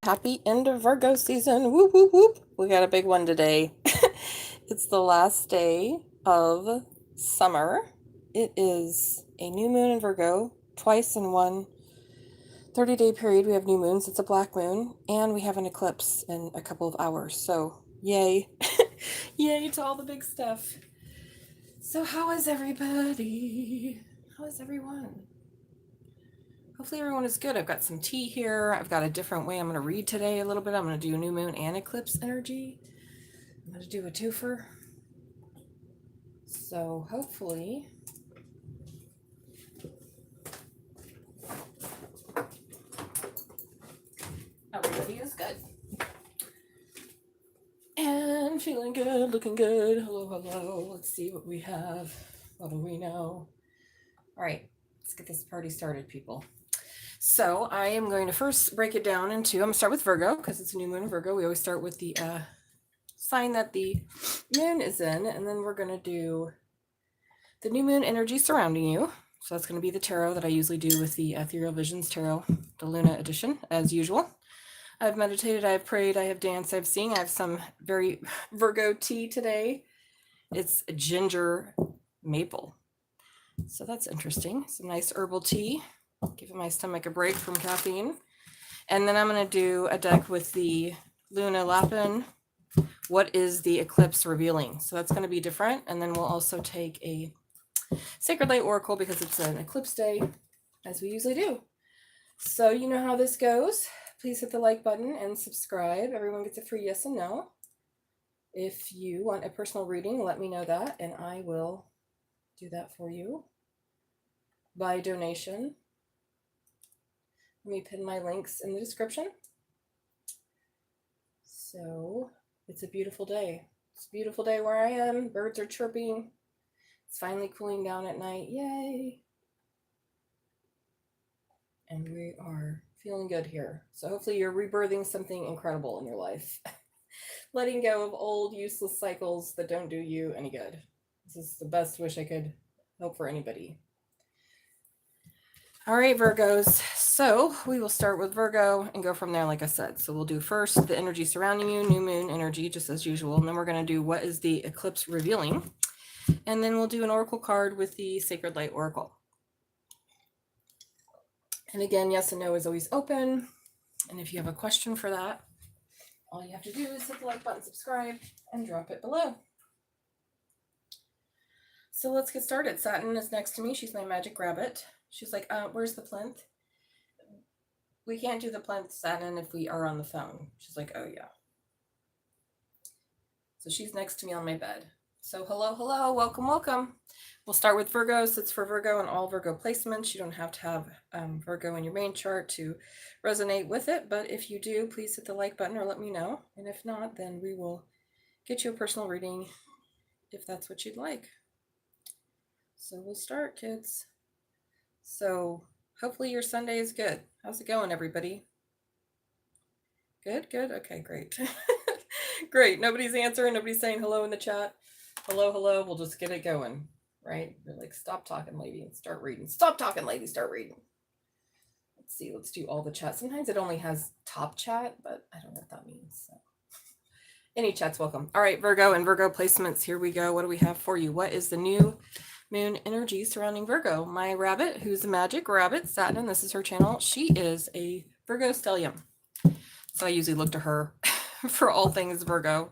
Happy end of Virgo season. Whoop, whoop, whoop. We got a big one today. It's the last day of summer. It is a new moon in Virgo. Twice in one 30-day period we have new moons. It's a black moon. And we have an eclipse in a couple of hours. So yay. Yay to all the big stuff. So how is everybody? How is everyone? Hopefully everyone is good. I've got some tea here. I've got a different way I'm going to read today a little bit. I'm going to do new moon and eclipse energy. I'm going to do a twofer. So hopefully everybody is good. And feeling good, looking good. Hello, hello. Let's see what we have. What do we know? All right, let's get this party started, people. So I am going to first break it down into, I'm going to start with Virgo because it's a new moon in Virgo. We always start with the sign that the moon is in, and then we're going to do the new moon energy surrounding you. So that's going to be the tarot that I usually do with the Ethereal Visions Tarot, the Luna edition, as usual. I've meditated, I've prayed, I have danced, I've sung. I have some very Virgo tea today. It's ginger maple. So that's interesting. Some nice herbal tea. Giving my stomach a break from caffeine. And then I'm going to do a deck with the Luna Lapin. What is the eclipse revealing? So that's going to be different. And then we'll also take a Sacred Light Oracle because it's an eclipse day, as we usually do. So you know how this goes. Please hit the like button and subscribe. Everyone gets a free yes and no. If you want a personal reading, let me know that, and I will do that for you by donation. Let me pin my links in the description. So it's a beautiful day. It's a beautiful day where I am. Birds are chirping. It's finally cooling down at night. Yay. And we are feeling good here. So hopefully you're rebirthing something incredible in your life. Letting go of old useless cycles that don't do you any good. This is the best wish I could hope for anybody. All right, Virgos. So we will start with Virgo and go from there, like I said. So we'll do first the energy surrounding you, new moon energy, just as usual. And then we're going to do what is the eclipse revealing. And then we'll do an oracle card with the Sacred Light Oracle. And again, yes and no is always open. And if you have a question for that, all you have to do is hit the like button, subscribe, and drop it below. So let's get started. Satnin is next to me. She's my magic rabbit. She's like, where's the plinth? We can't do the plinth, Satnin, if we are on the phone. She's like, oh yeah. So she's next to me on my bed. So hello, hello, welcome, welcome. We'll start with Virgos. It's for Virgo and all Virgo placements. You don't have to have Virgo in your main chart to resonate with it. But if you do, please hit the like button or let me know. And if not, then we will get you a personal reading if that's what you'd like. So we'll start, kids. So hopefully your Sunday is good. How's it going, everybody? Good, good. Okay, great. Great. Nobody's answering. Nobody's saying hello in the chat. Hello, hello. We'll just get it going, right? We're like, stop talking, lady, and start reading. Stop talking, lady, start reading. Let's see. Let's do all the chat. Sometimes it only has top chat, but I don't know what that means. So any chat's welcome. All right, Virgo and Virgo placements. Here we go. What do we have for you? What is the new moon energy surrounding Virgo? My rabbit, who's a magic rabbit, Satnin, this is her channel. She is a Virgo stellium. So I usually look to her for all things Virgo.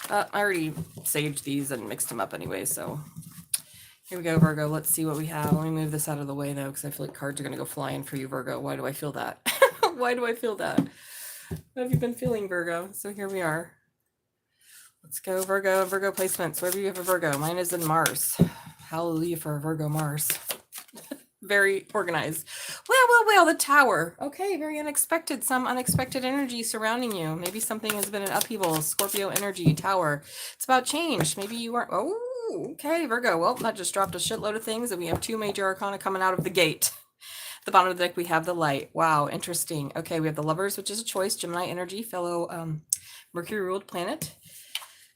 I already saged these and mixed them up anyway, so here we go, Virgo. Let's see what we have. Let me move this out of the way, though, because I feel like cards are going to go flying for you, Virgo. Why do I feel that? Why do I feel that? What have you been feeling, Virgo? So here we are. Let's go, Virgo. Virgo placements. Wherever you have a Virgo. Mine is in Mars. Hallelujah for a Virgo Mars. Very organized. Well, the Tower. Okay, very unexpected. Some unexpected energy surrounding you. Maybe something has been in upheaval. Scorpio energy, Tower. It's about change. Maybe you weren't. Oh, okay, Virgo. Well, that just dropped a shitload of things, and we have two major arcana coming out of the gate. At the bottom of the deck, we have the Light. Wow, interesting. Okay, we have the Lovers, which is a choice. Gemini energy, fellow Mercury-ruled planet.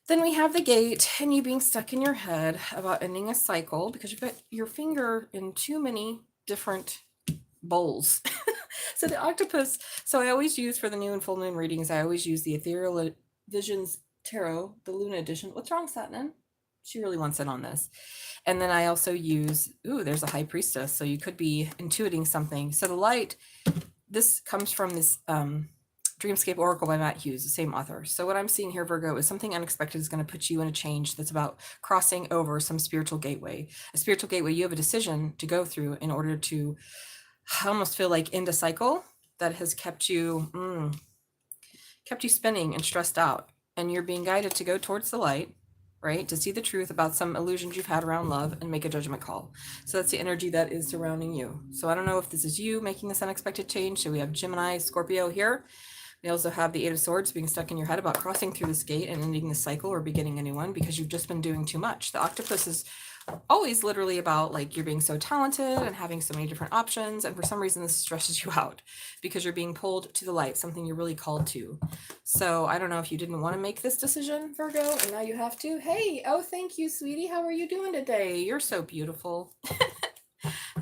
Then we have the Gate and you being stuck in your head about ending a cycle because you've got your finger in too many different bowls. So the octopus, so I always use for the new and full moon readings, I always use the Ethereal Visions Tarot, the Luna edition. What's wrong, Satnin? She really wants in on this. And then I also use, ooh, there's a high priestess. So you could be intuiting something. So the light, this comes from this Dreamscape Oracle by Matt Hughes, the same author. So what I'm seeing here, Virgo, is something unexpected is going to put you in a change that's about crossing over some spiritual gateway. A spiritual gateway, you have a decision to go through in order to almost feel like end a cycle that has kept you spinning and stressed out. And you're being guided to go towards the light, right? To see the truth about some illusions you've had around love and make a judgment call. So that's the energy that is surrounding you. So I don't know if this is you making this unexpected change. So we have Gemini, Scorpio here. We also have the Eight of Swords being stuck in your head about crossing through this gate and ending the cycle or beginning a new one because you've just been doing too much. The octopus is always literally about like you're being so talented and having so many different options, and for some reason this stresses you out because you're being pulled to the light, something you're really called to. So I don't know if you didn't want to make this decision, Virgo, and now you have to. Hey, oh, thank you, sweetie. How are you doing today? You're so beautiful.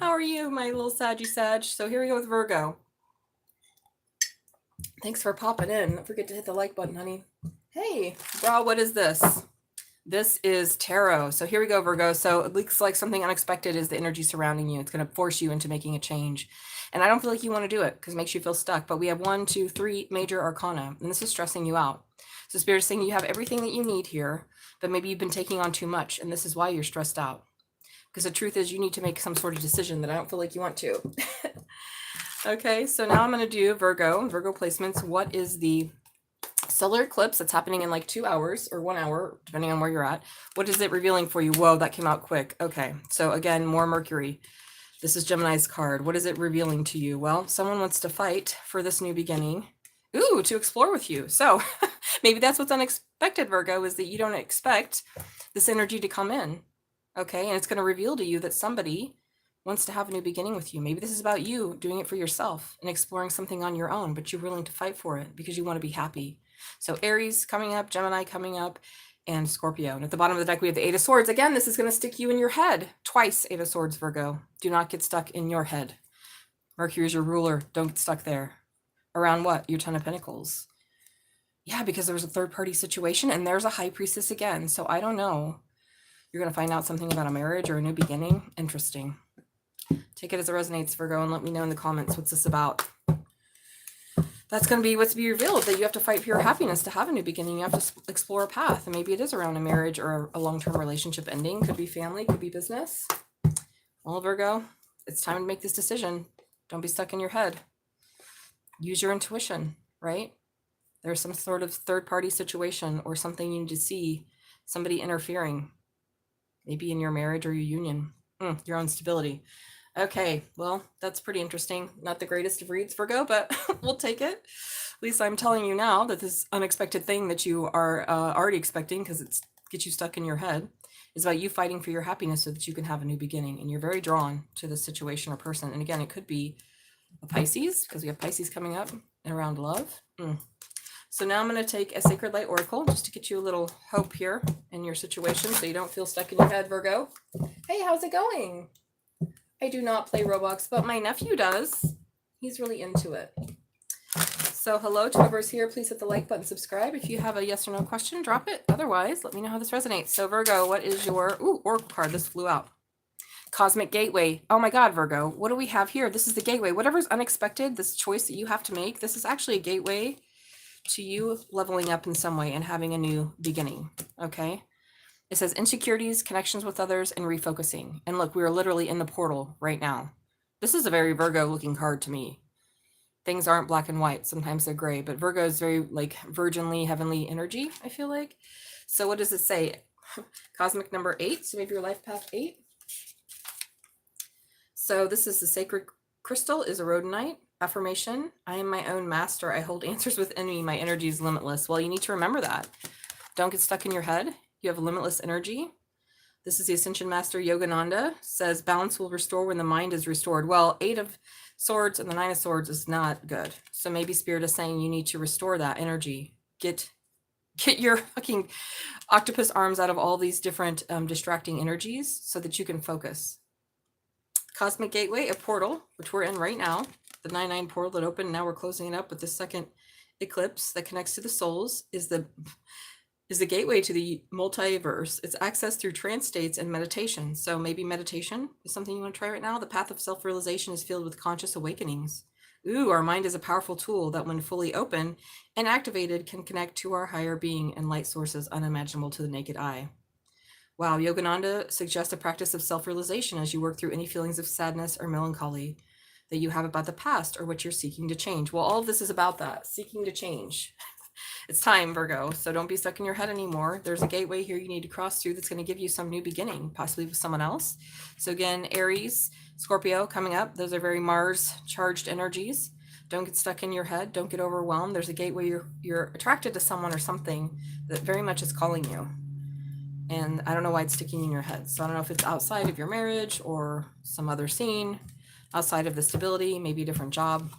How are you, my little Saggy Sag? So here we go with Virgo. Thanks for popping in. Don't forget to hit the like button, honey. Hey, bro, what is this? This is tarot. So here we go, Virgo. So it looks like something unexpected is the energy surrounding you. It's going to force you into making a change. And I don't feel like you want to do it because it makes you feel stuck. But we have 1, 2, 3 major arcana, and this is stressing you out. So Spirit is saying you have everything that you need here, but maybe you've been taking on too much, and this is why you're stressed out. Because the truth is you need to make some sort of decision that I don't feel like you want to. Okay, so now I'm going to do Virgo placements. What is the solar eclipse that's happening in like 2 hours or 1 hour, depending on where you're at? What is it revealing for you? Whoa, that came out quick. Okay, so again, more Mercury. This is Gemini's card. What is it revealing to you? Well, someone wants to fight for this new beginning. Ooh, to explore with you. So maybe that's what's unexpected, Virgo, is that you don't expect this energy to come in. Okay, and it's going to reveal to you that somebody wants to have a new beginning with you. Maybe this is about you doing it for yourself and exploring something on your own, but you're willing to fight for it because you want to be happy. So Aries coming up, Gemini coming up, and Scorpio. And at the bottom of the deck, we have the Eight of Swords. Again, this is going to stick you in your head. Twice Eight of Swords, Virgo. Do not get stuck in your head. Mercury is your ruler. Don't get stuck there. Around what? Your Ten of Pentacles. Yeah, because there was a third-party situation, and there's a High Priestess again. So I don't know. You're going to find out something about a marriage or a new beginning. Interesting. Take it as it resonates, Virgo, and let me know in the comments what's this about. That's going to be what's to be revealed, that you have to fight for your happiness to have a new beginning. You have to explore a path, and maybe it is around a marriage or a long-term relationship ending. Could be family, could be business. Well, Virgo, it's time to make this decision. Don't be stuck in your head. Use your intuition, right? There's some sort of third-party situation or something you need to see, somebody interfering, maybe in your marriage or your union, your own stability. Okay, well, that's pretty interesting. Not the greatest of reads, Virgo, but we'll take it. At least I'm telling you now that this unexpected thing that you are already expecting, because it gets you stuck in your head, is about you fighting for your happiness so that you can have a new beginning. And you're very drawn to this situation or person. And again, it could be a Pisces, because we have Pisces coming up and around love. So now I'm going to take a Sacred Light Oracle just to get you a little hope here in your situation so you don't feel stuck in your head, Virgo. Hey, how's it going? I do not play Roblox, but my nephew does. He's really into it. So hello to whoever's here. Please hit the like button, subscribe. If you have a yes or no question, drop it. Otherwise, let me know how this resonates. So Virgo, what is your Oracle card? This flew out. Cosmic Gateway. Oh my God, Virgo. What do we have here? This is the gateway. Whatever's unexpected, this choice that you have to make, this is actually a gateway to you leveling up in some way and having a new beginning. Okay? It says insecurities, connections with others, and refocusing. And look, we are literally in the portal right now. This is a very Virgo looking card to me. Things aren't black and white. Sometimes they're gray, but Virgo is very like virginly, heavenly energy, I feel like. So what does it say? Cosmic number 8. So maybe your life path 8. So this is the sacred crystal is a rhodonite. Affirmation. I am my own master. I hold answers within me. My energy is limitless. Well, you need to remember that. Don't get stuck in your head. You have limitless energy. This is the Ascension Master Yogananda. Says balance will restore when the mind is restored. Well, 8 of Swords and the 9 of Swords is not good. So maybe Spirit is saying you need to restore that energy. Get your fucking octopus arms out of all these different distracting energies so that you can focus. cosmic gateway, a portal, which we're in right now. The 9/9 portal that opened. Now we're closing it up with the second eclipse that connects to the souls, is the gateway to the multiverse. It's accessed through trance states and meditation. So maybe meditation is something you want to try right now. The path of self-realization is filled with conscious awakenings. Ooh, our mind is a powerful tool that when fully open and activated can connect to our higher being and light sources unimaginable to the naked eye. Wow, Yogananda suggests a practice of self-realization as you work through any feelings of sadness or melancholy that you have about the past or what you're seeking to change. Well, all of this is about that, seeking to change. It's time, Virgo, so don't be stuck in your head anymore. There's a gateway here you need to cross through that's going to give you some new beginning, possibly with someone else. So again, Aries, Scorpio coming up. Those are very Mars-charged energies. Don't get stuck in your head. Don't get overwhelmed. There's a gateway you're attracted to someone or something that very much is calling you. And I don't know why it's sticking in your head. So I don't know if it's outside of your marriage or some other scene, outside of the stability, maybe a different job.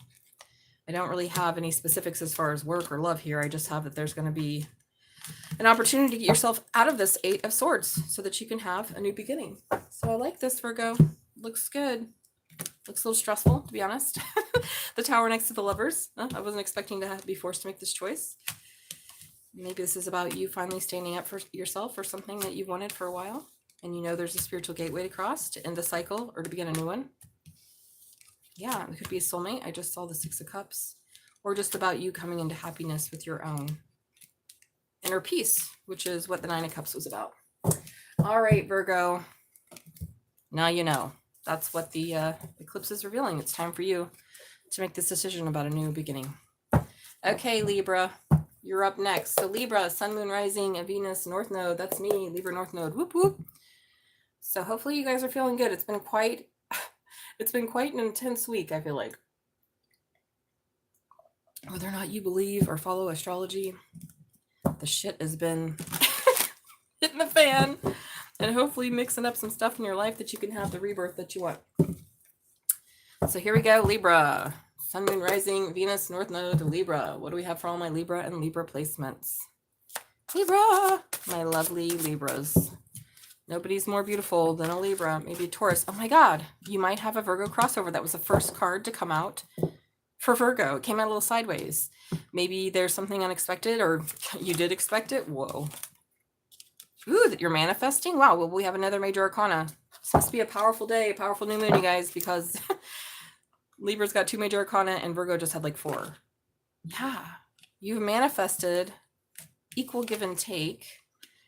I don't really have any specifics as far as work or love here. I just have that there's going to be an opportunity to get yourself out of this 8 of Swords so that you can have a new beginning. So I like this, Virgo. Looks good. Looks a little stressful, to be honest. The Tower next to the Lovers. I wasn't expecting to be forced to make this choice. Maybe this is about you finally standing up for yourself or something that you've wanted for a while. And you know there's a spiritual gateway to cross to end the cycle or to begin a new one. Yeah, it could be a soulmate. I just saw the 6 of Cups. Or just about you coming into happiness with your own inner peace, which is what the 9 of Cups was about. All right, Virgo. Now you know. That's what the eclipse is revealing. It's time for you to make this decision about a new beginning. Okay, Libra. You're up next. So Libra, Sun, Moon, Rising, and Venus, North Node. That's me, Libra, North Node. Whoop, whoop. So hopefully you guys are feeling good. It's been quite an intense week, I feel like. Whether or not you believe or follow astrology, the shit has been hitting the fan, and hopefully mixing up some stuff in your life that you can have the rebirth that you want. So here we go, Libra. Sun, Moon, Rising, Venus, North Node, Libra. What do we have for all my Libra and Libra placements? Libra! My lovely Libras. Nobody's more beautiful than a Libra. Maybe a Taurus. Oh my God. You might have a Virgo crossover. That was the first card to come out for Virgo. It came out a little sideways. Maybe there's something unexpected or you did expect it. Whoa. Ooh, that you're manifesting. Wow. Well, we have another major arcana. This must be a powerful day, a powerful new moon, you guys, because Libra's got 2 major arcana and Virgo just had like 4. Yeah. You've manifested equal give and take.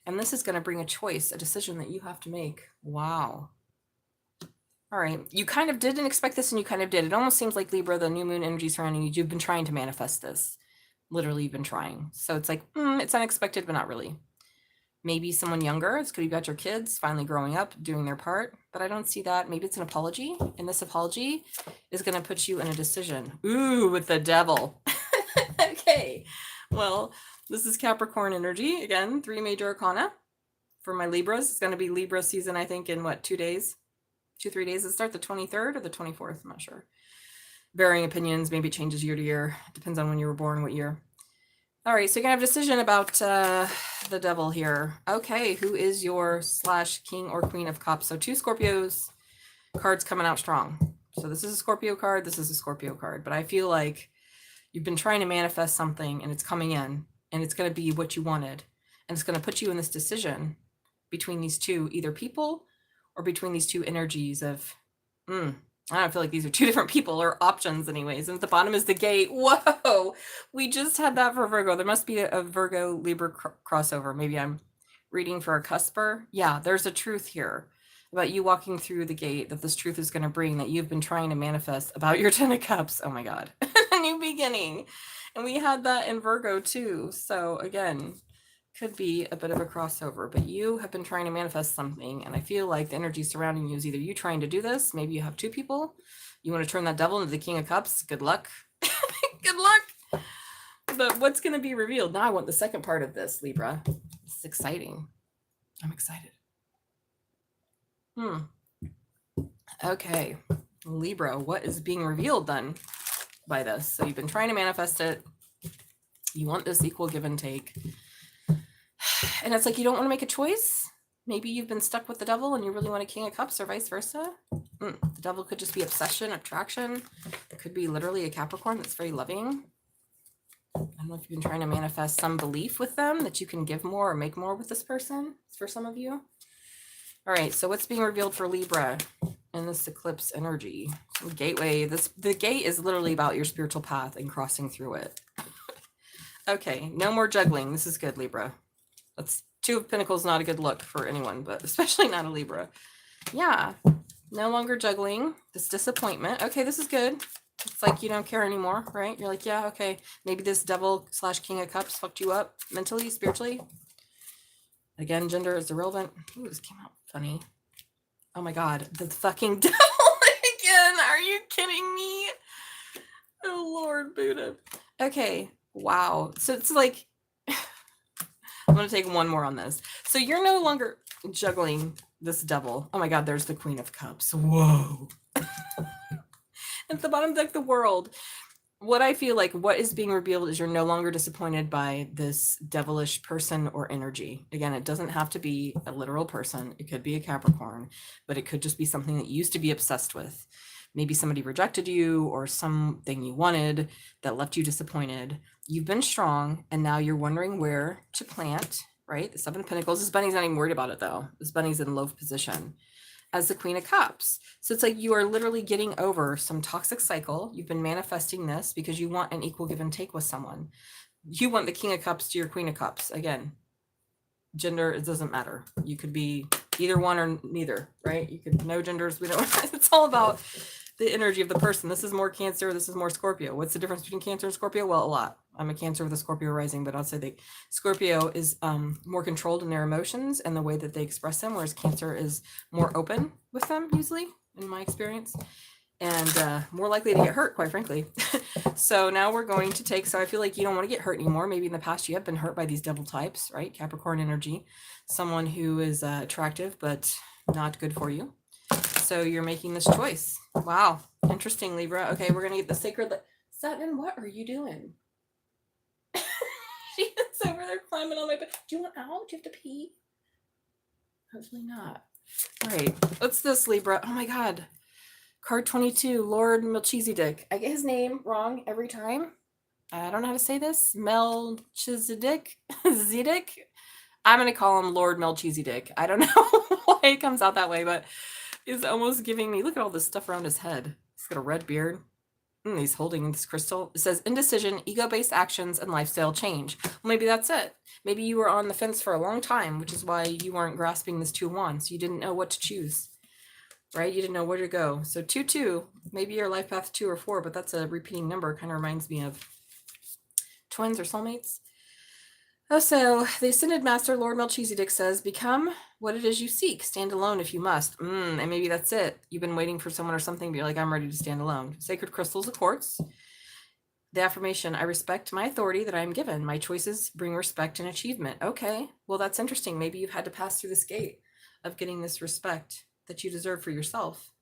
And this is going to bring a choice, a decision that you have to make. Wow. All right. You kind of didn't expect this and you kind of did. It almost seems like Libra, the new moon energy surrounding you, you've been trying to manifest this. Literally, you've been trying. So it's like, it's unexpected, but not really. Maybe someone younger. It's because you've got your kids finally growing up, doing their part. But I don't see that. Maybe it's an apology. And this apology is going to put you in a decision. Ooh, with the devil. Okay. Well, this is Capricorn energy. Again, 3 major arcana for my Libras. It's going to be Libra season, I think, in what, 2 days? 2-3 days. It start the 23rd or the 24th. I'm not sure. Varying opinions. Maybe it changes year to year. Depends on when you were born, what year. All right. So you're going to have a decision about the devil here. Okay. Who is your / king or queen of cups? So 2 Scorpios cards coming out strong. So this is a Scorpio card. This is a Scorpio card. But I feel like you've been trying to manifest something and it's coming in. And it's going to be what you wanted. And it's going to put you in this decision between these 2, either people or between these 2 energies of, I don't feel like these are 2 different people or options anyways. And at the bottom is the gate. Whoa, we just had that for Virgo. There must be a Virgo Libra crossover. Maybe I'm reading for a cusper. Yeah, there's a truth here about you walking through the gate that this truth is going to bring that you've been trying to manifest about your 10 of cups. Oh my God, a new beginning. And we had that in Virgo too. So again, could be a bit of a crossover, but you have been trying to manifest something. And I feel like the energy surrounding you is either you trying to do this. Maybe you have 2 people. You want to turn that devil into the King of Cups. Good luck. Good luck. But what's going to be revealed? Now I want the second part of this, Libra. This is exciting. I'm excited. Okay. Libra, what is being revealed then by this? So you've been trying to manifest it. You want this equal give and take. And it's like you don't want to make a choice. Maybe you've been stuck with the devil and you really want a King of Cups, or vice versa. The devil could just be obsession, attraction. It could be literally a Capricorn that's very loving. I don't know if you've been trying to manifest some belief with them that you can give more or make more with this person. It's for some of you. All right, so what's being revealed for Libra in this eclipse energy? Gateway. The gate is literally about your spiritual path and crossing through it. Okay, no more juggling. This is good, Libra. That's Two of Pentacles, not a good look for anyone, but especially not a Libra. Yeah, no longer juggling. This disappointment. Okay, this is good. It's like you don't care anymore, right? You're like, yeah, okay. Maybe this devil / King of Cups fucked you up mentally, spiritually. Again, gender is irrelevant. Ooh, this came out funny. Oh my God, the fucking devil again. Are you kidding me? Oh Lord, Buddha. Okay, wow. So it's like, I'm going to take one more on this. So you're no longer juggling this devil. Oh my God, there's the Queen of Cups. Whoa. At the bottom deck, the World. What I feel like, what is being revealed is you're no longer disappointed by this devilish person or energy. Again, it doesn't have to be a literal person. It could be a Capricorn, but it could just be something that you used to be obsessed with. Maybe somebody rejected you or something you wanted that left you disappointed. You've been strong and now you're wondering where to plant, right? The Seven of Pentacles. This bunny's not even worried about it though. This bunny's in low position as the Queen of Cups. So it's like you are literally getting over some toxic cycle. You've been manifesting this because you want an equal give and take with someone. You want the King of Cups to your Queen of Cups. Again, gender, it doesn't matter. You could be either one or neither, right? You could, no genders. We don't, it's all about the energy of the person. This is more Cancer. This is more Scorpio. What's the difference between Cancer and Scorpio? Well, a lot. I'm a Cancer with a Scorpio rising, but I'll say that Scorpio is more controlled in their emotions and the way that they express them, whereas Cancer is more open with them, usually, in my experience, and more likely to get hurt, quite frankly. So now we're going to take, so I feel like you don't want to get hurt anymore. Maybe in the past you have been hurt by these devil types, right? Capricorn energy, someone who is attractive, but not good for you. So you're making this choice. Wow. Interesting, Libra. Okay, we're going to get the sacred. Satnin, what are you doing? She is over there climbing on my bed. Do you want out? Do you have to pee? Hopefully not. All right. What's this, Libra? Oh my God. Card 22, Lord Melchizedek. I get his name wrong every time. I don't know how to say this. Melchizedek? Zedek? I'm going to call him Lord Melchizedek. I don't know why it comes out that way, but it's almost giving me, look at all this stuff around his head. He's got a red beard. He's holding this crystal. It says indecision, ego-based actions, and lifestyle change. Well, maybe that's it. Maybe you were on the fence for a long time, which is why you weren't grasping this 2 of Wands. You didn't know what to choose, right? You didn't know where to go. So 2-2, maybe your life path 2 or 4, but that's a repeating number. Kind of reminds me of twins or soulmates. Oh, so the Ascended Master, Lord Melchizedek, says, become what it is you seek. Stand alone if you must. And maybe that's it. You've been waiting for someone or something, but you're like, I'm ready to stand alone. Sacred crystals of quartz. The affirmation, I respect my authority that I am given. My choices bring respect and achievement. Okay, well, that's interesting. Maybe you've had to pass through this gate of getting this respect that you deserve for yourself.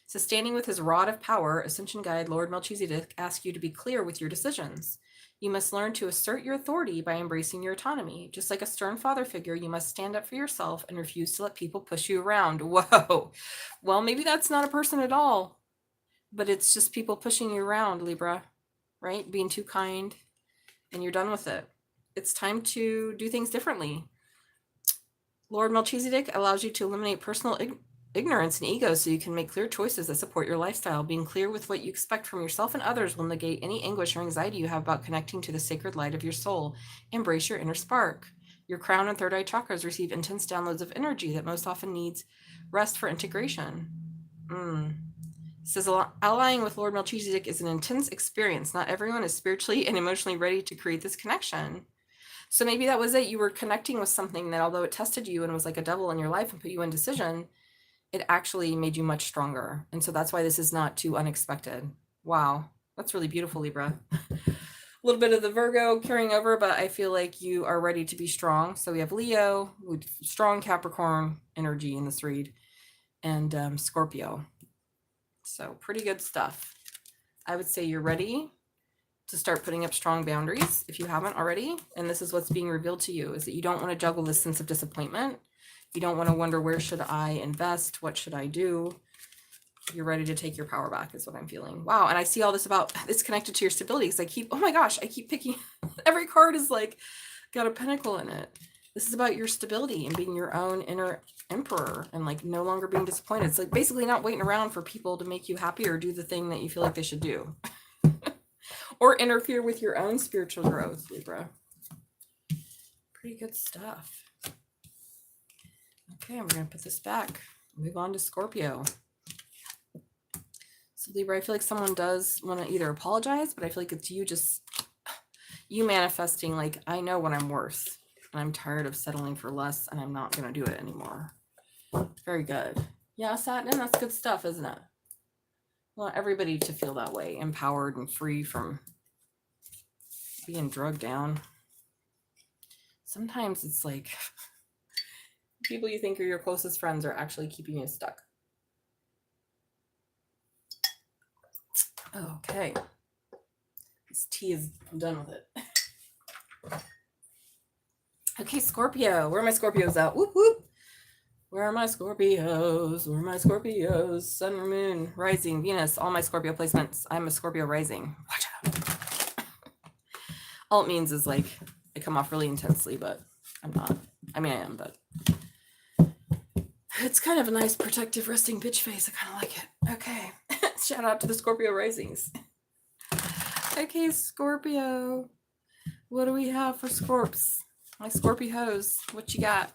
So standing with his rod of power, Ascension Guide, Lord Melchizedek, asks you to be clear with your decisions. You must learn to assert your authority by embracing your autonomy. Just like a stern father figure, you must stand up for yourself and refuse to let people push you around. Whoa. Well, maybe that's not a person at all, but it's just people pushing you around, Libra, right? Being too kind, and you're done with it. It's time to do things differently. Lord Melchizedek allows you to eliminate personal ignorance and ego so you can make clear choices that support your lifestyle. Being clear with what you expect from yourself and others will negate any anguish or anxiety you have about connecting to the sacred light of your soul. Embrace your inner spark. Your crown and third eye chakras receive intense downloads of energy that most often needs rest for integration. It says allying with Lord Melchizedek is an intense experience. Not everyone is spiritually and emotionally ready to create this connection. So maybe that was it. You were connecting with something that, although it tested you and was like a devil in your life and put you in decision, it actually made you much stronger. And so that's why this is not too unexpected. Wow. That's really beautiful, Libra. A little bit of the Virgo carrying over, but I feel like you are ready to be strong. So we have Leo with strong Capricorn energy in this read, and Scorpio. So pretty good stuff. I would say you're ready to start putting up strong boundaries if you haven't already. And this is what's being revealed to you, is that you don't want to juggle this sense of disappointment. You don't want to wonder, where should I invest? What should I do? You're ready to take your power back is what I'm feeling. Wow. And I see all this about, it's connected to your stability. Because I keep, oh my gosh, I keep picking, every card is like, got a pentacle in it. This is about your stability and being your own inner emperor and like no longer being disappointed. It's like basically not waiting around for people to make you happy or do the thing that you feel like they should do. Or interfere with your own spiritual growth, Libra. Pretty good stuff. Okay, we're going to put this back. Move on to Scorpio. So Libra, I feel like someone does want to either apologize, but I feel like it's you manifesting like, I know what I'm worth and I'm tired of settling for less and I'm not going to do it anymore. Very good. Yeah, Satnin, that's good stuff, isn't it? I want everybody to feel that way, empowered and free from being drugged down. Sometimes it's like people you think are your closest friends are actually keeping you stuck. Okay. This tea is, I'm done with it. Okay, Scorpio. Where are my Scorpios out? Whoop, whoop. Where are my Scorpios? Where are my Scorpios? Sun, Moon, Rising, Venus, all my Scorpio placements. I'm a Scorpio rising. Watch out. All it means is like, I come off really intensely, but I'm not. I mean, I am, but it's kind of a nice protective resting bitch face. I kind of like it. Okay. Shout out to the Scorpio risings. Okay, Scorpio. What do we have for Scorps? My Scorpios. What you got?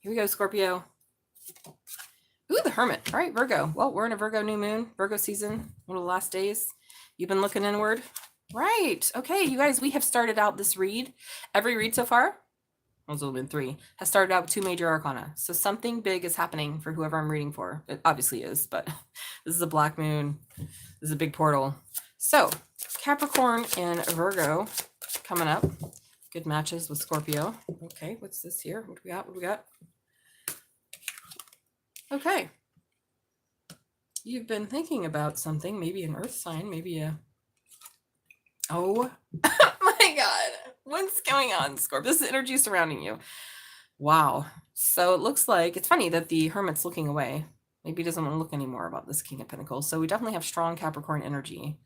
Here we go, Scorpio. Ooh, the Hermit. All right, Virgo. Well, we're in a Virgo new moon, Virgo season, one of the last days. You've been looking inward. Right. Okay, you guys, we have started out this read. Every read so far, well, it's only been 3, has started out with 2 major arcana. So something big is happening for whoever I'm reading for. It obviously is, but this is a black moon. This is a big portal. So Capricorn and Virgo coming up. Good matches with Scorpio. Okay, what's this here? What do we got? What do we got? Okay. You've been thinking about something, maybe an earth sign, maybe a... Oh my God. What's going on, Scorpio? This is energy surrounding you. Wow. So it looks like, it's funny that the Hermit's looking away. Maybe he doesn't want to look anymore about this King of Pentacles. So we definitely have strong Capricorn energy.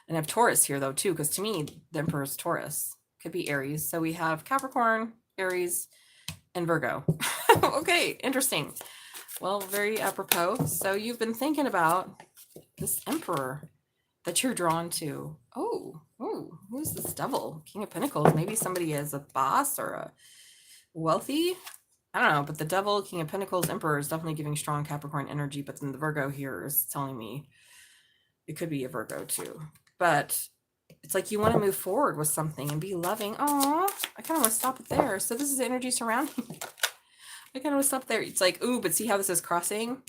And I have Taurus here though too, because to me, the Emperor is Taurus. Could be Aries. So we have Capricorn, Aries, and Virgo. Okay, interesting. Well, very apropos. So you've been thinking about this Emperor that you're drawn to. Oh, who's this devil? King of Pentacles. Maybe somebody is a boss or a wealthy. I don't know, but the devil, King of Pentacles, Emperor is definitely giving strong Capricorn energy. But then the Virgo here is telling me it could be a Virgo too. But it's like you want to move forward with something and be loving. Oh, I kind of want to stop it there. So this is the energy surrounding me. I kind of want to stop there. It's like, ooh, but see how this is crossing?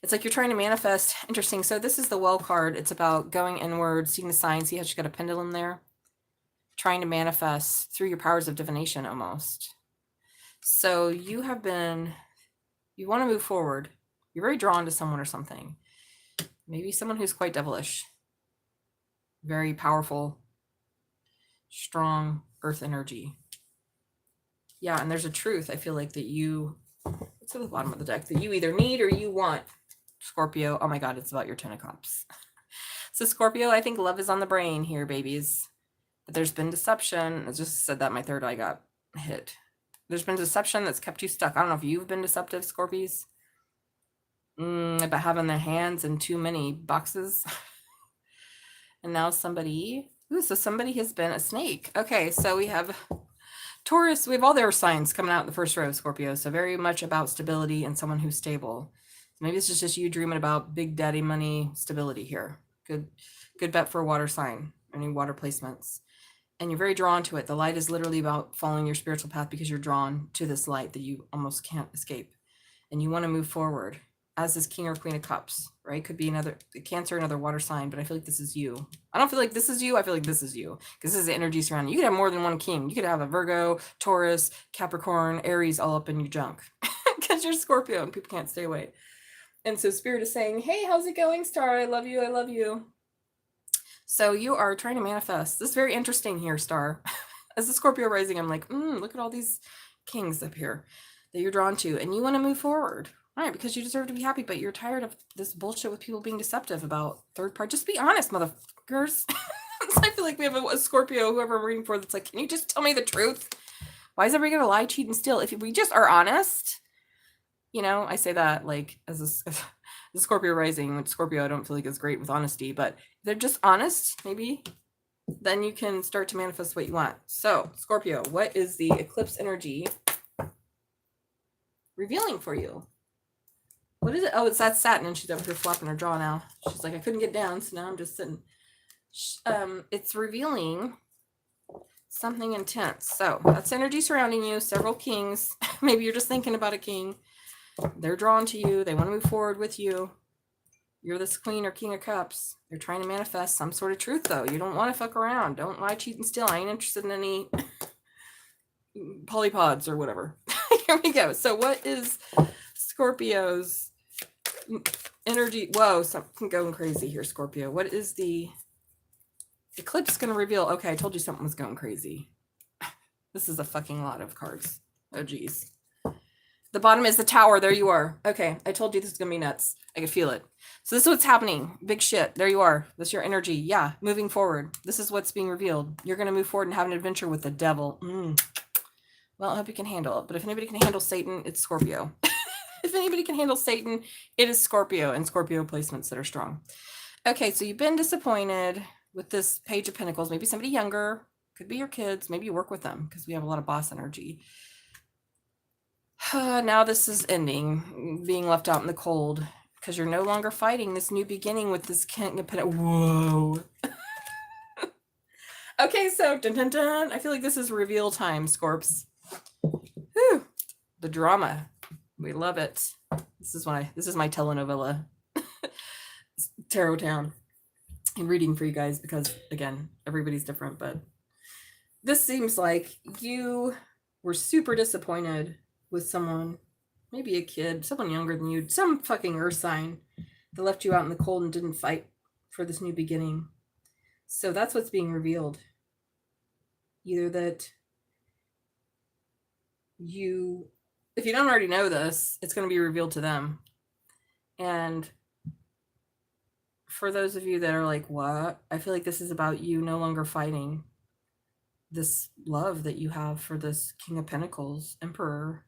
It's like you're trying to manifest. Interesting. So this is the Well card. It's about going inward, seeing the signs. See how she's got a pendulum there? Trying to manifest through your powers of divination almost. So you want to move forward. You're very drawn to someone or something. Maybe someone who's quite devilish. Very powerful, strong earth energy. Yeah, and there's a truth, I feel like, that you, it's at the bottom of the deck, that you either need or you want. Scorpio, oh my God, it's about your 10 of Cups. So Scorpio, I think love is on the brain here, babies. But there's been deception. I just said that my third eye got hit. There's been deception that's kept you stuck. I don't know if you've been deceptive, Scorpies. About having their hands in too many boxes. And now somebody, so somebody has been a snake. Okay, so we have Taurus. We have all their signs coming out in the first row, Scorpio. So very much about stability and someone who's stable. Maybe this is just you dreaming about big daddy money stability here. Good bet for a water sign. Any water placements. And you're very drawn to it. The light is literally about following your spiritual path because you're drawn to this light that you almost can't escape. And you want to move forward as this King or Queen of Cups, right? Could be another Cancer, another water sign, but I feel like this is you. I don't feel like this is you. I feel like this is you because this is the energy surrounding you. You could have more than one king. You could have a Virgo, Taurus, Capricorn, Aries all up in your junk because you're Scorpio and people can't stay away. And so Spirit is saying, hey, how's it going, Star? I love you. I love you. So you are trying to manifest. This is very interesting here, Star. As the Scorpio rising, I'm like, look at all these kings up here. that you're drawn to, and you want to move forward. All right, because you deserve to be happy, but you're tired of this bullshit with people being deceptive about third party. Just be honest, motherfuckers. I feel like we have a Scorpio, whoever I'm reading for, that's like, can you just tell me the truth? Why is everybody gonna lie, cheat, and steal? If we just are honest, I say that like as a Scorpio rising, which Scorpio I don't feel like is great with honesty, but if they're just honest, maybe then you can start to manifest what you want. So, Scorpio, what is the eclipse energy revealing for you? What is it? Oh, it's that Satnin, and she's over here flopping her jaw now. She's like, I couldn't get down, so now I'm just sitting. It's revealing something intense. So that's energy surrounding you, several kings. Maybe you're just thinking about a king. They're drawn to you. They want to move forward with you. You're this queen or king of cups. They're trying to manifest some sort of truth, though. You don't want to fuck around. Don't lie, cheat, and steal. I ain't interested in any polypods or whatever. Here we go. So what is Scorpio's energy? Whoa, something going crazy here, Scorpio. What is the eclipse going to reveal? Okay, I told you something was going crazy. This is a fucking lot of cards. Oh, geez. The bottom is the Tower. There you are. Okay, I told you this is going to be nuts. I could feel it. So this is what's happening. Big shit. There you are. This is your energy. Yeah, moving forward. This is what's being revealed. You're going to move forward and have an adventure with the devil. Well, I hope you can handle it. But if anybody can handle Satan, it's Scorpio. If anybody can handle Satan, it is Scorpio, and Scorpio placements that are strong. Okay, so you've been disappointed with this Page of Pentacles. Maybe somebody younger. Could be your kids. Maybe you work with them because we have a lot of boss energy. Now this is ending, being left out in the cold because you're no longer fighting this new beginning with this King of Pentacles. Whoa. Okay, so dun dun dun. I feel like this is reveal time, Scorps. Whew. The drama. We love it. This is my telenovela. Tarot Town. I'm reading for you guys because, again, everybody's different, but this seems like you were super disappointed with someone, maybe a kid, someone younger than you, some fucking earth sign that left you out in the cold and didn't fight for this new beginning. So that's what's being revealed. Either that you, if you don't already know this, it's going to be revealed to them. And for those of you that are like, what? I feel like this is about you no longer fighting this love that you have for this King of Pentacles, Emperor.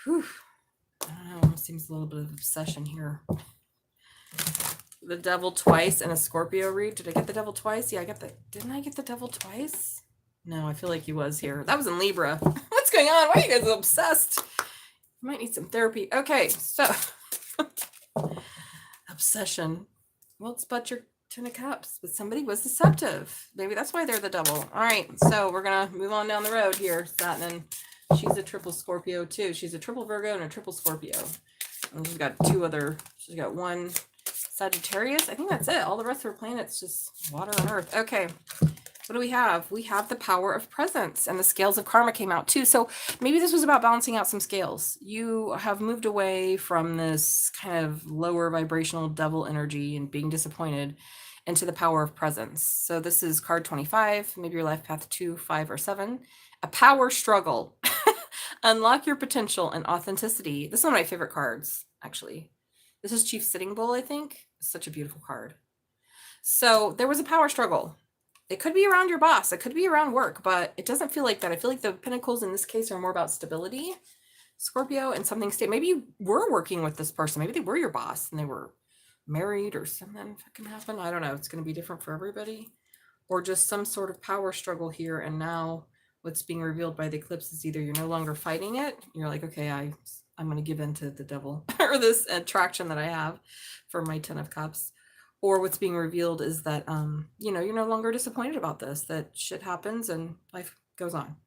Whew. I don't know, it seems a little bit of obsession here. The Devil twice and a Scorpio read. Did I get the Devil twice? Yeah, didn't I get the Devil twice? No, I feel like he was here. That was in Libra. What's going on? Why are you guys so obsessed? You might need some therapy. Okay, so obsession. Well, it's but your 10 of Cups, but somebody was deceptive. Maybe that's why they're the Devil. All right, so we're gonna move on down the road here, Satnin. She's a triple Scorpio too. She's a triple Virgo and a triple Scorpio. And she's got she's got one Sagittarius. I think that's it. All the rest of her planets just water and earth. Okay. What do we have? We have the Power of Presence, and the Scales of Karma came out too. So maybe this was about balancing out some scales. You have moved away from this kind of lower vibrational devil energy and being disappointed into the Power of Presence. So this is card 25, maybe your life path 2, 5, or 7. A power struggle. Unlock your potential and authenticity. This is one of my favorite cards, actually. This is Chief Sitting Bull, I think. Such a beautiful card. So there was a power struggle. It could be around your boss. It could be around work, but it doesn't feel like that. I feel like the Pentacles in this case are more about stability, Scorpio, and something stable. Maybe you were working with this person. Maybe they were your boss and they were married or something fucking happened. I don't know. It's going to be different for everybody. Or just some sort of power struggle here, and now what's being revealed by the eclipse is either you're no longer fighting it, you're like, okay, I'm going to give in to the devil or this attraction that I have for my 10 of Cups. Or what's being revealed is that, you're no longer disappointed about this, that shit happens and life goes on.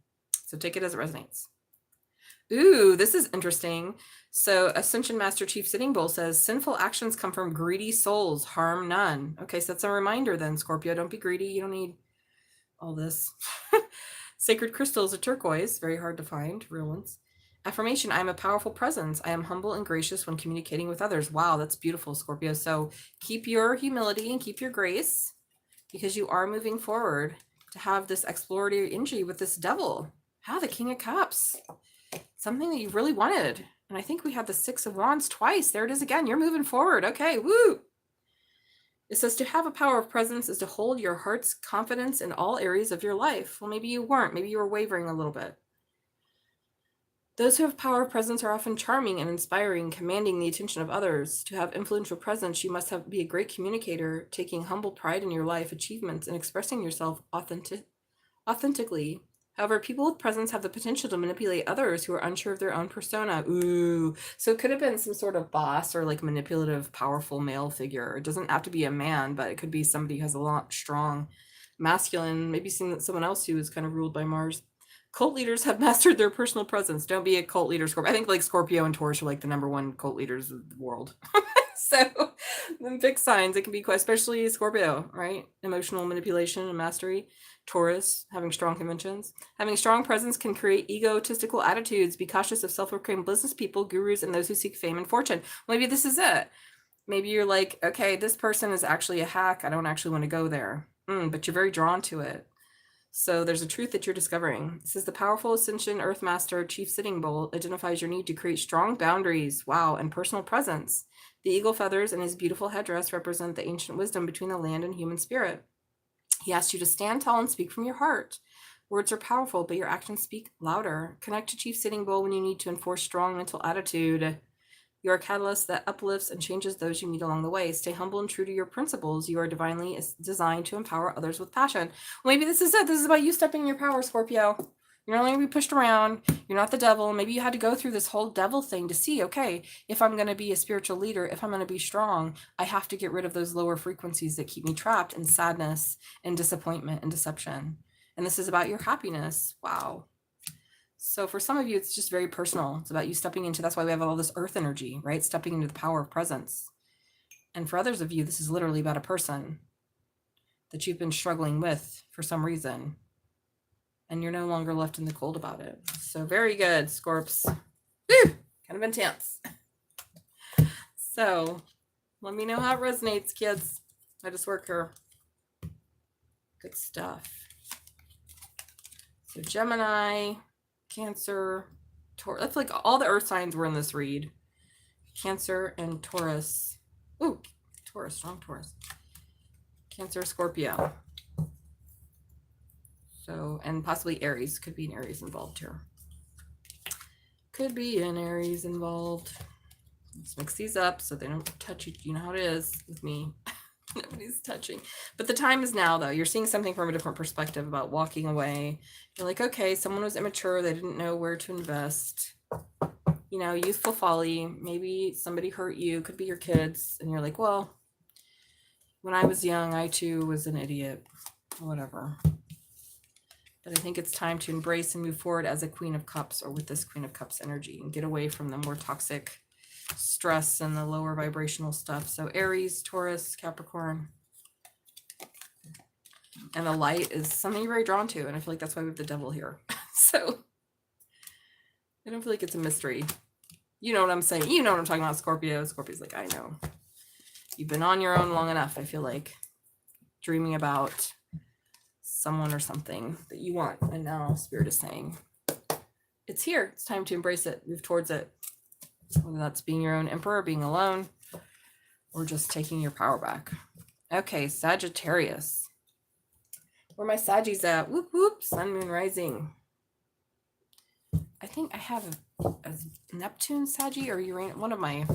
So take it as it resonates. Ooh, this is interesting. So Ascension Master Chief Sitting Bull says, sinful actions come from greedy souls, harm none. Okay, so that's a reminder then, Scorpio, don't be greedy. You don't need all this. Sacred crystals are turquoise, very hard to find, real ones. Affirmation, I am a powerful presence. I am humble and gracious when communicating with others. Wow, that's beautiful, Scorpio. So keep your humility and keep your grace because you are moving forward to have this exploratory energy with this devil. The King of Cups. something that you really wanted. And I think we had the Six of Wands twice. There it is again. You're moving forward. Okay, woo! It says to have a power of presence is to hold your heart's confidence in all areas of your life. Well, maybe you weren't. Maybe you were wavering a little bit. Those who have power of presence are often charming and inspiring, commanding the attention of others. To have influential presence, you must be a great communicator, taking humble pride in your life achievements and expressing yourself authentically. However, people with presence have the potential to manipulate others who are unsure of their own persona. Ooh. So it could have been some sort of boss or like manipulative, powerful male figure. It doesn't have to be a man, but it could be somebody who has a lot strong masculine, maybe someone else who is kind of ruled by Mars. Cult leaders have mastered their personal presence. Don't be a cult leader, Scorpio. I think like Scorpio and Taurus are like the #1 cult leaders of the world. So the big signs, it can be quite, especially Scorpio, right? Emotional manipulation and mastery. Taurus, having strong conventions. Having strong presence can create egotistical attitudes. Be cautious of self-proclaimed business people, gurus, and those who seek fame and fortune. Maybe this is it. Maybe you're like, okay, this person is actually a hack. I don't actually want to go there. But you're very drawn to it. So there's a truth that you're discovering. It says the powerful Ascension Earth Master Chief Sitting Bull identifies your need to create strong boundaries, wow, and personal presence. The eagle feathers and his beautiful headdress represent the ancient wisdom between the land and human spirit. He asks you to stand tall and speak from your heart. Words are powerful, but your actions speak louder. Connect to Chief Sitting Bull when you need to enforce strong mental attitude. You are a catalyst that uplifts and changes those you meet along the way. Stay humble and true to your principles. You are divinely designed to empower others with passion. Well, maybe this is it. This is about you stepping in your power, Scorpio. You're not going to be pushed around. You're not the devil. Maybe you had to go through this whole devil thing to see, okay, if I'm going to be a spiritual leader, if I'm going to be strong, I have to get rid of those lower frequencies that keep me trapped in sadness and disappointment and deception. And this is about your happiness. Wow. So for some of you, it's just very personal. It's about you stepping into, that's why we have all this earth energy, right? Stepping into the power of presence. And for others of you, this is literally about a person that you've been struggling with for some reason. And you're no longer left in the cold about it. So very good, Scorps. Woo! Kind of intense. So let me know how it resonates, kids. I just work here. Good stuff. So Gemini, Cancer, Taurus. That's like all the earth signs were in this read. Cancer and Taurus. Ooh, Taurus, wrong Taurus. Cancer, Scorpio. So, and possibly Aries. Could be an Aries involved here. Could be an Aries involved. Let's mix these up so they don't touch you. You know how it is with me. Nobody's touching. But the time is now, though. You're seeing something from a different perspective about walking away. You're like, okay, someone was immature. They didn't know where to invest. You know, youthful folly. Maybe somebody hurt you. Could be your kids. And you're like, well, when I was young, I too was an idiot. Whatever. But I think it's time to embrace and move forward as a Queen of Cups, or with this Queen of Cups energy, and get away from the more toxic stress and the lower vibrational stuff. So Aries, Taurus, Capricorn. And the light is something you're very drawn to. And I feel like that's why we have the devil here. So I don't feel like it's a mystery. You know what I'm saying? You know what I'm talking about, Scorpio. Scorpio's like, I know. You've been on your own long enough, I feel like. Dreaming about someone or something that you want. And now Spirit is saying, it's here. It's time to embrace it. Move towards it. Whether that's being your own emperor, being alone, or just taking your power back. Okay, Sagittarius. Where my Saggies at? Whoop, whoop. Sun, moon, rising. I think I have a Neptune Saggy or Uranus. One of my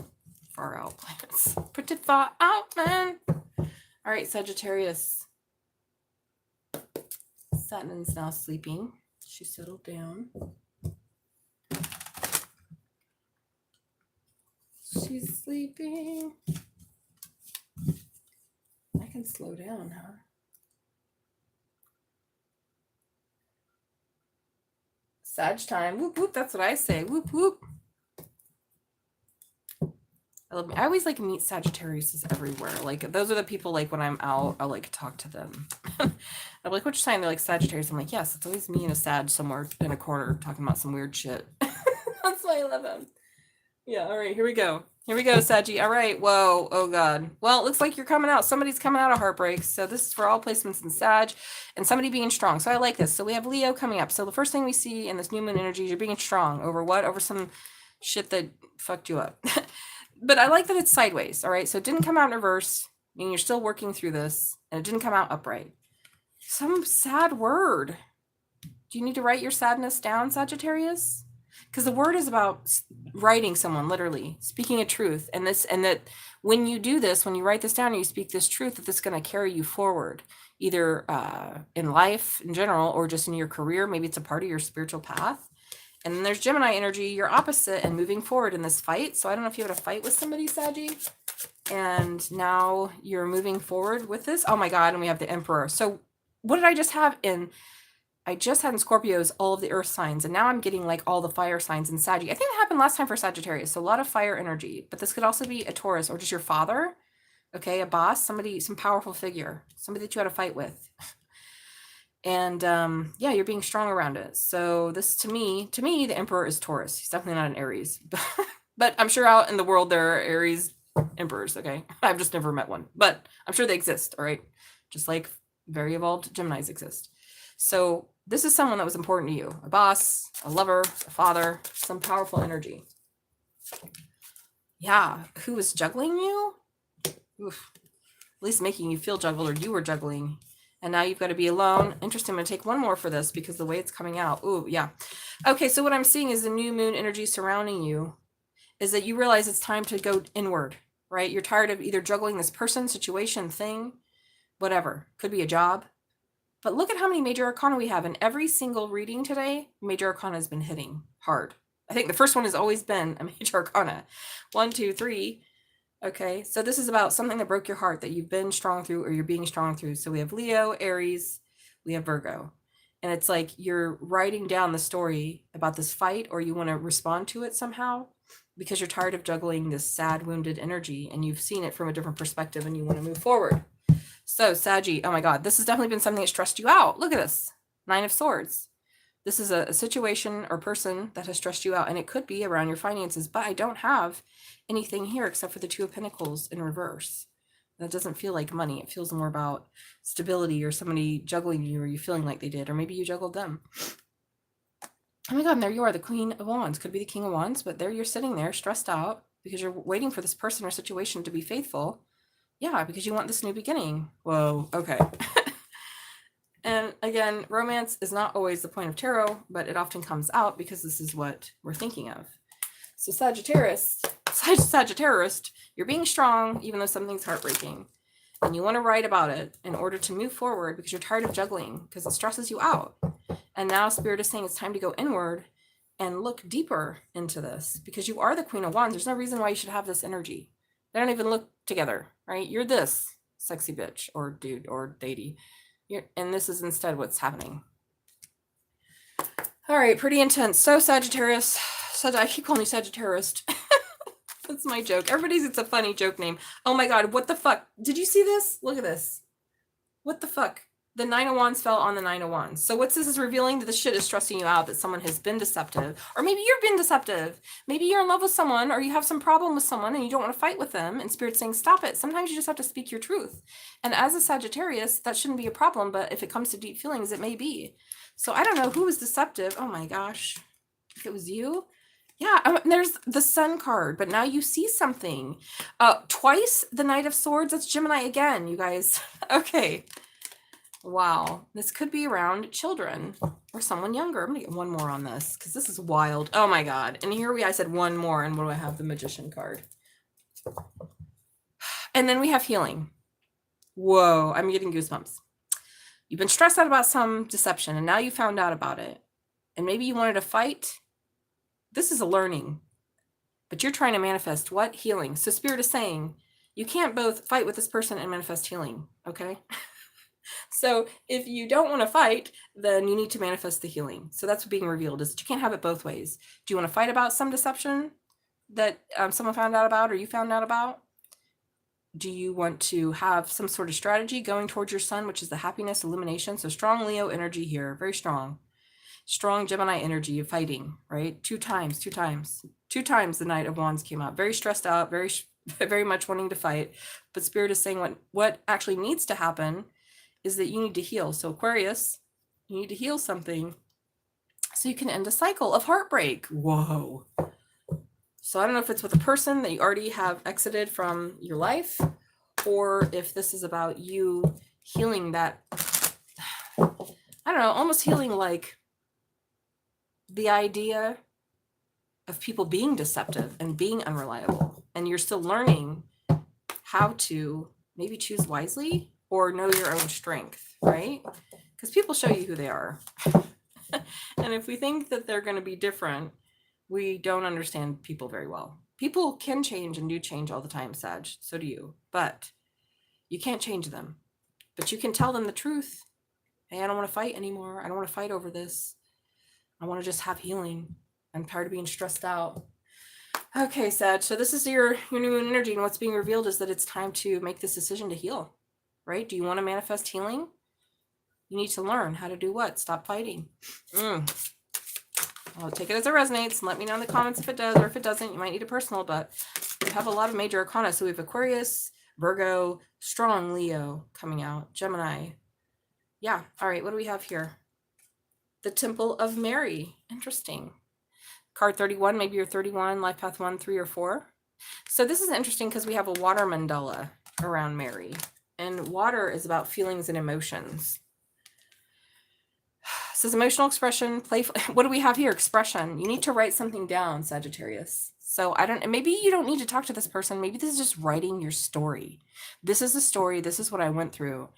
far out planets. Pretty far out, man. All right, Sagittarius. Satnin's now sleeping. She settled down. She's sleeping. I can slow down, huh? Sag time. Whoop, whoop. That's what I say. Whoop, whoop. I always like meet Sagittarius everywhere. Like, those are the people, like, when I'm out, I'll, like, talk to them. I'm like, which sign? They're like, Sagittarius. I'm like, yes, it's always me and a Sag somewhere in a corner talking about some weird shit. That's why I love him. Yeah, all right, here we go. Here we go, Saggy. All right. Whoa. Oh, God. Well, it looks like you're coming out. Somebody's coming out of heartbreak. So this is for all placements in Sag and somebody being strong. So I like this. So we have Leo coming up. So the first thing we see in this new moon energy is you're being strong over what? Over some shit that fucked you up. But I like that it's sideways. All right. So it didn't come out in reverse, meaning you're still working through this, and it didn't come out upright. Some sad word. Do you need to write your sadness down, Sagittarius? Because the word is about writing someone, literally speaking a truth, and that when you do this, when you write this down and you speak this truth, that this is going to carry you forward, either in life in general or just in your career. Maybe it's a part of your spiritual path. And then there's Gemini energy, you're opposite and moving forward in this fight. So I don't know if you had a fight with somebody, Saggy, and now you're moving forward with this. Oh my God! And we have the Emperor. So what did I just have in? I just had in Scorpios all of the earth signs, and now I'm getting like all the fire signs in Saggy. I think that happened last time for Sagittarius, so a lot of fire energy, but this could also be a Taurus or just your father, okay, a boss, somebody, some powerful figure, somebody that you had a fight with. And yeah, you're being strong around it. So this, to me, the Emperor is Taurus. He's definitely not an Aries, but I'm sure out in the world there are Aries emperors, okay? I've just never met one, but I'm sure they exist, all right? Just like very evolved Geminis exist. So this is someone that was important to you, a boss, a lover, a father, some powerful energy. Yeah, who was juggling you? Oof. At least making you feel juggled, or you were juggling. And now you've got to be alone. Interesting. I'm going to take one more for this because the way it's coming out. Ooh, yeah. Okay, so what I'm seeing is the new moon energy surrounding you is that you realize it's time to go inward, right? You're tired of either juggling this person, situation, thing, whatever. Could be a job. But look at how many major arcana we have. In every single reading today, major arcana has been hitting hard. I think the first one has always been a major arcana. 1, 2, 3. Okay, so this is about something that broke your heart that you've been strong through or you're being strong through. So we have Leo, Aries, we have Virgo. And it's like you're writing down the story about this fight, or you want to respond to it somehow because you're tired of juggling this sad, wounded energy and you've seen it from a different perspective and you want to move forward. So Saggy, oh my God, this has definitely been something that stressed you out. Look at this, 9 of Swords. This is a situation or person that has stressed you out, and it could be around your finances, but I don't have anything here except for the 2 of Pentacles in reverse. That doesn't feel like money. It feels more about stability or somebody juggling you, or you feeling like they did, or maybe you juggled them. Oh my God, and there you are, the Queen of Wands. Could be the King of Wands, but there you're sitting there stressed out because you're waiting for this person or situation to be faithful. Yeah, because you want this new beginning. Whoa, okay. And again, romance is not always the point of tarot, but it often comes out because this is what we're thinking of. So Sagittarius, you're being strong even though something's heartbreaking. And you want to write about it in order to move forward because you're tired of juggling because it stresses you out. And now Spirit is saying it's time to go inward and look deeper into this because you are the Queen of Wands. There's no reason why you should have this energy. They don't even look together, right? You're this sexy bitch or dude or datey. And this is instead what's happening. All right, pretty intense. So Sagittarius, I keep calling you Sagittarius. That's my joke. It's a funny joke name. Oh my God, what the fuck? Did you see this? Look at this. What the fuck? The 9 of Wands fell on the 9 of Wands. So what's this is revealing? That this shit is stressing you out, that someone has been deceptive. Or maybe you've been deceptive. Maybe you're in love with someone, or you have some problem with someone and you don't want to fight with them. And Spirit's saying, stop it. Sometimes you just have to speak your truth. And as a Sagittarius, that shouldn't be a problem. But if it comes to deep feelings, it may be. So I don't know who was deceptive. Oh my gosh. If it was you. Yeah, there's the Sun card, but now you see something. Twice the Knight of Swords. That's Gemini again, you guys. Okay. Wow, this could be around children or someone younger. I'm gonna get one more on this because this is wild. Oh my God. And here I said one more, and what do I have? The Magician card. And then we have healing. Whoa, I'm getting goosebumps. You've been stressed out about some deception, and now you found out about it. And maybe you wanted to fight. This is a learning, but you're trying to manifest what? Healing. So Spirit is saying you can't both fight with this person and manifest healing, okay? So if you don't want to fight, then you need to manifest the healing. So that's what being revealed is that you can't have it both ways. Do you want to fight about some deception that someone found out about or you found out about? Do you want to have some sort of strategy going towards your sun, which is the happiness, illumination? So strong Leo energy here, very strong. Strong Gemini energy of fighting, right? Two times the Knight of Wands came out. Very stressed out, very much wanting to fight. But Spirit is saying what actually needs to happen is that you need to heal. So Aquarius, you need to heal something so you can end a cycle of heartbreak. Whoa. So I don't know if it's with a person that you already have exited from your life, or if this is about you healing that, I don't know, almost healing like the idea of people being deceptive and being unreliable. And you're still learning how to maybe choose wisely or know your own strength, right? Because people show you who they are. And if we think that they're going to be different, we don't understand people very well. People can change and do change all the time, Sag. So do you. But you can't change them. But you can tell them the truth. Hey, I don't want to fight anymore. I don't want to fight over this. I want to just have healing. I'm tired of being stressed out. Okay, Sag. So this is your new moon energy. And what's being revealed is that it's time to make this decision to heal. Right? Do you want to manifest healing? You need to learn how to do what? Stop fighting. I'll take it as it resonates and let me know in the comments if it does, or if it doesn't, you might need a personal, but we have a lot of major arcana. So we have Aquarius, Virgo, strong Leo coming out, Gemini. Yeah. All right. What do we have here? The Temple of Mary. Interesting. Card 31. Maybe you're 31, life path 1, 3, or 4. So this is interesting because we have a water mandala around Mary, and water is about feelings and emotions. It says emotional expression, playful. What do we have here? Expression. You need to write something down, Sagittarius. So maybe you don't need to talk to this person. Maybe this is just writing your story. This is the story. This is what I went through.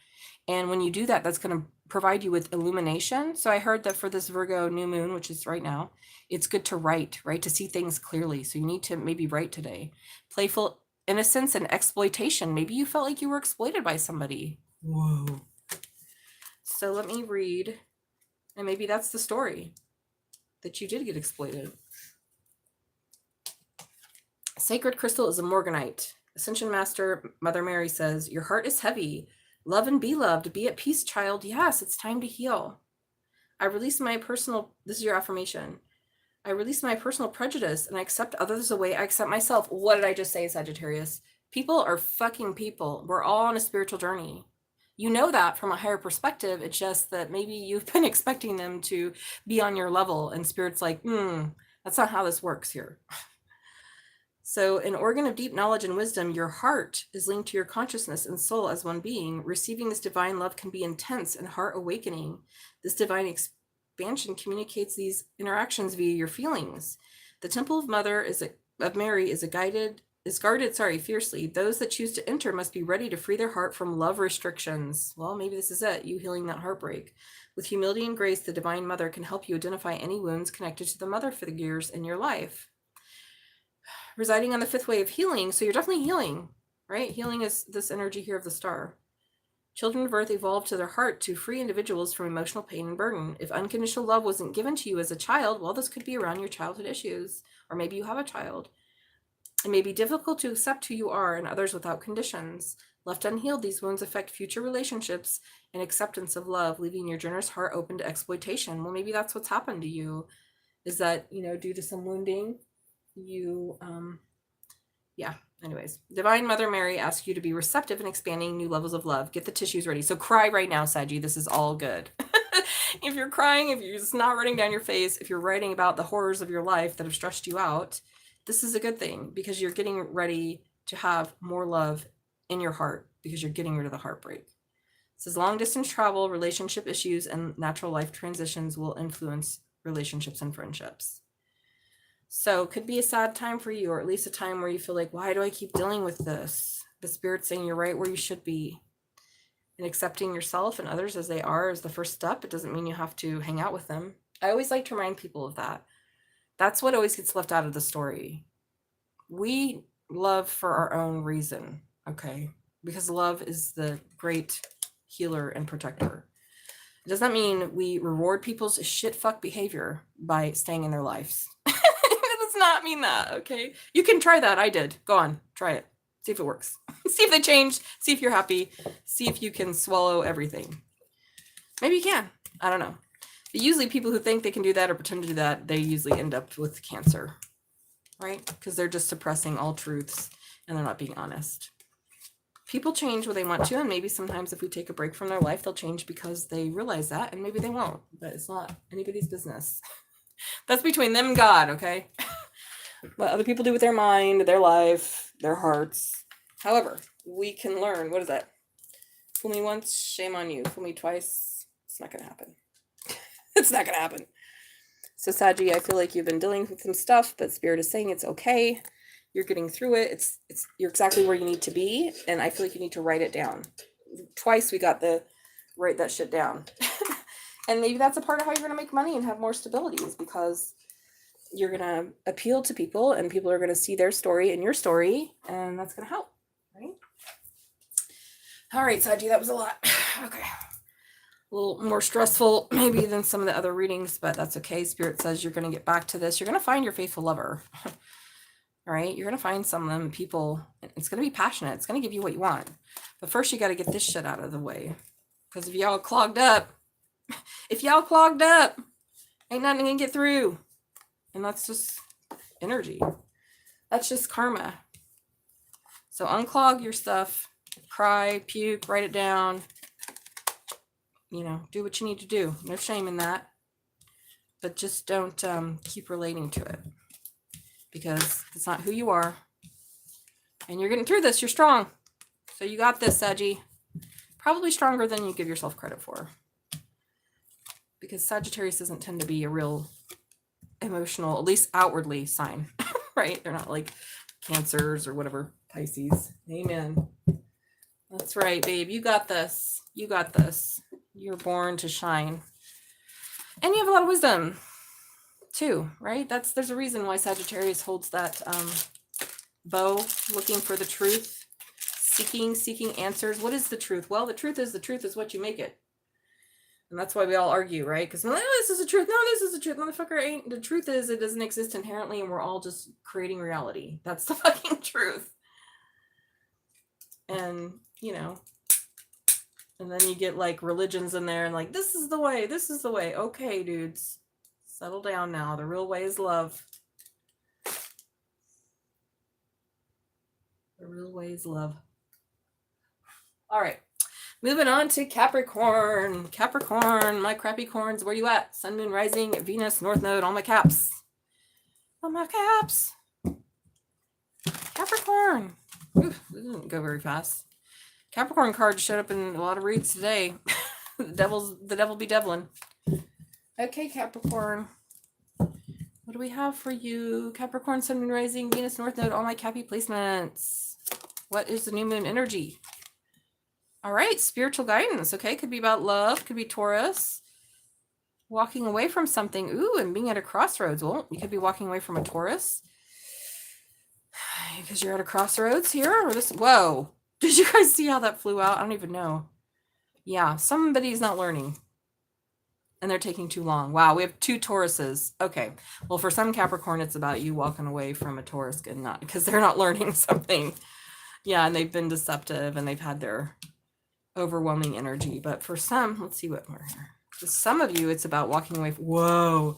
And when you do that, that's going to provide you with illumination. So I heard that for this Virgo new moon, which is right now, it's good to write, right? To see things clearly. So you need to maybe write today. Playful innocence and exploitation. Maybe you felt like you were exploited by somebody. Whoa. So let me read. And maybe that's the story, that you did get exploited. Sacred crystal is a morganite. Ascension Master Mother Mary says, your heart is heavy. Love and be loved. Be at peace, child. Yes, it's time to heal. I release my personal, this is your affirmation. I release my personal prejudice and I accept others the way I accept myself. What did I just say, Sagittarius? People are fucking people. We're all on a spiritual journey. You know that from a higher perspective. It's just that maybe you've been expecting them to be on your level, and Spirit's like, that's not how this works here. So an organ of deep knowledge and wisdom, your heart is linked to your consciousness and soul as one being. Receiving this divine love can be intense and heart awakening. This divine expansion communicates these interactions via your feelings. The Temple of Mary is guarded fiercely. Those that choose to enter must be ready to free their heart from love restrictions. Well, maybe this is it, you healing that heartbreak. With humility and grace, the Divine Mother can help you identify any wounds connected to the mother figures in your life. Residing on the 5th way of healing, so you're definitely healing, right? Healing is this energy here of the star. Children of Earth evolved to their heart to free individuals from emotional pain and burden. If unconditional love wasn't given to you as a child, well, this could be around your childhood issues, or maybe you have a child. It may be difficult to accept who you are and others without conditions. Left unhealed, these wounds affect future relationships and acceptance of love, leaving your generous heart open to exploitation. Well, maybe that's what's happened to you, is that, due to some wounding, anyways. Divine Mother Mary asks you to be receptive and expanding new levels of love. Get the tissues ready. So cry right now, Saggy. This is all good. If you're crying, if you're just not writing down your face, if you're writing about the horrors of your life that have stressed you out, this is a good thing, because you're getting ready to have more love in your heart, because you're getting rid of the heartbreak. It says long distance travel, relationship issues, and natural life transitions will influence relationships and friendships. So it could be a sad time for you, or at least a time where you feel like, why do I keep dealing with this? The Spirit's saying you're right where you should be. And accepting yourself and others as they are is the first step. It doesn't mean you have to hang out with them. I always like to remind people of that. That's what always gets left out of the story. We love for our own reason, okay? Because love is the great healer and protector. It does not mean we reward people's shit fuck behavior by staying in their lives. It does not mean that, okay? You can try that. I did. Go on, try it. See if it works. See if they change. See if you're happy. See if you can swallow everything. Maybe you can. I don't know. But usually people who think they can do that or pretend to do that, they usually end up with cancer, right? Because they're just suppressing all truths and they're not being honest. People change when they want to, and maybe sometimes if we take a break from their life, they'll change because they realize that, and maybe they won't, but it's not anybody's business. That's between them and God, okay? What other people do with their mind, their life, their hearts. However, we can learn. What is that? Fool me once, shame on you. Fool me twice, it's not going to happen. It's not going to happen. So, Saggy, I feel like you've been dealing with some stuff, but Spirit is saying it's okay. You're getting through it. It's you're exactly where you need to be, and I feel like you need to write it down. Twice we got the write that shit down. And maybe that's a part of how you're going to make money and have more stability, is because you're going to appeal to people and people are going to see their story and your story, and that's going to help, right? All right, Saji, that was a lot. Okay. A little more stressful maybe than some of the other readings, but that's okay. Spirit says you're going to get back to this. You're going to find your faithful lover. All right? You're going to find some of them people. It's going to be passionate. It's going to give you what you want. But first, you got to get this shit out of the way. Because if y'all clogged up, ain't nothing going to get through. And that's just energy. That's just karma. So unclog your stuff. Cry, puke, write it down. You know, do what you need to do. No shame in that. But just don't keep relating to it. Because it's not who you are. And you're getting through this. You're strong. So you got this, Saggy. Probably stronger than you give yourself credit for. Because Sagittarius doesn't tend to be a real emotional, at least outwardly, sign. Right? They're not like Cancers or whatever. Pisces. Amen. That's right, babe. You got this. You got this. You're born to shine. And you have a lot of wisdom too, right? There's a reason why Sagittarius holds that bow, looking for the truth, seeking answers. What is the truth? Well, the truth is what you make it. And that's why we all argue, right? Because we're like, oh, this is the truth. No, this is the truth. Motherfucker, ain't. The truth is it doesn't exist inherently, and we're all just creating reality. That's the fucking truth. And, you know, and then you get like religions in there and like, this is the way. Okay, dudes, settle down now. The real way is love. The real way is love. All right. Moving on to Capricorn. Capricorn, my crappy corns. Where you at? Sun, moon, rising, Venus, North Node, all my caps. All my caps. Capricorn. Oof, this didn't go very fast. Capricorn card showed up in a lot of reads today. The devil be devilin'. Okay, Capricorn. What do we have for you? Capricorn, Sun, Moon, Rising, Venus, North Node, all my cappy placements. What is the new moon energy? All right, spiritual guidance. Okay, could be about love, could be Taurus. Walking away from something. Ooh, and being at a crossroads. Well, you could be walking away from a Taurus. Because you're at a crossroads here. Or this. Whoa. Did you guys see how that flew out? I don't even know. Yeah, somebody's not learning. And they're taking too long. Wow, we have 2 Tauruses. Okay. Well, for some Capricorn, it's about you walking away from a Taurus and not because they're not learning something. Yeah, and they've been deceptive and they've had their overwhelming energy. But for some, let's see what we're here. For some of you, it's about walking away from,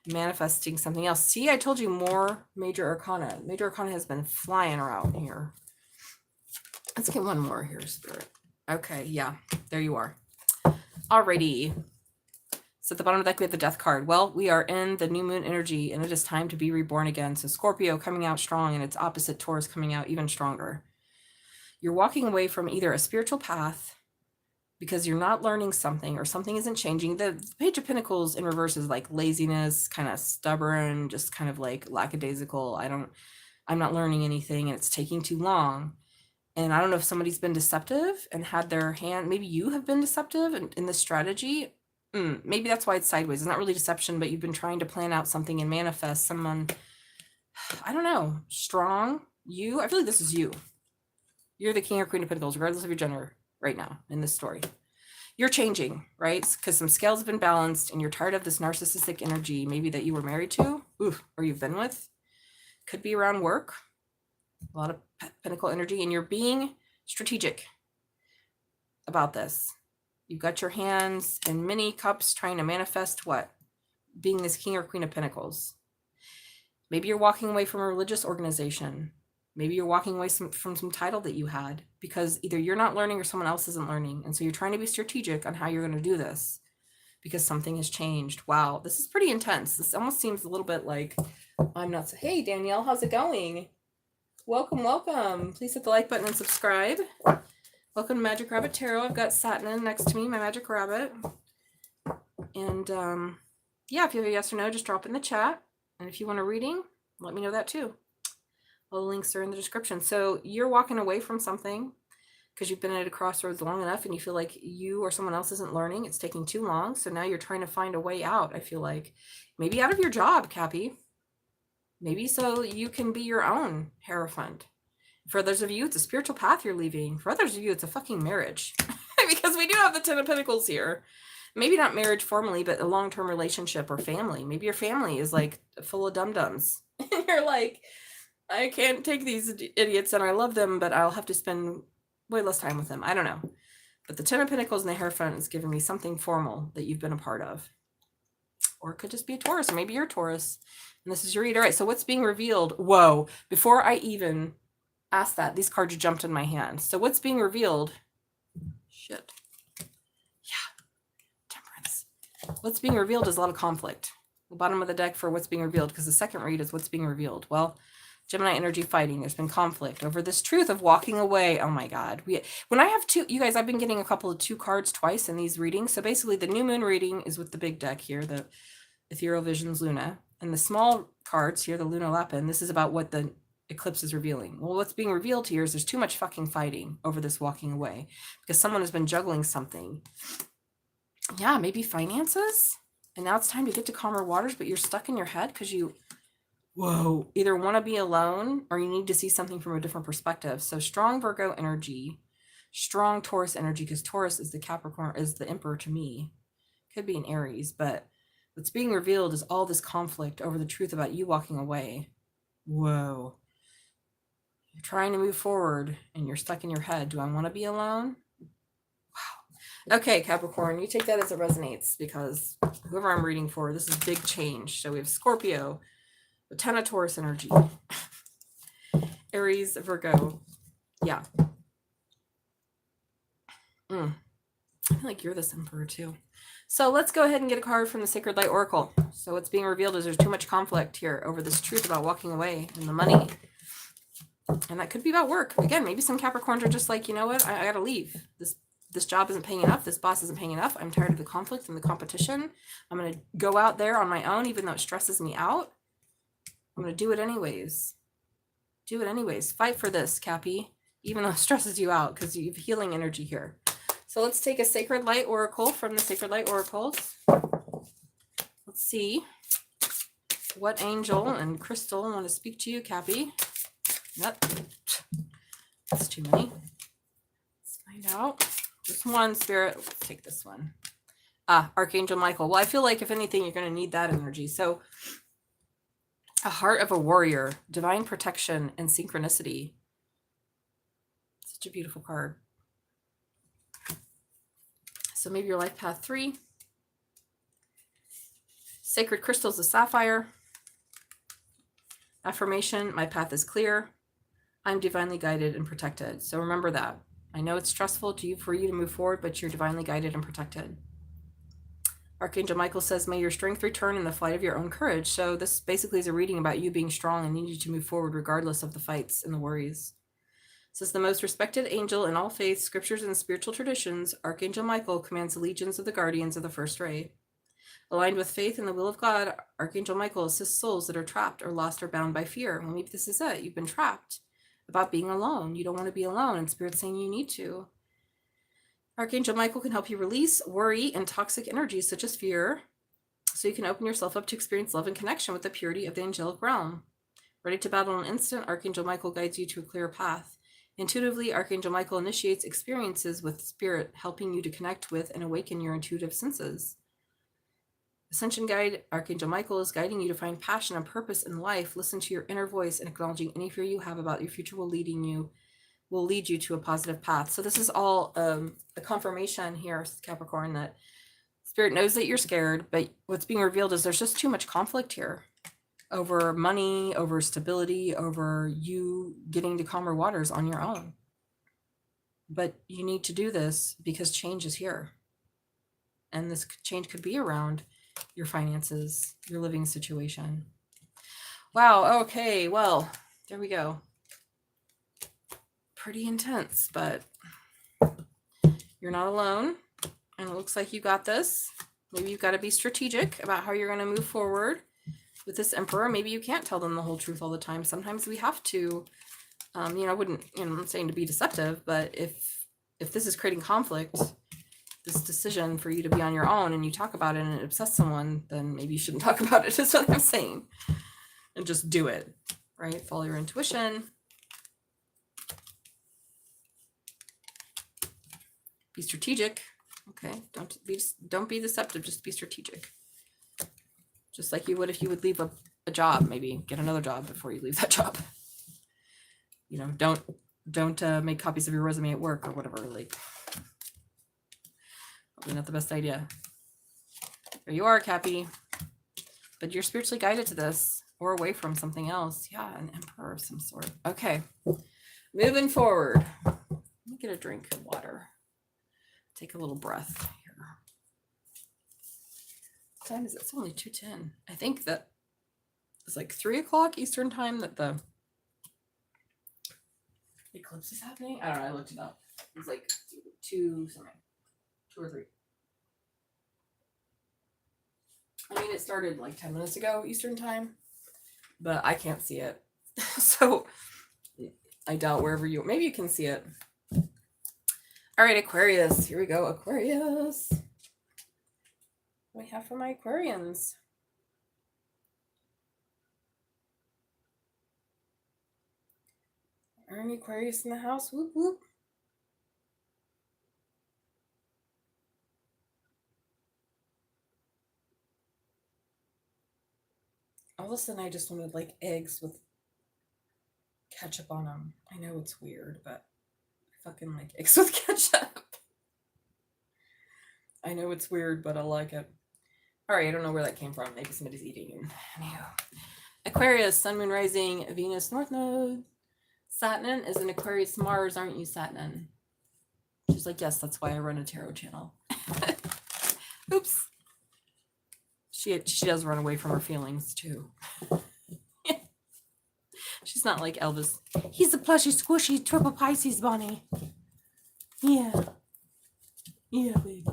manifesting something else. See, I told you more major arcana. Major arcana has been flying around here. Let's get one more here, Spirit. Okay, yeah, there you are. Alrighty. So at the bottom of the deck, we have the Death card. Well, we are in the new moon energy, and it is time to be reborn again. So Scorpio coming out strong, and its opposite Taurus coming out even stronger. You're walking away from either a spiritual path because you're not learning something or something isn't changing. The Page of Pentacles in reverse is like laziness, kind of stubborn, just kind of like lackadaisical. I'm not learning anything, and it's taking too long. And I don't know if somebody's been deceptive and had their hand, maybe you have been deceptive in this strategy. Maybe that's why it's sideways. It's not really deception, but you've been trying to plan out something and manifest someone, I don't know, strong. I feel like this is you. You're the King or Queen of Pentacles, regardless of your gender right now in this story. You're changing, right? Because some scales have been balanced and you're tired of this narcissistic energy, maybe that you were married to, or you've been with. Could be around work. A lot of Pentacle energy, and you're being strategic about this. You've got your hands in many cups trying to manifest what? Being this king or queen of pentacles. Maybe you're walking away from a religious organization. Maybe you're walking away from some title that you had because either you're not learning or someone else isn't learning. And so you're trying to be strategic on how you're going to do this because something has changed. Wow, this is pretty intense. This almost seems a little bit like I'm not. Hey, Danielle, how's it going? Welcome, welcome. Please hit the like button and subscribe. Welcome to Magic Rabbit Tarot. I've got Satnin next to me, my Magic Rabbit. And yeah, if you have a yes or no, just drop it in the chat. And if you want a reading, let me know that too. All the links are in the description. So you're walking away from something because you've been at a crossroads long enough and you feel like you or someone else isn't learning. It's taking too long. So now you're trying to find a way out, I feel like. Maybe out of your job, Cappy. Maybe so you can be your own Hierophant. For others of you, it's a spiritual path you're leaving. For others of you, it's a fucking marriage. Because we do have the Ten of Pentacles here. Maybe not marriage formally, but a long-term relationship or family. Maybe your family is like full of dum-dums. And you're like, I can't take these idiots and I love them, but I'll have to spend way less time with them. I don't know. But the Ten of Pentacles and the Hierophant is giving me something formal that you've been a part of. Or it could just be a Taurus, or maybe you're a Taurus. And this is your read. All right, so what's being revealed? Whoa, before I even asked that, these cards jumped in my hand. So what's being revealed? Shit. Yeah, Temperance. What's being revealed is a lot of conflict. The bottom of the deck for what's being revealed, because the second read is what's being revealed. Well, Gemini energy fighting. There's been conflict over this truth of walking away. Oh my God. When I have two, you guys, I've been getting a couple of 2 cards twice in these readings. So basically the new moon reading is with the big deck here, the Ethereal Visions Luna. And the small cards here, the Luna Lapin, this is about what the eclipse is revealing. Well, what's being revealed here is there's too much fucking fighting over this walking away because someone has been juggling something. Yeah, maybe finances. And now it's time to get to calmer waters, but you're stuck in your head because you either want to be alone or you need to see something from a different perspective. So strong Virgo energy, strong Taurus energy, because Taurus is the Capricorn, is the emperor to me. Could be an Aries, but what's being revealed is all this conflict over the truth about you walking away. Whoa. You're trying to move forward and you're stuck in your head. Do I want to be alone? Wow. Okay, Capricorn, you take that as it resonates because whoever I'm reading for, this is big change. So we have Scorpio, the Ten of Taurus energy, Aries, Virgo. Yeah. I feel like you're this emperor too. So let's go ahead and get a card from the Sacred Light Oracle. So what's being revealed is there's too much conflict here over this truth about walking away and the money. And that could be about work. Again, maybe some Capricorns are just like, you know what? I gotta leave. This job isn't paying enough. This boss isn't paying enough. I'm tired of the conflict and the competition. I'm going to go out there on my own, even though it stresses me out. I'm going to do it anyways. Do it anyways. Fight for this, Cappy, even though it stresses you out because you have healing energy here. So let's take a Sacred Light Oracle from the Sacred Light Oracles. Let's see what angel and crystal want to speak to you, Cappy. Nope. That's too many. Let's find out. Just one, Spirit. Let's take this one. Archangel Michael. Well, I feel like if anything, you're going to need that energy. So a heart of a warrior, divine protection, and synchronicity. Such a beautiful card. So maybe your life path 3. Sacred crystals, the sapphire. Affirmation, my path is clear. I'm divinely guided and protected. So remember that. I know it's stressful for you to move forward, but you're divinely guided and protected. Archangel Michael says, may your strength return in the flight of your own courage. So this basically is a reading about you being strong and needing to move forward regardless of the fights and the worries. It says, the most respected angel in all faiths, scriptures, and spiritual traditions, Archangel Michael commands the legions of the guardians of the first ray. Aligned with faith and the will of God, Archangel Michael assists souls that are trapped or lost or bound by fear. Well, maybe this is it. You've been trapped about being alone. You don't want to be alone, and Spirit's saying you need to. Archangel Michael can help you release worry and toxic energies such as fear, so you can open yourself up to experience love and connection with the purity of the angelic realm. Ready to battle in an instant, Archangel Michael guides you to a clear path. Intuitively, Archangel Michael initiates experiences with Spirit, helping you to connect with and awaken your intuitive senses. Ascension Guide, Archangel Michael is guiding you to find passion and purpose in life. Listen to your inner voice and acknowledging any fear you have about your future will leading you will lead you to a positive path. So this is all a confirmation here, Capricorn, that Spirit knows that you're scared, but what's being revealed is there's just too much conflict here over money, over stability, over you getting to calmer waters on your own. But you need to do this because change is here. And this change could be around your finances, your living situation. Wow, okay, well, there we go. Pretty intense, but you're not alone. And it looks like you got this. Maybe you've got to be strategic about how you're going to move forward with this Emperor. Maybe you can't tell them the whole truth all the time. Sometimes we have to, I wouldn't, I'm not saying to be deceptive, but if this is creating conflict, this decision for you to be on your own and you talk about it and it upsets someone, then maybe you shouldn't talk about it, is what I'm saying. And just do it, right? Follow your intuition. Be strategic. Okay, don't be deceptive, just be strategic. Just like you would if you would leave a job, maybe get another job before you leave that job. Don't make copies of your resume at work or whatever, like probably not the best idea. There you are, Cappy. But you're spiritually guided to this or away from something else. Yeah, an Emperor of some sort. Okay, moving forward. Let me get a drink of water. Take a little breath here. What time is it? It's only 2:10. I think that it's like 3 o'clock Eastern time that the eclipse is happening. I don't know. I looked it up. It was like 2 or 3. I mean, it started like 10 minutes ago Eastern time, but I can't see it. So I doubt maybe you can see it. All right, Aquarius. Here we go, Aquarius. What do we have for my Aquarians? Are any Aquarius in the house? Whoop, whoop. All of a sudden, I just wanted like eggs with ketchup on them. I know it's weird, but I fucking like eggs with ketchup. I know it's weird, but I like it. All right, I don't know where that came from. Maybe somebody's eating. Anyhow. Aquarius, Sun, Moon, Rising, Venus, North Node. Satnin is an Aquarius Mars, aren't you, Satnin? She's like, yes, that's why I run a tarot channel. Oops. She does run away from her feelings, too. She's not like Elvis. He's a plushy, squishy, triple Pisces bunny. Yeah. Yeah, baby.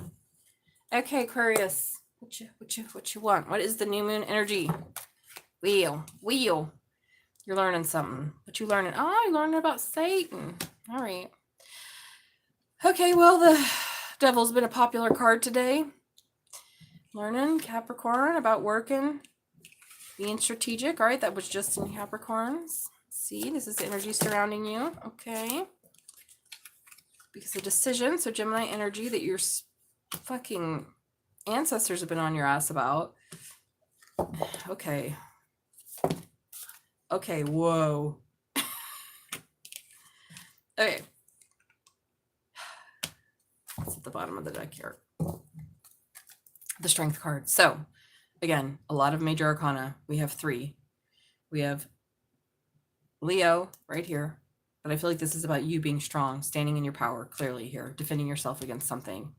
Okay, Aquarius. What you want? What is the new moon energy? Wheel. You're learning something. What you learning? Oh, you're learning about Satan. All right. Okay, well, the Devil's been a popular card today. Learning, Capricorn, about working, being strategic. All right, that was just in Capricorns. See, this is the energy surrounding you. Okay. Because of decision. So Gemini energy that your fucking ancestors have been on your ass about. Okay. Okay, whoa. Okay. It's at the bottom of the deck here. The Strength card. So, again, a lot of major arcana. We have 3. We have Leo right here. But I feel like this is about you being strong, standing in your power clearly here, defending yourself against something,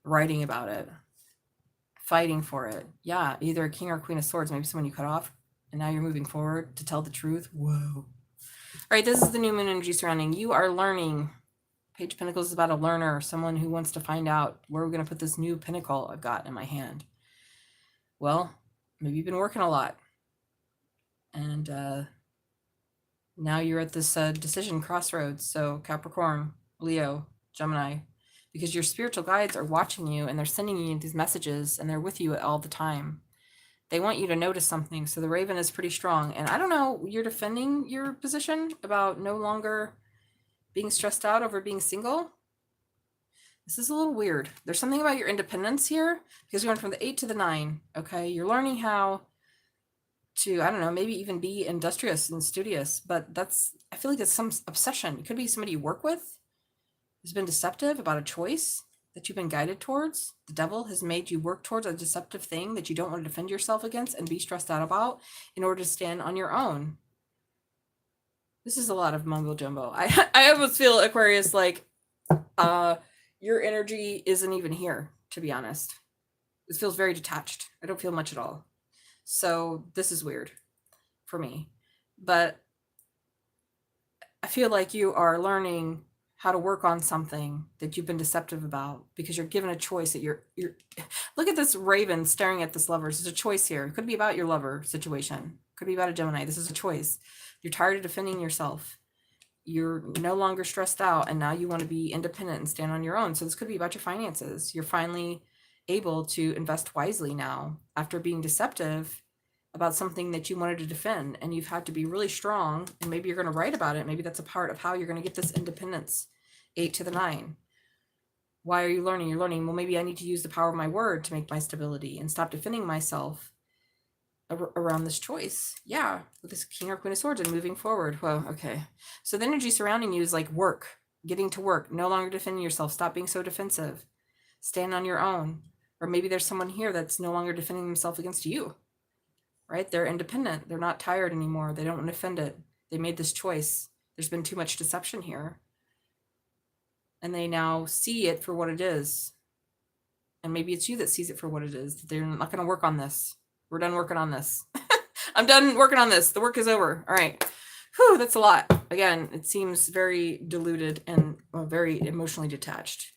writing about it, fighting for it. Yeah, either a King or Queen of Swords, maybe someone you cut off, and now you're moving forward to tell the truth. Whoa. All right, this is the new moon energy surrounding. You are learning. Page of Pentacles is about a learner, someone who wants to find out where we're going to put this new pinnacle I've got in my hand. Well, maybe you've been working a lot. And now you're at this decision crossroads. So Capricorn, Leo, Gemini, because your spiritual guides are watching you and they're sending you these messages and they're with you all the time. They want you to notice something. So the Raven is pretty strong. And I don't know, you're defending your position about no longer being stressed out over being single. This is a little weird. There's something about your independence here because you're going from the 8 to the 9. Okay. You're learning how to, I don't know, maybe even be industrious and studious, but I feel like it's some obsession. It could be somebody you work with who's been deceptive about a choice that you've been guided towards. The devil has made you work towards a deceptive thing that you don't want to defend yourself against and be stressed out about in order to stand on your own. This is a lot of mumbo jumbo. I almost feel, Aquarius, like your energy isn't even here, to be honest. It feels very detached. I don't feel much at all. So this is weird for me. But I feel like you are learning how to work on something that you've been deceptive about, because you're given a choice that you're look at this raven staring at this lover. There's a choice here. It could be about your lover situation. It could be about a Gemini. This is a choice. You're tired of defending yourself. You're no longer stressed out, and now you want to be independent and stand on your own. So this could be about your finances. You're finally able to invest wisely now after being deceptive about something that you wanted to defend, and you've had to be really strong, and maybe you're going to write about it. Maybe that's a part of how you're going to get this independence. 8 to the 9. Why are you learning? You're learning, well, maybe I need to use the power of my word to make my stability and stop defending myself around this choice. Yeah, with this King or Queen of Swords and moving forward. Whoa, okay. So the energy surrounding you is like work, getting to work, no longer defending yourself. Stop being so defensive. Stand on your own. Or maybe there's someone here that's no longer defending themselves against you, right? They're independent. They're not tired anymore. They don't want to defend it. They made this choice. There's been too much deception here. And they now see it for what it is. And maybe it's you that sees it for what it is. They're not going to work on this. We're done working on this. I'm done working on this. The work is over. All right. Whew, that's a lot. Again, it seems very diluted and very emotionally detached.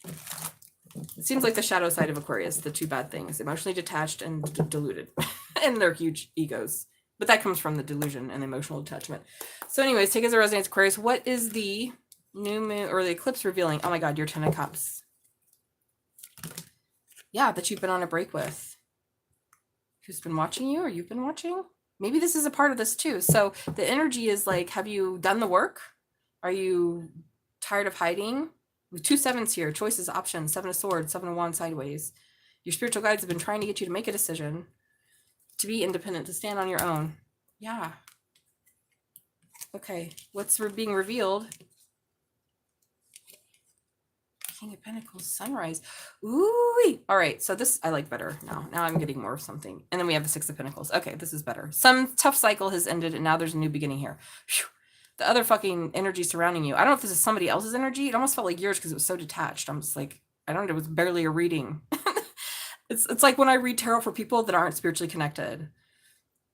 It seems like the shadow side of Aquarius, the two bad things, emotionally detached and diluted. And their huge egos. But that comes from the delusion and emotional attachment. So anyways, take as a resonates, Aquarius. What is the new moon or the eclipse revealing? Oh my God, your 10 of Cups. Yeah, that you've been on a break with. Who's been watching you, or you've been watching? Maybe this is a part of this too. So the energy is like, have you done the work? Are you tired of hiding? With 2 sevens here, choices, options, 7 of Swords, 7 of Wands sideways. Your spiritual guides have been trying to get you to make a decision, to be independent, to stand on your own. Yeah. Okay, what's being revealed? King of Pentacles, Sunrise. Ooh, all right. So this I like better now. Now I'm getting more of something. And then we have the 6 of Pentacles. Okay, this is better. Some tough cycle has ended, and now there's a new beginning here. Whew. The other fucking energy surrounding you. I don't know if this is somebody else's energy. It almost felt like yours because it was so detached. I'm just like, I don't know. It was barely a reading. It's like when I read tarot for people that aren't spiritually connected,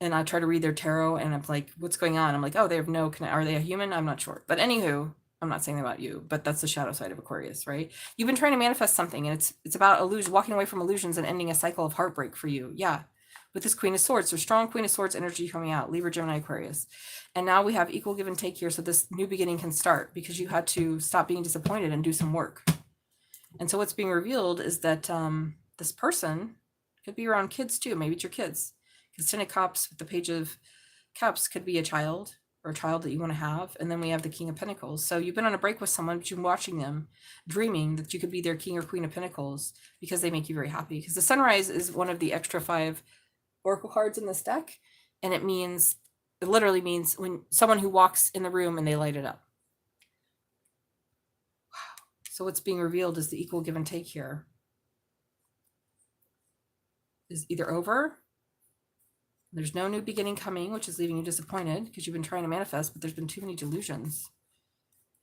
and I try to read their tarot, and I'm like, what's going on? I'm like, oh, they have no connect. Are they a human? I'm not sure. But anywho. I'm not saying that about you, but that's the shadow side of Aquarius, right? You've been trying to manifest something, and it's about walking away from illusions and ending a cycle of heartbreak for you. Yeah. With this Queen of Swords, so strong Queen of Swords energy coming out, Libra, Gemini, Aquarius. And now we have equal give and take here, so this new beginning can start because you had to stop being disappointed and do some work. And so what's being revealed is that this person could be around kids too. Maybe it's your kids. Because 10 of Cups with the Page of Cups could be a child, or a child that you want to have. And then we have the King of Pentacles. So you've been on a break with someone, but you've been watching them, dreaming that you could be their King or Queen of Pentacles because they make you very happy. Because the Sunrise is one of the extra 5 oracle cards in this deck. And it literally means when someone who walks in the room and they light it up. Wow. So what's being revealed is the equal give and take here is either over. There's no new beginning coming, which is leaving you disappointed because you've been trying to manifest, but there's been too many delusions.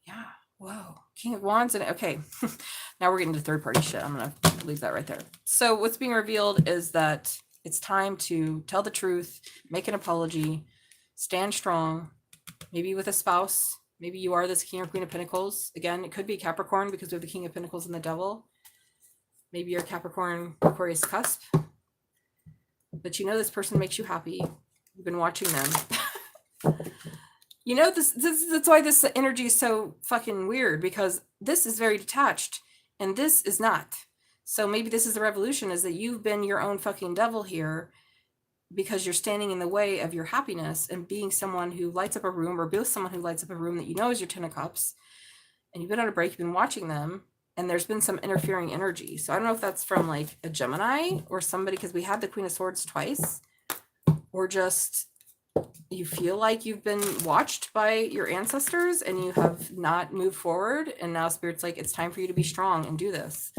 Yeah. Whoa. King of Wands. And okay. Now we're getting to third party shit. I'm going to leave that right there. So what's being revealed is that it's time to tell the truth, make an apology, stand strong, maybe with a spouse. Maybe you are this King or Queen of Pentacles. Again, it could be Capricorn because we have the King of Pentacles and the Devil. Maybe you're Capricorn, Aquarius cusp. But you know this person makes you happy. You've been watching them. You know, that's why this energy is so fucking weird, because this is very detached and this is not. So maybe this is the revolution, is that you've been your own fucking devil here because you're standing in the way of your happiness and being someone who lights up a room, or be with someone who lights up a room that you know is your 10 of Cups. And you've been on a break, you've been watching them. And there's been some interfering energy. So I don't know if that's from like a Gemini or somebody, because we had the Queen of Swords twice, or just you feel like you've been watched by your ancestors and you have not moved forward. And now Spirit's like, it's time for you to be strong and do this.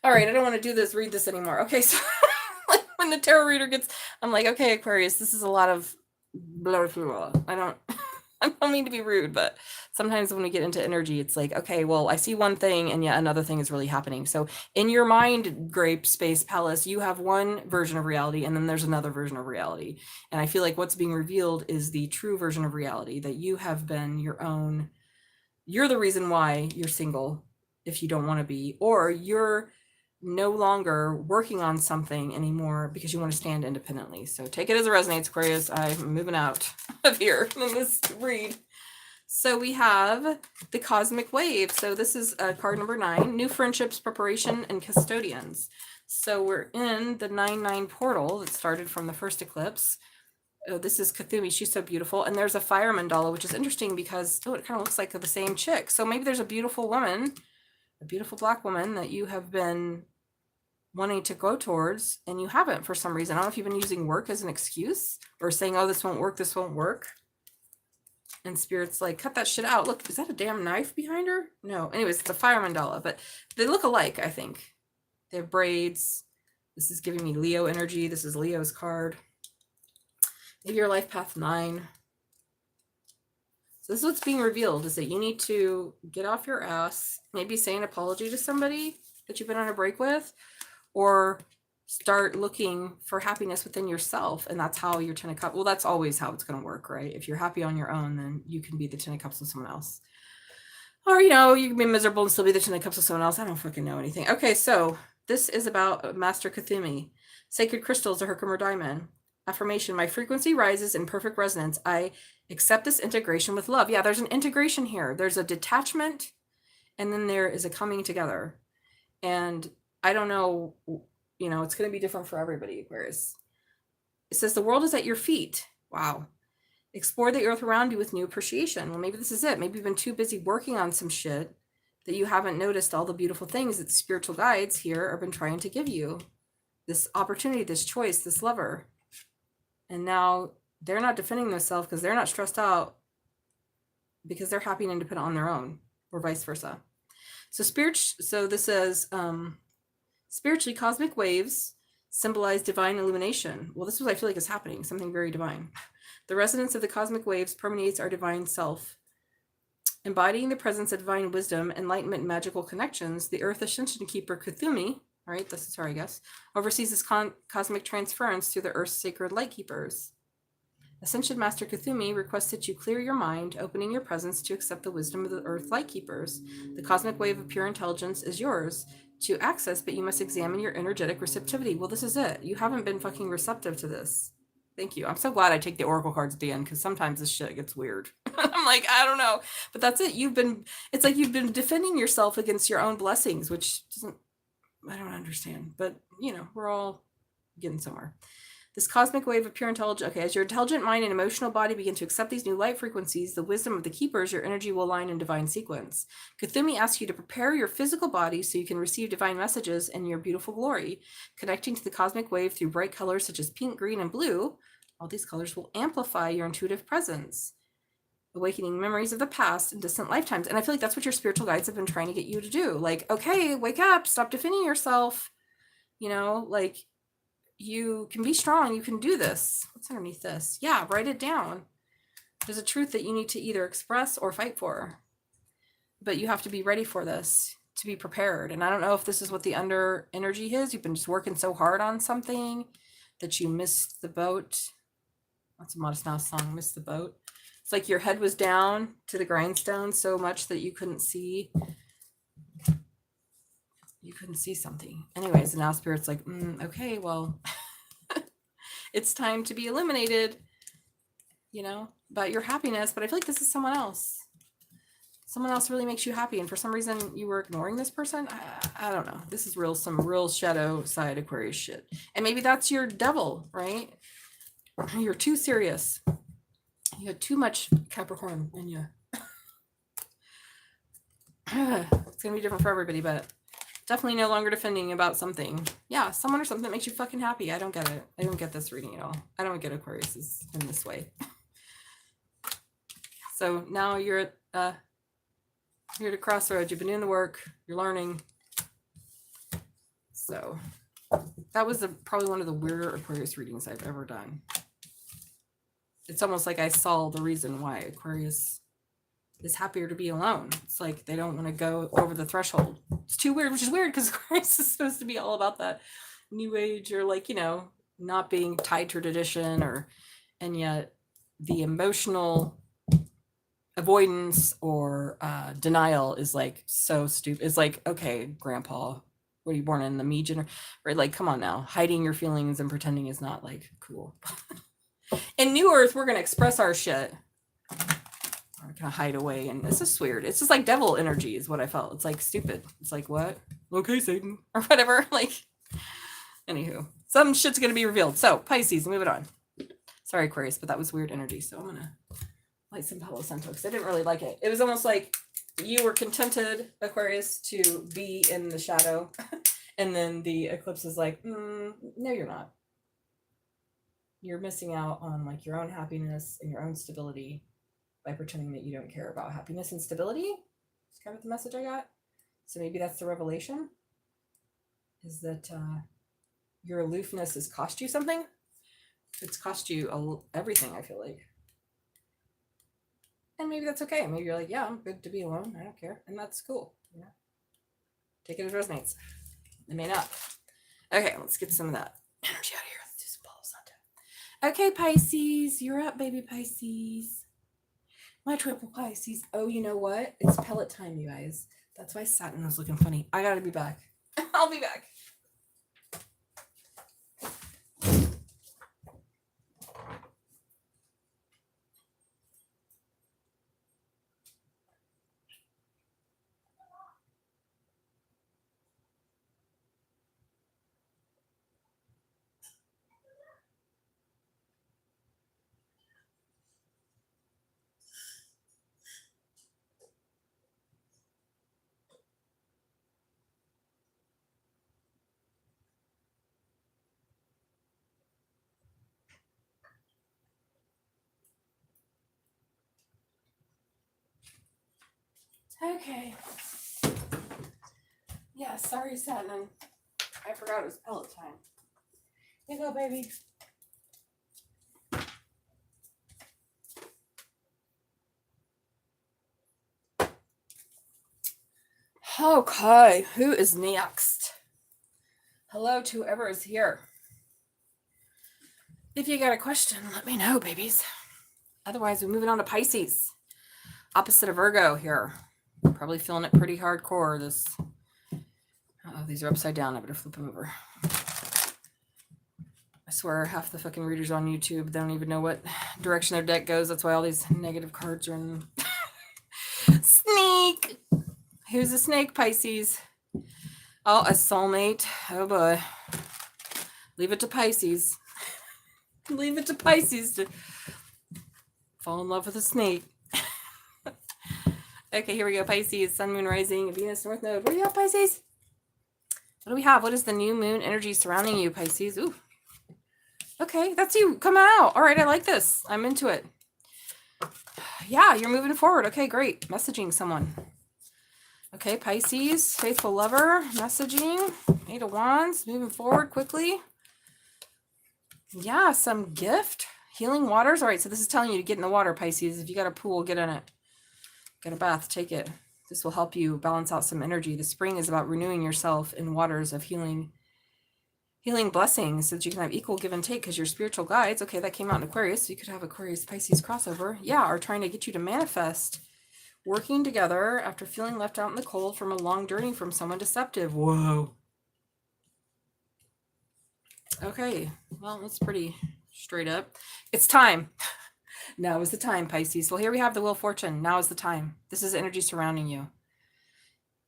All right, I don't want to read this anymore. Okay, so like when the tarot reader gets, I'm like, okay, Aquarius, this is a lot of blah, blah, blah. I don't mean to be rude, but sometimes when we get into energy, it's like, okay, well, I see one thing and yet another thing is really happening. So in your mind, Grape Space Palace, you have one version of reality and then there's another version of reality. And I feel like what's being revealed is the true version of reality, that you have been your own. You're the reason why you're single if you don't want to be, or you're no longer working on something anymore because you want to stand independently. So take it as it resonates, Aquarius. I'm moving out of here in this read. So we have the cosmic wave. So this is card number 9, new friendships, preparation, and custodians. So we're in the 9-9 portal that started from the first eclipse. Oh, this is Kathumi. She's so beautiful. And there's a fire mandala, which is interesting because, oh, it kind of looks like the same chick. So maybe there's a beautiful woman, a beautiful black woman that you have been wanting to go towards and you haven't for some reason. I don't know if you've been using work as an excuse or saying, oh, this won't work, this won't work. And Spirit's like, cut that shit out. Look, is that a damn knife behind her? No. Anyways, it's a fire mandala, but they look alike, I think. They have braids. This is giving me Leo energy. This is Leo's card. Maybe your life path 9. So this is what's being revealed, is that you need to get off your ass, maybe say an apology to somebody that you've been on a break with, or start looking for happiness within yourself. And that's how your 10 of Cups, well, that's always how it's going to work, right? If you're happy on your own, then you can be the 10 of Cups with someone else. Or, you know, you can be miserable and still be the 10 of Cups with someone else. I don't fucking know anything. Okay, so this is about Master Kathumi. Sacred crystals, a Herkimer diamond. Affirmation, my frequency rises in perfect resonance. I accept this integration with love. Yeah, there's an integration here. There's a detachment, and then there is a coming together. And I don't know, you know, it's going to be different for everybody, Aquarius. It says the world is at your feet. Wow. Explore the earth around you with new appreciation. Well, maybe this is it. Maybe you've been too busy working on some shit that you haven't noticed all the beautiful things that spiritual guides here have been trying to give you. This opportunity, this choice, this lover. And now they're not defending themselves because they're not stressed out because they're happy and independent on their own, or vice versa. So this says, spiritually, cosmic waves symbolize divine illumination. Well, this is what I feel like is happening, something very divine. The resonance of the cosmic waves permeates our divine self. Embodying the presence of divine wisdom, enlightenment, and magical connections, the Earth Ascension Keeper Kuthumi, right, this is her, I guess, oversees this cosmic transference through the Earth's sacred light keepers. Ascension Master Kuthumi requests that you clear your mind, opening your presence to accept the wisdom of the Earth light keepers. The cosmic wave of pure intelligence is yours to access, but you must examine your energetic receptivity. Well, this is it. You haven't been fucking receptive to this. Thank you. I'm so glad I take the oracle cards at the end, because sometimes this shit gets weird. I'm like, I don't know. But that's it. It's like you've been defending yourself against your own blessings, which I don't understand. But, you know, we're all getting somewhere. This cosmic wave of pure intelligence. Okay, as your intelligent mind and emotional body begin to accept these new light frequencies, the wisdom of the keepers, your energy will align in divine sequence. Kuthumi asks you to prepare your physical body so you can receive divine messages in your beautiful glory. Connecting to the cosmic wave through bright colors such as pink, green, and blue, all these colors will amplify your intuitive presence, awakening memories of the past and distant lifetimes. And I feel like that's what your spiritual guides have been trying to get you to do. Like, okay, wake up, stop defending yourself. You know, like, you can be strong. You can do this. What's underneath this? Yeah, write it down. There's a truth that you need to either express or fight for. But you have to be ready for this, to be prepared. And I don't know if this is what the under energy is. You've been just working so hard on something that you missed the boat. That's a Modest Mouse song, Missed the Boat. It's like your head was down to the grindstone so much that you couldn't see. You couldn't see something. Anyways, and now Spirit's like, okay, well, it's time to be illuminated, you know, about your happiness. But I feel like this is someone else. Someone else really makes you happy. And for some reason you were ignoring this person. I don't know. This is some real shadow side Aquarius shit. And maybe that's your devil, right? You're too serious. You had too much Capricorn in you. It's going to be different for everybody, but definitely no longer defending about something. Yeah, someone or something that makes you fucking happy. I don't get it. I don't get this reading at all. I don't get Aquarius in this way. So now you're at a crossroads. You've been doing the work. You're learning. So that was probably one of the weirder Aquarius readings I've ever done. It's almost like I saw the reason why Aquarius is happier to be alone. It's like they don't want to go over the threshold. It's too weird, which is weird because Aquarius is supposed to be all about that new age, or like, not being tied to tradition, and yet the emotional avoidance or denial is like so stupid. It's like, okay, grandpa, what are you born in the me generation? Right? Like, come on now. Hiding your feelings and pretending is not like cool. In New Earth, we're going to express our shit. We're going to hide away. And it's just weird. It's just like devil energy is what I felt. It's like stupid. It's like, what? Okay, Satan. Or whatever. Like, anywho. Some shit's going to be revealed. So, Pisces, move it on. Sorry, Aquarius, but that was weird energy. So I'm going to light some Palo Santo because I didn't really like it. It was almost like you were contented, Aquarius, to be in the shadow. And then the eclipse is like, no, you're not. You're missing out on like your own happiness and your own stability by pretending that you don't care about happiness and stability. It's kind of the message I got. So maybe that's the revelation, is that your aloofness has cost you something. It's cost you everything, I feel like. And maybe that's okay. Maybe you're like, yeah, I'm good to be alone. I don't care. And that's cool. Take it as resonates. It may not. Okay, let's get some of that energy out of here. Let's do some Palo Santo. Okay, Pisces. You're up, baby Pisces. My triple Pisces. Oh, you know what? It's pellet time, you guys. That's why Satnin was looking funny. I gotta be back. I'll be back. Okay. Yeah, sorry, Satnin. I forgot it was pellet time. Here you go, baby. Okay, who is next? Hello to whoever is here. If you got a question, let me know, babies. Otherwise, we're moving on to Pisces. Opposite of Virgo here. Probably feeling it pretty hardcore. These are upside down. I better flip them over. I swear half the fucking readers on YouTube, they don't even know what direction their deck goes. That's why all these negative cards are in. Snake! Who's a snake, Pisces? Oh, a soulmate. Oh boy. Leave it to Pisces. Leave it to Pisces to fall in love with a snake. Okay, here we go. Pisces, Sun, Moon, Rising, Venus, North Node. Where are you at, Pisces? What do we have? What is the new moon energy surrounding you, Pisces? Ooh. Okay, that's you. Come out. All right, I like this. I'm into it. Yeah, you're moving forward. Okay, great. Messaging someone. Okay, Pisces, faithful lover, messaging. 8 of Wands, moving forward quickly. Yeah, some gift. Healing waters. All right, so this is telling you to get in the water, Pisces. If you got a pool, get in it. Get a bath, take it. This will help you balance out some energy. The spring is about renewing yourself in waters of healing blessings so that you can have equal give and take, because your spiritual guides, okay, that came out in Aquarius, so you could have Aquarius Pisces crossover, yeah, are trying to get you to manifest working together after feeling left out in the cold from a long journey from someone deceptive. Whoa. Okay, well, that's pretty straight up. It's time. Now is the time, Pisces. Well, here we have the Wheel of Fortune. Now is the time. This is energy surrounding you.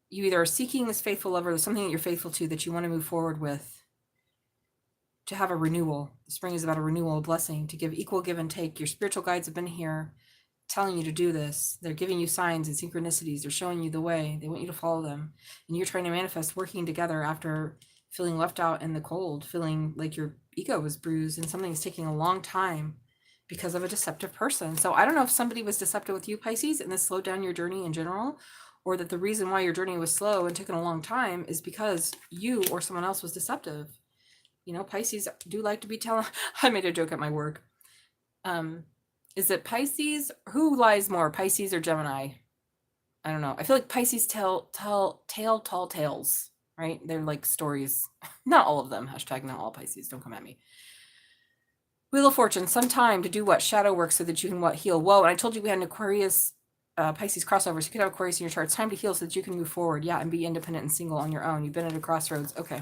You either are seeking this faithful lover, there's something that you're faithful to that you want to move forward with, to have a renewal. The spring is about a renewal, a blessing, to give equal give and take. Your spiritual guides have been here telling you to do this. They're giving you signs and synchronicities. They're showing you the way. They want you to follow them. And you're trying to manifest working together after feeling left out in the cold, feeling like your ego was bruised and something's taking a long time because of a deceptive person. So I don't know if somebody was deceptive with you, Pisces, and this slowed down your journey in general, or that the reason why your journey was slow and taking a long time is because you or someone else was deceptive. You know, Pisces do like to be telling. I made a joke at my work. Is it Pisces? Who lies more, Pisces or Gemini? I don't know. I feel like Pisces tell tall tales, right? They're like stories. Not all of them. Hashtag not all Pisces. Don't come at me. Wheel of Fortune, some time to do what? Shadow work so that you can what? Heal. Whoa, and I told you we had an Aquarius, Pisces crossover. So you could have Aquarius in your chart. It's time to heal so that you can move forward. Yeah, and be independent and single on your own. You've been at a crossroads. Okay.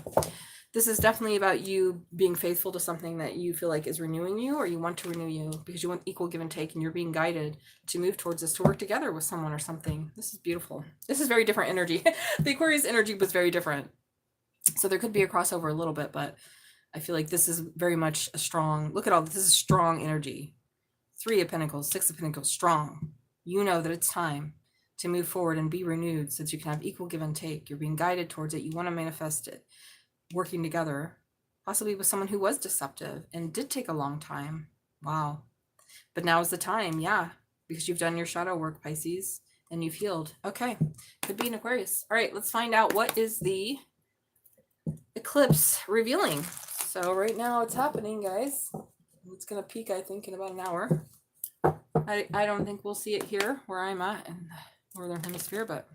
This is definitely about you being faithful to something that you feel like is renewing you, or you want to renew you because you want equal give and take, and you're being guided to move towards this, to work together with someone or something. This is beautiful. This is very different energy. The Aquarius energy was very different. So there could be a crossover a little bit, but I feel like this is very much a strong, look at all this is strong energy. 3 of Pentacles, 6 of Pentacles, strong. You know that it's time to move forward and be renewed so that you can have equal give and take. You're being guided towards it. You want to manifest it. Working together, possibly with someone who was deceptive and did take a long time. Wow. But now is the time, yeah, because you've done your shadow work, Pisces, and you've healed. Okay, could be an Aquarius. All right, let's find out what is the eclipse revealing. So right now it's happening, guys. It's going to peak, I think, in about an hour. I don't think we'll see it here where I'm at in the Northern Hemisphere, but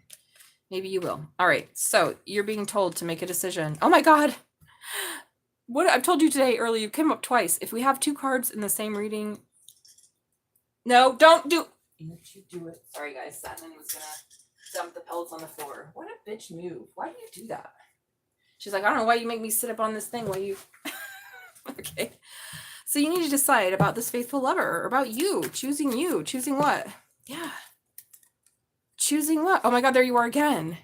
maybe you will. All right. So you're being told to make a decision. Oh my God. What I've told you today earlier, you came up twice. If we have 2 cards in the same reading. No, don't do. You do it. Sorry, guys. Satnin was going to dump the pellets on the floor. What a bitch move. Why do you do that? She's like, I don't know why you make me sit up on this thing while you. Okay. So you need to decide about this faithful lover, or about you, choosing what? Yeah. Choosing what? Oh my God, there you are again.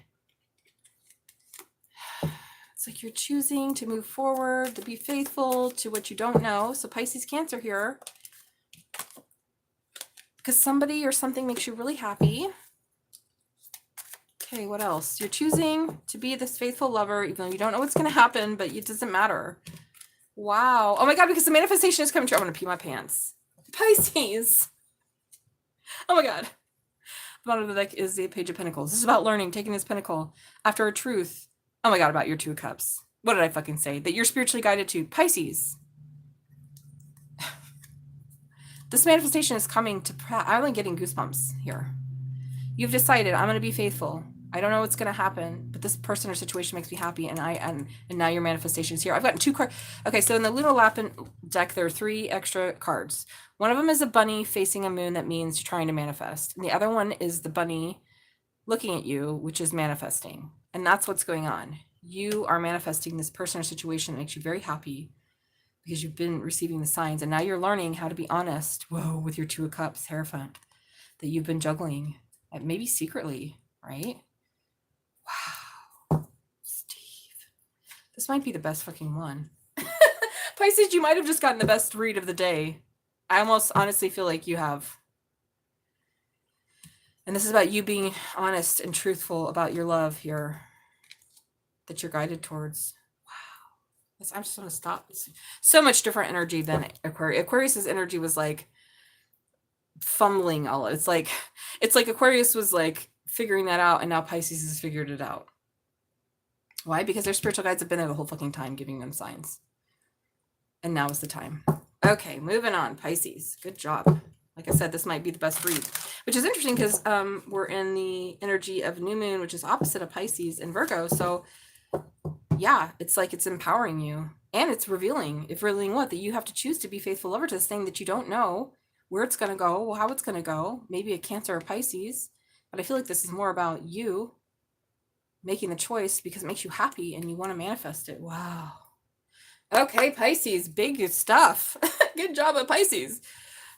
It's like you're choosing to move forward, to be faithful to what you don't know. So Pisces Cancer here. Because somebody or something makes you really happy. Okay, what else? You're choosing to be this faithful lover, even though you don't know what's going to happen, but it doesn't matter. Wow. Oh my God, because the manifestation is coming true. I'm going to pee my pants. Pisces. Oh my God. The bottom of the deck is the Page of Pentacles. This is about learning, taking this pentacle after a truth. Oh my God, about your 2 of Cups. What did I fucking say? That you're spiritually guided to. Pisces. This manifestation is coming to, I'm like getting goosebumps here. You've decided, I'm going to be faithful. I don't know what's going to happen, but this person or situation makes me happy, and now your manifestation is here. I've gotten 2 cards. Okay, so in the Lunar Lapin deck, there are 3 extra cards. One of them is a bunny facing a moon that means trying to manifest. And the other one is the bunny looking at you, which is manifesting. And that's what's going on. You are manifesting this person or situation that makes you very happy because you've been receiving the signs. And now you're learning how to be honest, whoa, with your 2 of Cups, Hierophant, that you've been juggling, maybe secretly, right? Wow. Steve. This might be the best fucking one. Pisces, you might have just gotten the best read of the day. I almost honestly feel like you have. And this is about you being honest and truthful about your love here that you're guided towards. Wow. I'm just going to stop. It's so much different energy than Aquarius. Aquarius's energy was like fumbling all. It's like Aquarius was like figuring that out, and now Pisces has figured it out. Why? Because their spiritual guides have been there the whole fucking time giving them signs. And now is the time. Okay, moving on. Pisces. Good job. Like I said, this might be the best read, which is interesting because we're in the energy of new moon, which is opposite of Pisces and Virgo. So yeah, it's like it's empowering you, and it's revealing. It's revealing what? That you have to choose to be faithful lover to this thing that you don't know where it's going to go, how it's going to go, maybe a Cancer or Pisces. But I feel like this is more about you making the choice because it makes you happy and you want to manifest it. Wow. Okay, Pisces, big stuff. Good job at Pisces.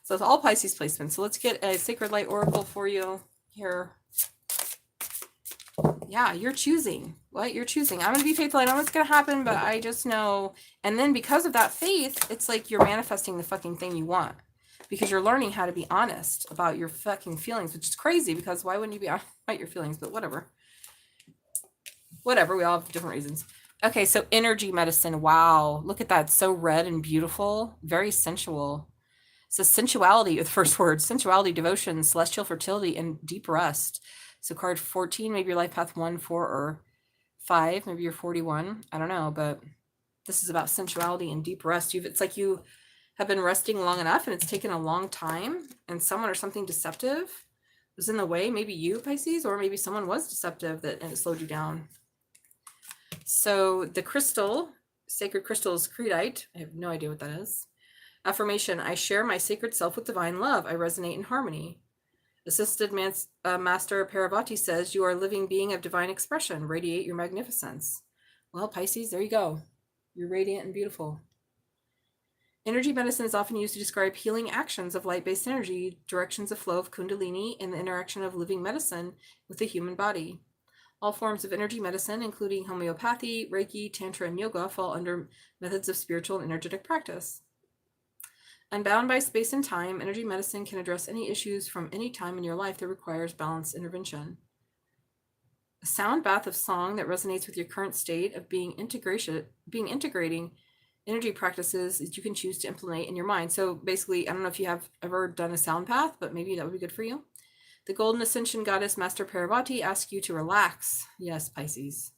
So it's all Pisces placements. So let's get a Sacred Light Oracle for you here. Yeah, you're choosing. What? You're choosing. I'm going to be faithful. I know what's going to happen, but I just know. And then because of that faith, it's like you're manifesting the fucking thing you want. Because you're learning how to be honest about your fucking feelings, which is crazy because why wouldn't you be honest about your feelings? But whatever. Whatever. We all have different reasons. Okay, so energy medicine. Wow. Look at that. So red and beautiful. Very sensual. So sensuality, the first word, sensuality, devotion, celestial fertility, and deep rest. So card 14, maybe your life path 1, 4, or 5. Maybe you're 41. I don't know, but this is about sensuality and deep rest. It's like you have been resting long enough and it's taken a long time, and someone or something deceptive was in the way. Maybe you, Pisces, or maybe someone was deceptive and it slowed you down. So the crystal, sacred crystal, is Creedite. I have no idea what that is. Affirmation: I share my sacred self with divine love. I resonate in harmony. Assisted Master Parvati says, you are a living being of divine expression. Radiate your magnificence. Well, Pisces, there you go. You're radiant and beautiful. Energy medicine is often used to describe healing actions of light-based energy, directions of flow of Kundalini, and the interaction of living medicine with the human body. All forms of energy medicine, including homeopathy, Reiki, Tantra, and yoga, fall under methods of spiritual and energetic practice. Unbound by space and time, energy medicine can address any issues from any time in your life that requires balanced intervention. A sound bath of song that resonates with your current state of being integrating energy practices that you can choose to implement in your mind. So basically, I don't know if you have ever done a sound bath, but maybe that would be good for you. The Golden Ascension Goddess Master Parvati asks you to relax, yes, Pisces,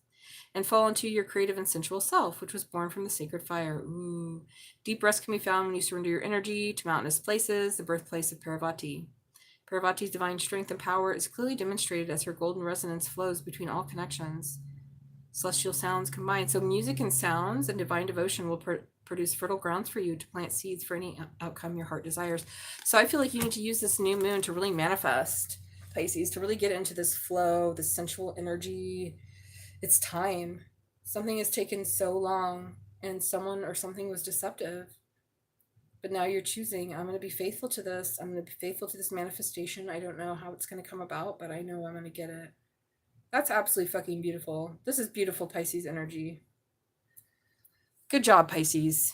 and fall into your creative and sensual self, which was born from the sacred fire. Ooh. Deep rest can be found when you surrender your energy to mountainous places, the birthplace of Parvati. Parvati's divine strength and power is clearly demonstrated as her golden resonance flows between all connections. Celestial sounds combined. So music and sounds and divine devotion will produce fertile grounds for you to plant seeds for any outcome your heart desires. So I feel like you need to use this new moon to really manifest, Pisces, to really get into this flow, this sensual energy. It's time. Something has taken so long and someone or something was deceptive. But now you're choosing, I'm going to be faithful to this. I'm going to be faithful to this manifestation. I don't know how it's going to come about, but I know I'm going to get it. That's absolutely fucking beautiful. This is beautiful Pisces energy. Good job, Pisces.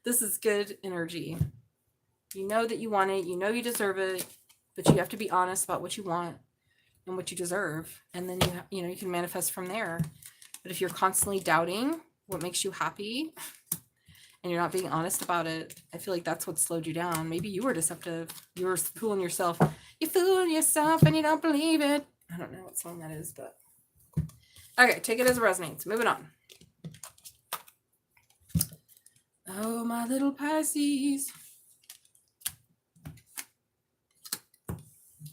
This is good energy. You know that you want it. You know you deserve it. But you have to be honest about what you want and what you deserve. And then you can manifest from there. But if you're constantly doubting what makes you happy and you're not being honest about it, I feel like that's what slowed you down. Maybe you were deceptive. You were fooling yourself. You're fooling yourself and you don't believe it. I don't know what song that is, but okay, take it as it resonates. Moving on. Oh, my little Pisces.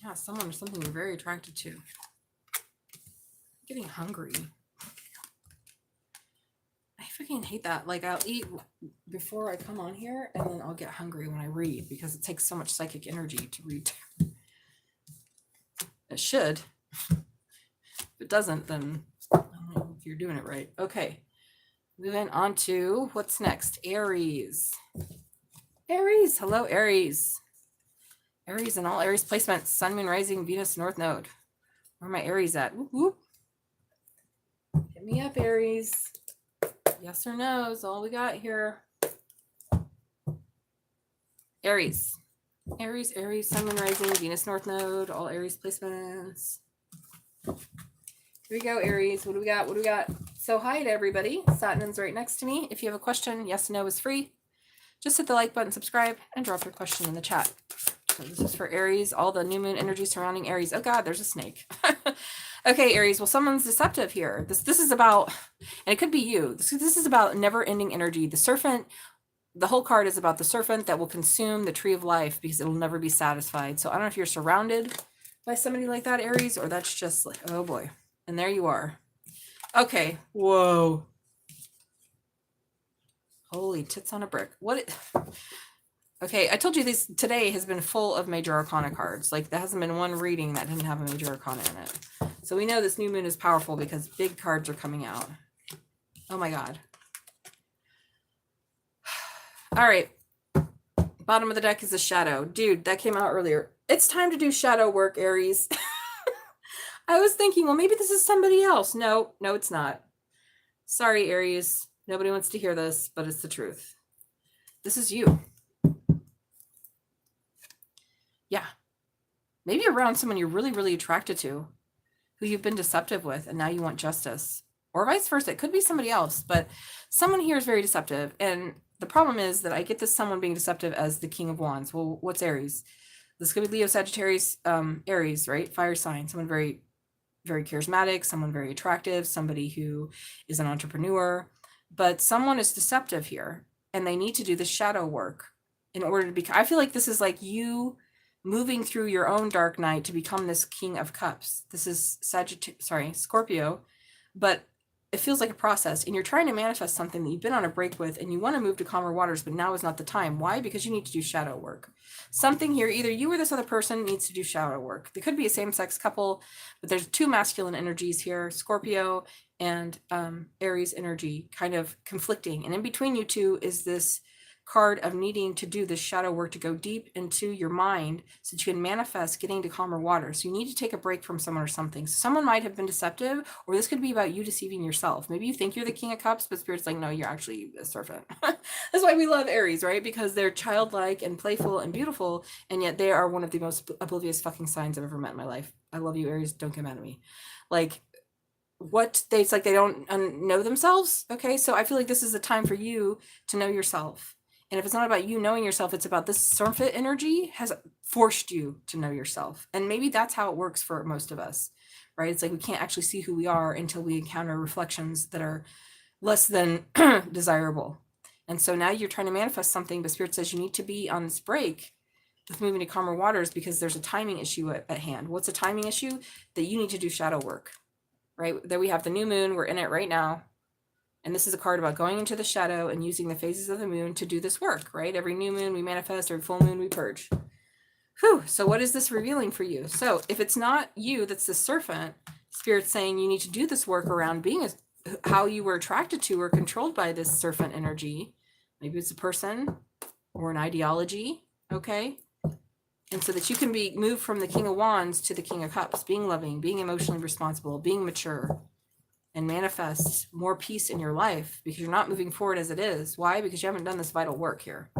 Yeah, someone or something you're very attracted to. I'm getting hungry. I freaking hate that. Like, I'll eat before I come on here, and then I'll get hungry when I read because it takes so much psychic energy to read. It should. If it doesn't, then I don't know if you're doing it right. Okay. Moving on to what's next. Aries. Aries. Hello, Aries. Aries and all Aries placements. Sun, Moon, Rising, Venus, North Node. Where are my Aries at? Whoop, whoop. Hit me up, Aries. Yes or no is all we got here. Aries. Aries, Aries, Sun, Moon, Rising, Venus, North Node. All Aries placements. Here we go, Aries. What do we got? What do we got? So hi to everybody. Satnin's right next to me. If you have a question, yes, no is free. Just hit the like button, subscribe, and drop your question in the chat. So this is for Aries, all the new moon energy surrounding Aries. Oh God, there's a snake. Okay, Aries. Well, someone's deceptive here. This is about, and it could be you. This is about never-ending energy. The serpent, the whole card is about the serpent that will consume the tree of life because it will never be satisfied. So I don't know if you're surrounded by somebody like that, Aries, or that's just like, oh boy. And there you are. Okay. Whoa. Holy tits on a brick. Okay, I told you this today has been full of major arcana cards. Like, there hasn't been one reading that didn't have a major arcana in it. So we know this new moon is powerful because big cards are coming out. Oh my God. All right. Bottom of the deck is a shadow. Dude, that came out earlier. It's time to do shadow work, Aries. I was thinking, well, maybe this is somebody else. No, it's not. Sorry, Aries. Nobody wants to hear this, but it's the truth. This is you. Yeah. Maybe around someone you're really, really attracted to, who you've been deceptive with, and now you want justice. Or vice versa. It could be somebody else, but someone here is very deceptive. And the problem is that I get this someone being deceptive as the King of Wands. Well, what's Aries? This could be Leo, Sagittarius, Aries, right? Fire sign, someone very, very charismatic, someone very attractive, somebody who is an entrepreneur, but someone is deceptive here and they need to do the shadow work in order to be, I feel like this is like you moving through your own dark night to become this King of Cups. This is Scorpio, but it feels like a process and you're trying to manifest something that you've been on a break with and you want to move to calmer waters, but now is not the time. Why? Because you need to do shadow work. Something here, either you or this other person needs to do shadow work. They could be a same-sex couple, but there's two masculine energies here, Scorpio and Aries energy kind of conflicting. And in between you two is this card of needing to do this shadow work to go deep into your mind so that you can manifest getting to calmer water. So you need to take a break from someone or something. So someone might have been deceptive, or this could be about you deceiving yourself. Maybe you think you're the King of Cups, but Spirit's like, no, you're actually a serpent. That's why we love Aries, right? Because they're childlike and playful and beautiful, and yet they are one of the most oblivious fucking signs I've ever met in my life. I love you, Aries. Don't get mad at me. Like, it's like they don't know themselves. Okay, so I feel like this is a time for you to know yourself. And if it's not about you knowing yourself, it's about this serpent energy has forced you to know yourself. And maybe that's how it works for most of us, right? It's like we can't actually see who we are until we encounter reflections that are less than desirable. And so now you're trying to manifest something, but Spirit says you need to be on this break with moving to calmer waters because there's a timing issue at hand. What's a timing issue? That you need to do shadow work, right? There we have the new moon. We're in it right now. And this is a card about going into the shadow and using the phases of the moon to do this work, right? Every new moon we manifest, every full moon we purge. Whew. So what is this revealing for you? So if it's not you that's the serpent, Spirit's saying you need to do this work around being how you were attracted to or controlled by this serpent energy. Maybe it's a person or an ideology, okay? And so that you can be moved from the King of Wands to the King of Cups, being loving, being emotionally responsible, being mature, and manifest more peace in your life because you're not moving forward as it is. Why? Because you haven't done this vital work here.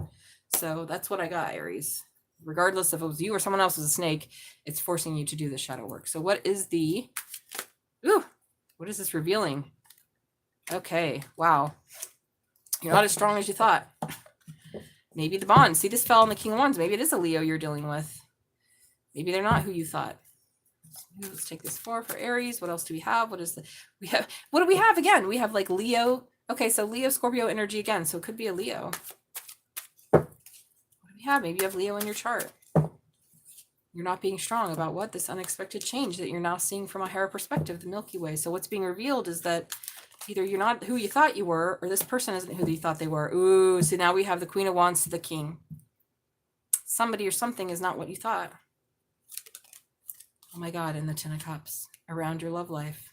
So that's what I got, Aries. Regardless if it was you or someone else was a snake, it's forcing you to do the shadow work. So what is what is this revealing? Okay, wow. You're not as strong as you thought. Maybe the bond. See, this fell on the King of Wands. Maybe it is a Leo you're dealing with. Maybe they're not who you thought. Let's take this for Aries. What else do we have? What do we have again? We have like Leo. Okay, so Leo, Scorpio energy again. So it could be a Leo. What do we have? Maybe you have Leo in your chart. You're not being strong about what? This unexpected change that you're now seeing from a higher perspective, the Milky Way. So what's being revealed is that either you're not who you thought you were, or this person isn't who you thought they were. Ooh, so now we have the Queen of Wands to the King. Somebody or something is not what you thought. Oh my God, and the Ten of Cups around your love life.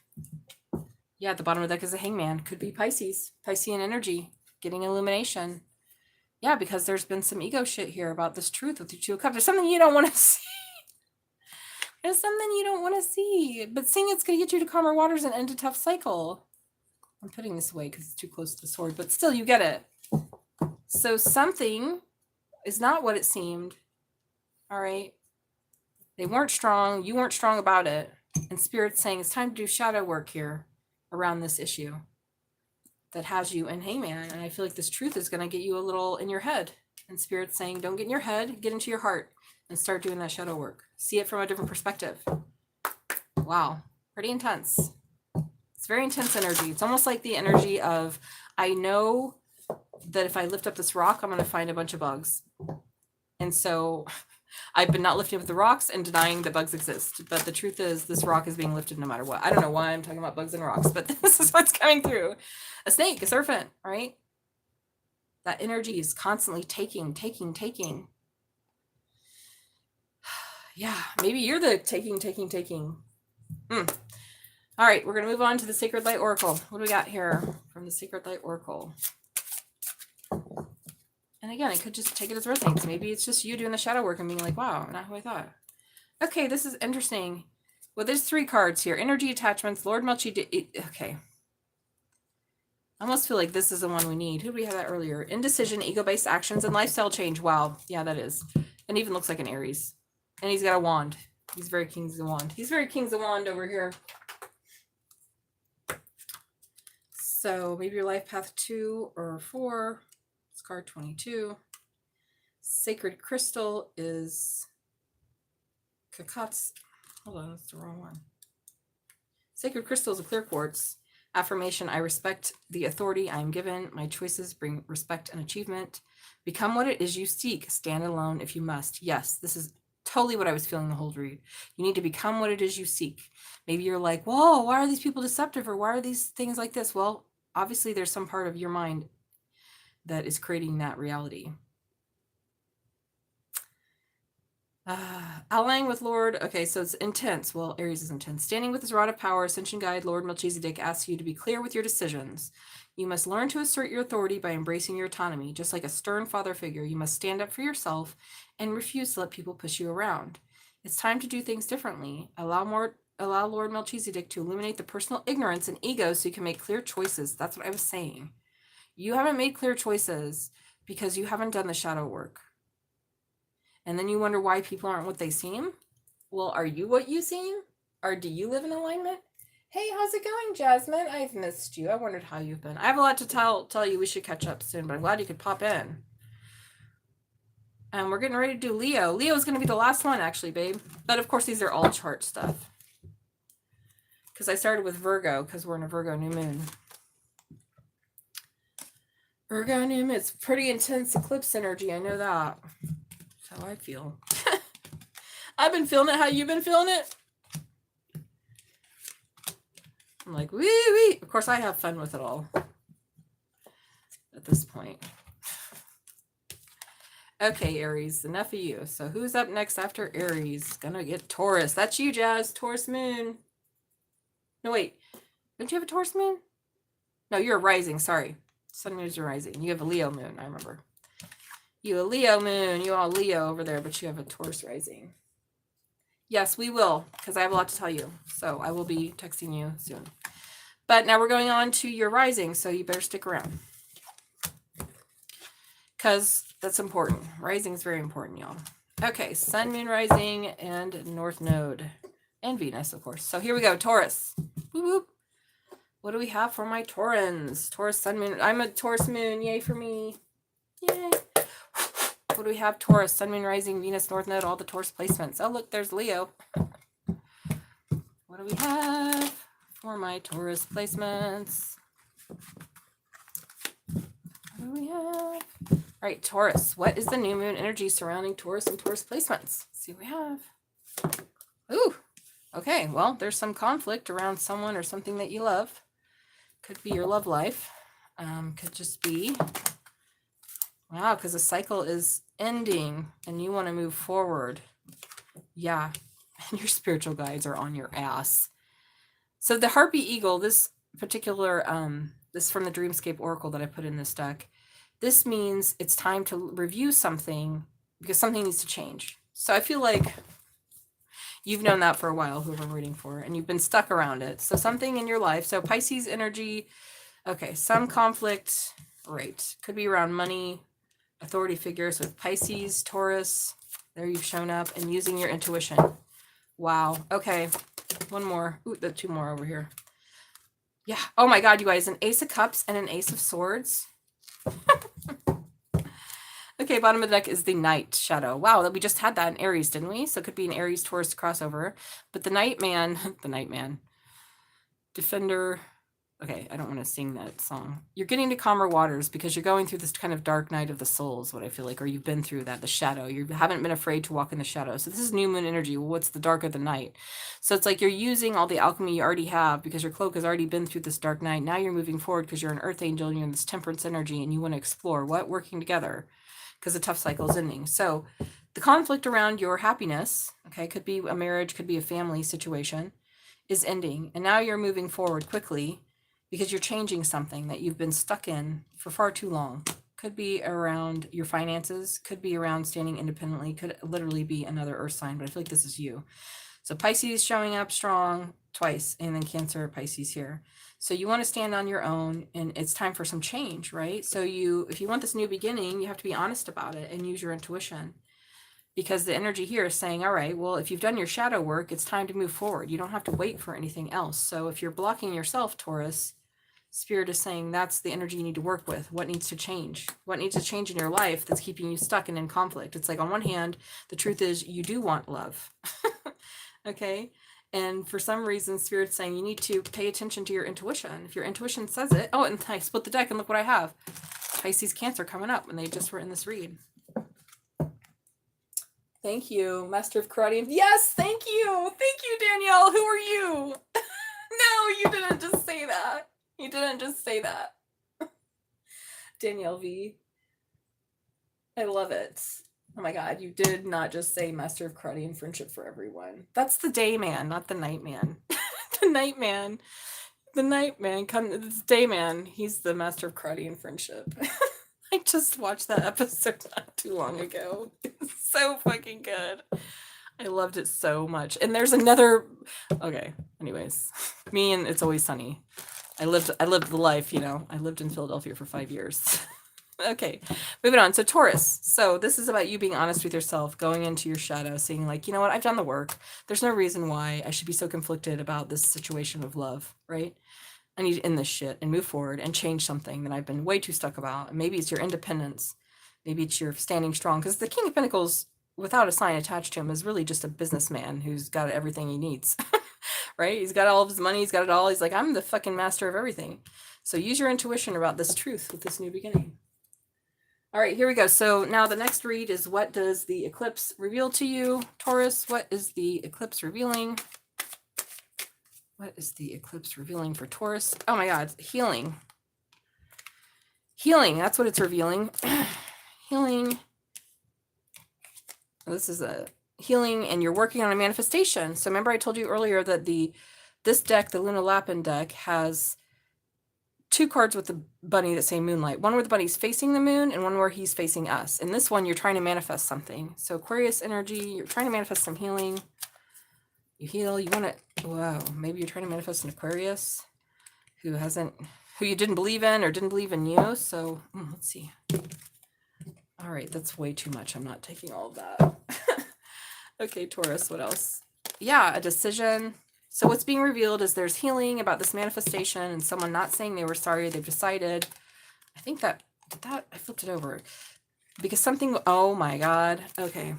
Yeah, at the bottom of the deck is a Hangman. Could be Pisces, Piscean energy, getting illumination. Yeah, because there's been some ego shit here about this truth with the Two of Cups. There's something you don't want to see. There's something you don't want to see. But seeing it's going to get you to calmer waters and end a tough cycle. I'm putting this away because it's too close to the sword, but still you get it. So something is not what it seemed. All right. They weren't strong. You weren't strong about it. And Spirit's saying it's time to do shadow work here around this issue that has you in Hangman. And I feel like this truth is going to get you a little in your head. And Spirit's saying, don't get in your head, get into your heart and start doing that shadow work. See it from a different perspective. Wow. Pretty intense. It's very intense energy. It's almost like the energy of, I know that if I lift up this rock, I'm going to find a bunch of bugs. And so I've been not lifting up the rocks and denying that bugs exist. But the truth is this rock is being lifted no matter what. I don't know why I'm talking about bugs and rocks, but this is what's coming through. A snake, a serpent, right? That energy is constantly taking. Yeah, maybe you're the taking. All right, we're going to move on to the Sacred Light Oracle. What do we got here from the Sacred Light Oracle? And again, I could just take it as resonates. Maybe it's just you doing the shadow work and being like, wow, not who I thought. Okay, this is interesting. Well, there's 3 cards here. Energy attachments, Lord Melchi. Okay. I almost feel like this is the one we need. Who did we have that earlier? Indecision, ego-based actions, and lifestyle change. Wow. Yeah, that is. And even looks like an Aries. And he's got a wand. He's very King's of Wand. He's very King's of Wand over here. So maybe your life path 2 or 4. Let's card 22. Sacred crystal is Kakats. Hold on, that's the wrong one. Sacred crystal is a clear quartz. Affirmation: I respect the authority I am given. My choices bring respect and achievement. Become what it is you seek. Stand alone if you must. Yes, this is totally what I was feeling the whole read. You need to become what it is you seek. Maybe you're like, whoa, why are these people deceptive? Or why are these things like this? Well, obviously there's some part of your mind that is creating that reality. Allying with Lord. Okay, so it's intense. Well, Aries is intense. Standing with his rod of power, Ascension Guide Lord Melchizedek asks you to be clear with your decisions. You must learn to assert your authority by embracing your autonomy. Just like a stern father figure, you must stand up for yourself and refuse to let people push you around. It's time to do things differently. Allow Lord Melchizedek to illuminate the personal ignorance and ego so you can make clear choices. That's what I was saying. You haven't made clear choices because you haven't done the shadow work. And then you wonder why people aren't what they seem. Well, are you what you seem? Or do you live in alignment? Hey, how's it going, Jasmine? I've missed you. I wondered how you've been. I have a lot to tell you. We should catch up soon, but I'm glad you could pop in. And we're getting ready to do Leo. Leo is going to be the last one, actually, babe. But of course, these are all chart stuff. Because I started with Virgo, because we're in a Virgo new moon. Virgo new moon. It's pretty intense eclipse energy. I know that. That's how I feel. I've been feeling it. How you been feeling it? I'm like, wee wee. Of course, I have fun with it all at this point. Okay, Aries, enough of you. So who's up next after Aries? Gonna get Taurus. That's you, Jazz. Taurus moon. No, wait. Don't you have a Taurus moon? No, you're a rising. Sorry. Sun moon is your rising. You have a Leo moon. I remember. You a Leo moon. You all Leo over there, but you have a Taurus rising. Yes, we will, because I have a lot to tell you. So I will be texting you soon. But now we're going on to your rising, so you better stick around. Because that's important. Rising is very important, y'all. Okay, Sun, Moon, Rising, and North Node. And Venus, of course. So here we go, Taurus. Whoop, whoop. What do we have for my Taurans? Taurus, Sun, Moon. I'm a Taurus Moon. Yay for me. Yay. What do we have? Taurus, Sun, Moon, Rising, Venus, North Node, all the Taurus placements. Oh, look, there's Leo. What do we have for my Taurus placements? What do we have? All right, Taurus. What is the new moon energy surrounding Taurus and Taurus placements? Let's see what we have. Ooh, okay. Well, there's some conflict around someone or something that you love. Could be your love life. Could just be... Wow, because the cycle is ending and you want to move forward. Yeah, and your spiritual guides are on your ass. So the Harpy Eagle, this particular, this is from the Dreamscape Oracle that I put in this deck. This means it's time to review something because something needs to change. So I feel like you've known that for a while, whoever I'm reading for, and you've been stuck around it. So something in your life. So Pisces energy, okay, some conflict, right. Could be around money, authority figures with Pisces, Taurus. There you've shown up and using your intuition. Wow. Okay. One more. Ooh, the two more over here. Yeah. Oh my God, you guys, an Ace of Cups and an Ace of Swords. Okay, bottom of the deck is the Night Shadow. Wow, that we just had that in Aries, didn't we? So it could be an Aries Taurus crossover. But the Nightman, Defender. Okay, I don't want to sing that song. You're getting to calmer waters because you're going through this kind of dark night of the souls, what I feel like, or you've been through that, the shadow. You haven't been afraid to walk in the shadow. So this is new moon energy. Well, what's the dark of the night? So it's like you're using all the alchemy you already have because your cloak has already been through this dark night. Now you're moving forward because you're an earth angel and you're in this temperance energy and you want to explore what working together because the tough cycle is ending. So the conflict around your happiness, okay, could be a marriage, could be a family situation, is ending. And now you're moving forward quickly because you're changing something that you've been stuck in for far too long. Could be around your finances, could be around standing independently, could literally be another earth sign, but I feel like this is you. So Pisces showing up strong twice, and then Cancer, Pisces here. So you want to stand on your own, and it's time for some change, right? So if you want this new beginning, you have to be honest about it and use your intuition. Because the energy here is saying, all right, well, if you've done your shadow work, it's time to move forward. You don't have to wait for anything else. So if you're blocking yourself, Taurus, Spirit is saying that's the energy you need to work with. What needs to change? What needs to change in your life that's keeping you stuck and in conflict? It's like, on one hand, the truth is you do want love. Okay? And for some reason, Spirit's saying you need to pay attention to your intuition. If your intuition says it, oh, and I split the deck and look what I have. Pisces Cancer coming up when they just were in this read. Thank you, Master of Karate. Yes, thank you. Thank you, Danielle. Who are you? No, you didn't just say that. You didn't just say that. Danielle V. I love it. Oh my God, you did not just say Master of Karate and Friendship for Everyone. That's the day man, not the night man. The night man. The night man. It's day man. He's the Master of Karate and Friendship. I just watched that episode not too long ago. It's so fucking good. I loved it so much. And there's another. Okay. Anyways, me and It's Always Sunny. I lived the life, you know. I lived in Philadelphia for 5 years. Okay, moving on. So Taurus. So this is about you being honest with yourself, going into your shadow, saying like, you know what, I've done the work. There's no reason why I should be so conflicted about this situation of love, right? I need to end this shit and move forward and change something that I've been way too stuck about. And maybe it's your independence. Maybe it's your standing strong. Because the King of Pentacles, without a sign attached to him, is really just a businessman who's got everything he needs. Right? He's got all of his money. He's got it all. He's like, I'm the fucking master of everything. So use your intuition about this truth with this new beginning. All right, here we go. So now the next read is, what does the eclipse reveal to you, Taurus? What is the eclipse revealing? What is the eclipse revealing for Taurus? Oh my God, healing. Healing, that's what it's revealing. Healing. This is a healing, and you're working on a manifestation. So remember I told you earlier that this deck, the Luna Lapin deck, has 2 cards with the bunny that say moonlight. One where the bunny's facing the moon and one where he's facing us. In this one, you're trying to manifest something. So Aquarius energy, you're trying to manifest some healing. You heal, you want to, wow, maybe you're trying to manifest an Aquarius who you didn't believe in or didn't believe in you. So let's see. All right, that's way too much. I'm not taking all of that. Okay, Taurus, what else? Yeah, a decision. So what's being revealed is there's healing about this manifestation and someone not saying they were sorry, they've decided. I think that I flipped it over because something, oh my God. Okay.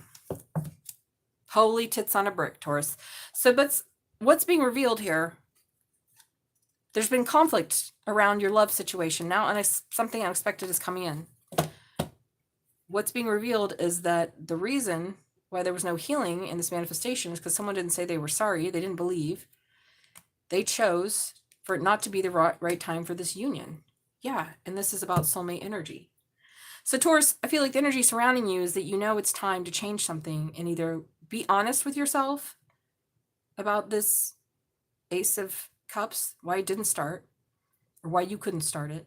Holy tits on a brick, Taurus. So but what's being revealed here? There's been conflict around your love situation. Now something unexpected is coming in. What's being revealed is that the reason why there was no healing in this manifestation is because someone didn't say they were sorry. They didn't believe. They chose for it not to be the right time for this union. Yeah, and this is about soulmate energy. So Taurus, I feel like the energy surrounding you is that you know it's time to change something and either be honest with yourself about this Ace of Cups, why it didn't start, or why you couldn't start it.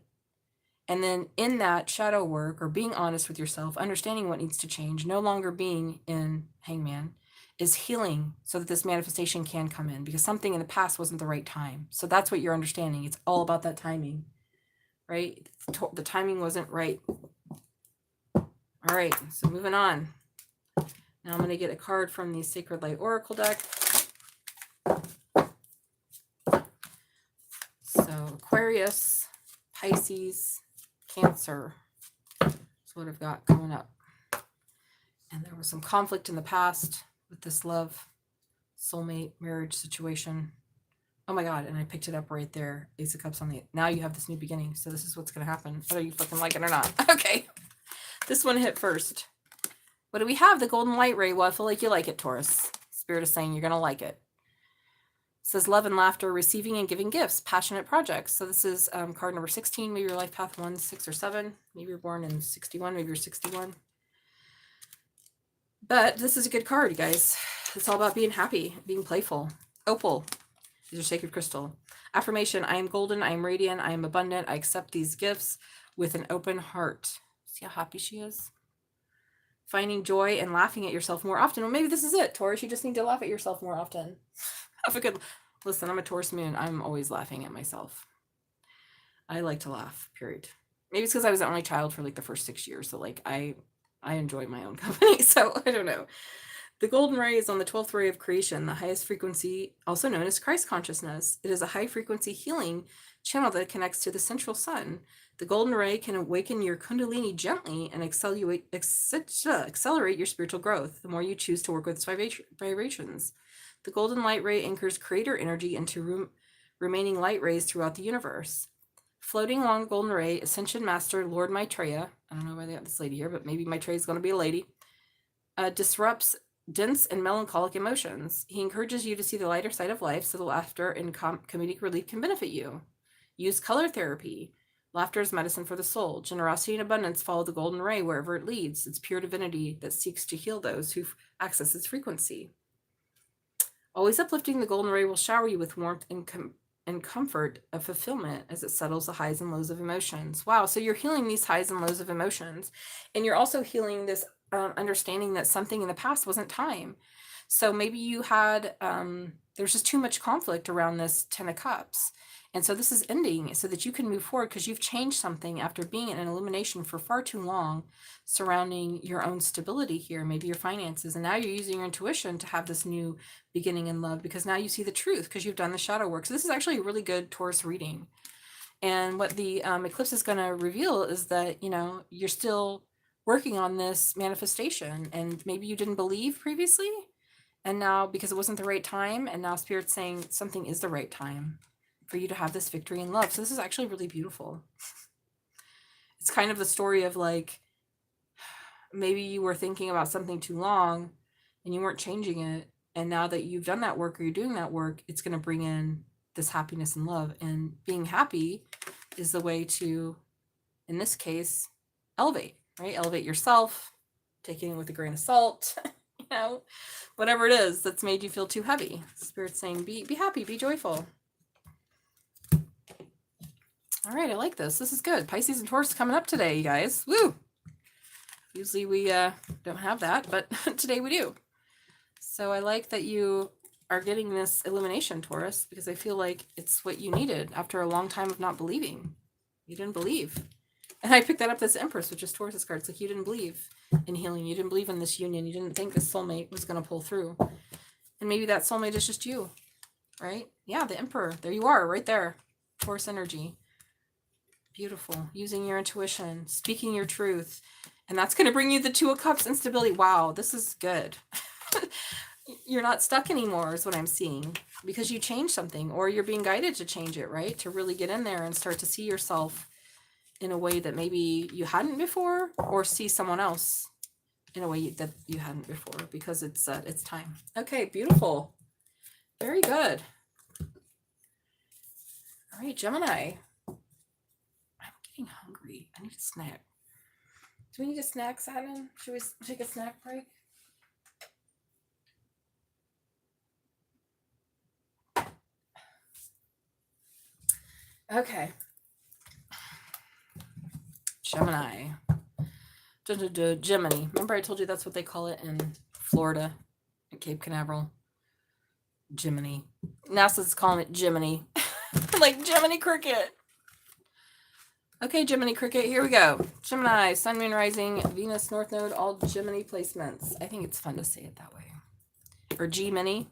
And then in that shadow work or being honest with yourself, understanding what needs to change, no longer being in Hangman, is healing so that this manifestation can come in because something in the past wasn't the right time. So that's what you're understanding. It's all about that timing, right? The timing wasn't right. All right, so moving on. Now I'm going to get a card from the Sacred Light Oracle deck. So Aquarius, Pisces, Cancer. That's what I've got coming up. And there was some conflict in the past with this love, soulmate, marriage situation. Oh my God, and I picked it up right there. Ace of Cups on the, now you have this new beginning. So this is what's going to happen, whether you fucking like it or not. Okay, this one hit first. What do we have? The golden light ray. Well, I feel like you like it, Taurus. Spirit is saying you're going to like it. It says love and laughter, receiving and giving gifts, passionate projects. So this is card number 16. Maybe your life path 1, 6, or 7. Maybe you're born in 61. Maybe you're 61. But this is a good card, you guys. It's all about being happy, being playful. Opal is your sacred crystal. Affirmation, I am golden, I am radiant, I am abundant. I accept these gifts with an open heart. See how happy she is? Finding joy and laughing at yourself more often. Well, maybe this is it, Taurus. You just need to laugh at yourself more often. Have a good, listen, I'm a Taurus moon. I'm always laughing at myself. I like to laugh, period. Maybe it's because I was the only child for like the first 6 years. So like I enjoy my own company. So I don't know. The golden ray is on the 12th ray of creation, the highest frequency, also known as Christ consciousness. It is a high frequency healing channel that connects to the central sun. The golden ray can awaken your kundalini gently and accelerate your spiritual growth the more you choose to work with its vibrations. The golden light ray anchors creator energy into remaining light rays throughout the universe. Floating along the golden ray, Ascension Master Lord Maitreya, I don't know why they got this lady here, but maybe Maitreya is going to be a lady, disrupts dense and melancholic emotions. He encourages you to see the lighter side of life so the laughter and comedic relief can benefit you. Use color therapy. Laughter is medicine for the soul. Generosity and abundance follow the golden ray wherever it leads. It's pure divinity that seeks to heal those who access its frequency. Always uplifting, the golden ray will shower you with warmth and comfort of fulfillment as it settles the highs and lows of emotions. Wow, so you're healing these highs and lows of emotions. And you're also healing this understanding that something in the past wasn't time. So maybe you had, there's just too much conflict around this 10 of Cups. And so this is ending so that you can move forward because you've changed something after being in an illumination for far too long surrounding your own stability here, maybe your finances. And now you're using your intuition to have this new beginning in love because now you see the truth because you've done the shadow work. So this is actually a really good Taurus reading. And what the eclipse is going to reveal is that, you know, you're still working on this manifestation and maybe you didn't believe previously. And now because it wasn't the right time and now Spirit's saying something is the right time for you to have this victory in love. So this is actually really beautiful. It's kind of the story of like, maybe you were thinking about something too long and you weren't changing it. And now that you've done that work or you're doing that work, it's going to bring in this happiness and love. And being happy is the way to, in this case, elevate, right? Elevate yourself, taking it with a grain of salt, you know, whatever it is that's made you feel too heavy. Spirit's saying, be happy, be joyful. All right, I like this. This is good. Pisces and Taurus coming up today, you guys. Woo! Usually we don't have that, but today we do. So I like that you are getting this illumination, Taurus, because I feel like it's what you needed after a long time of not believing. You didn't believe. And I picked that up, this Empress, which is Taurus's card. It's like you didn't believe in healing. You didn't believe in this union. You didn't think this soulmate was going to pull through. And maybe that soulmate is just you, right? Yeah, the Emperor. There you are, right there. Taurus energy. Beautiful. Using your intuition, speaking your truth. And that's going to bring you the Two of Cups and stability. Wow, this is good. You're not stuck anymore is what I'm seeing because you changed something or you're being guided to change it, right? To really get in there and start to see yourself in a way that maybe you hadn't before or see someone else in a way that you hadn't before because it's time. Okay, beautiful. Very good. All right, Gemini. I'm getting hungry. I need a snack. Do we need a snack, Satnin? Should we take a snack break? Okay. Gemini. Gemini. Remember I told you that's what they call it in Florida at Cape Canaveral? Gemini. NASA's calling it Gemini. Like Gemini Cricket. Okay, Gemini Cricket, here we go. Gemini, Sun, Moon, Rising, Venus, North Node, all Gemini placements. I think it's fun to say it that way. Or G-Mini.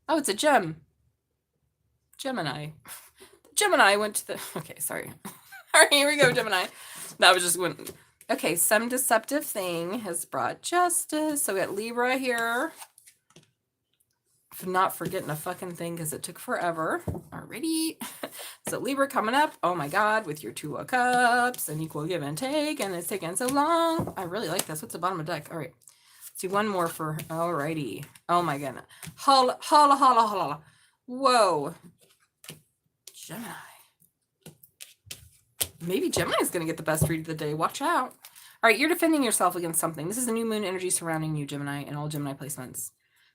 Oh, it's a gem. Gemini. Gemini went to the... Okay, sorry. All right, here we go, Gemini. That was just when... Okay, some deceptive thing has brought justice. So we got Libra here. Not forgetting a fucking thing because it took forever. Alrighty. So Libra coming up. Oh my God, with your Two of Cups and equal give and take, and it's taking so long. I really like this. What's the bottom of the deck? All right. Let's do one more for. Alrighty. Oh my goodness. Holla, holla, holla, holla. Whoa. Gemini. Maybe Gemini is going to get the best read of the day. Watch out. All right, you're defending yourself against something. This is the new moon energy surrounding you, Gemini, and all Gemini placements.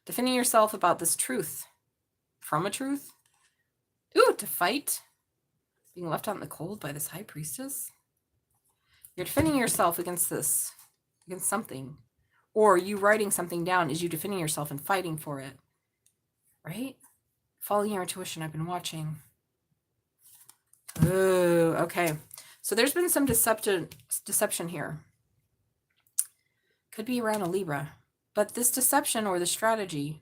Defending yourself about this truth. From a truth. Ooh, to fight. Being left out in the cold by this high priestess. You're defending yourself against this. Against something. Or you writing something down is you defending yourself and fighting for it. Right? Following your intuition. I've been watching. Ooh, okay. So there's been some deception here. Could be around a Libra. But this deception or the strategy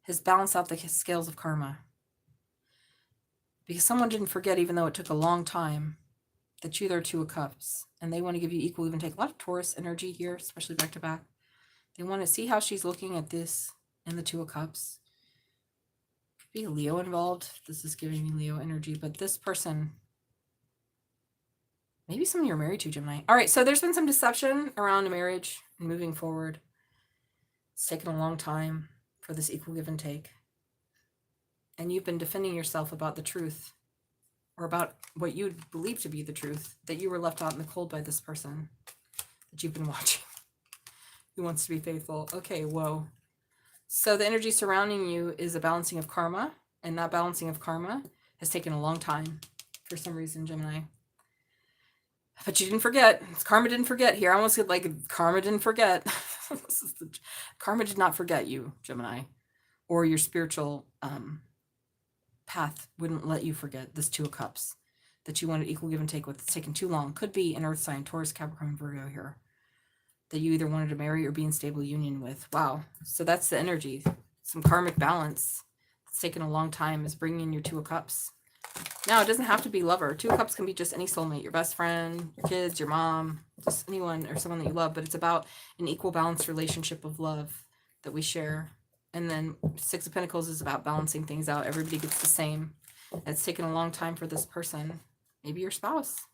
has balanced out the scales of karma. Because someone didn't forget, even though it took a long time, that you, their Two of Cups. And they want to give you equal, even take a lot of Taurus energy here, especially back to back. They want to see how she's looking at this and the Two of Cups. Could be a Leo involved. This is giving me Leo energy, but this person, maybe someone you're married to, Gemini. All right, so there's been some deception around a marriage and moving forward. It's taken a long time for this equal give and take. And you've been defending yourself about the truth, or about what you believe to be the truth, that you were left out in the cold by this person that you've been watching, who wants to be faithful. Okay, whoa. So the energy surrounding you is a balancing of karma, and that balancing of karma has taken a long time for some reason, Gemini. But you didn't forget. Karma didn't forget here. I almost get like karma didn't forget. Karma did not forget you, Gemini, or your spiritual path wouldn't let you forget this Two of Cups that you wanted equal give and take with. It's taken too long. Could be an earth sign, Taurus, Capricorn, Virgo here, that you either wanted to marry or be in stable union with. Wow. So that's the energy. Some karmic balance. It's taken a long time is bringing in your Two of Cups. Now, it doesn't have to be lover. Two of Cups can be just any soulmate, your best friend, your kids, your mom, just anyone or someone that you love. But it's about an equal balanced relationship of love that we share. And then Six of Pentacles is about balancing things out. Everybody gets the same. It's taken a long time for this person. Maybe your spouse.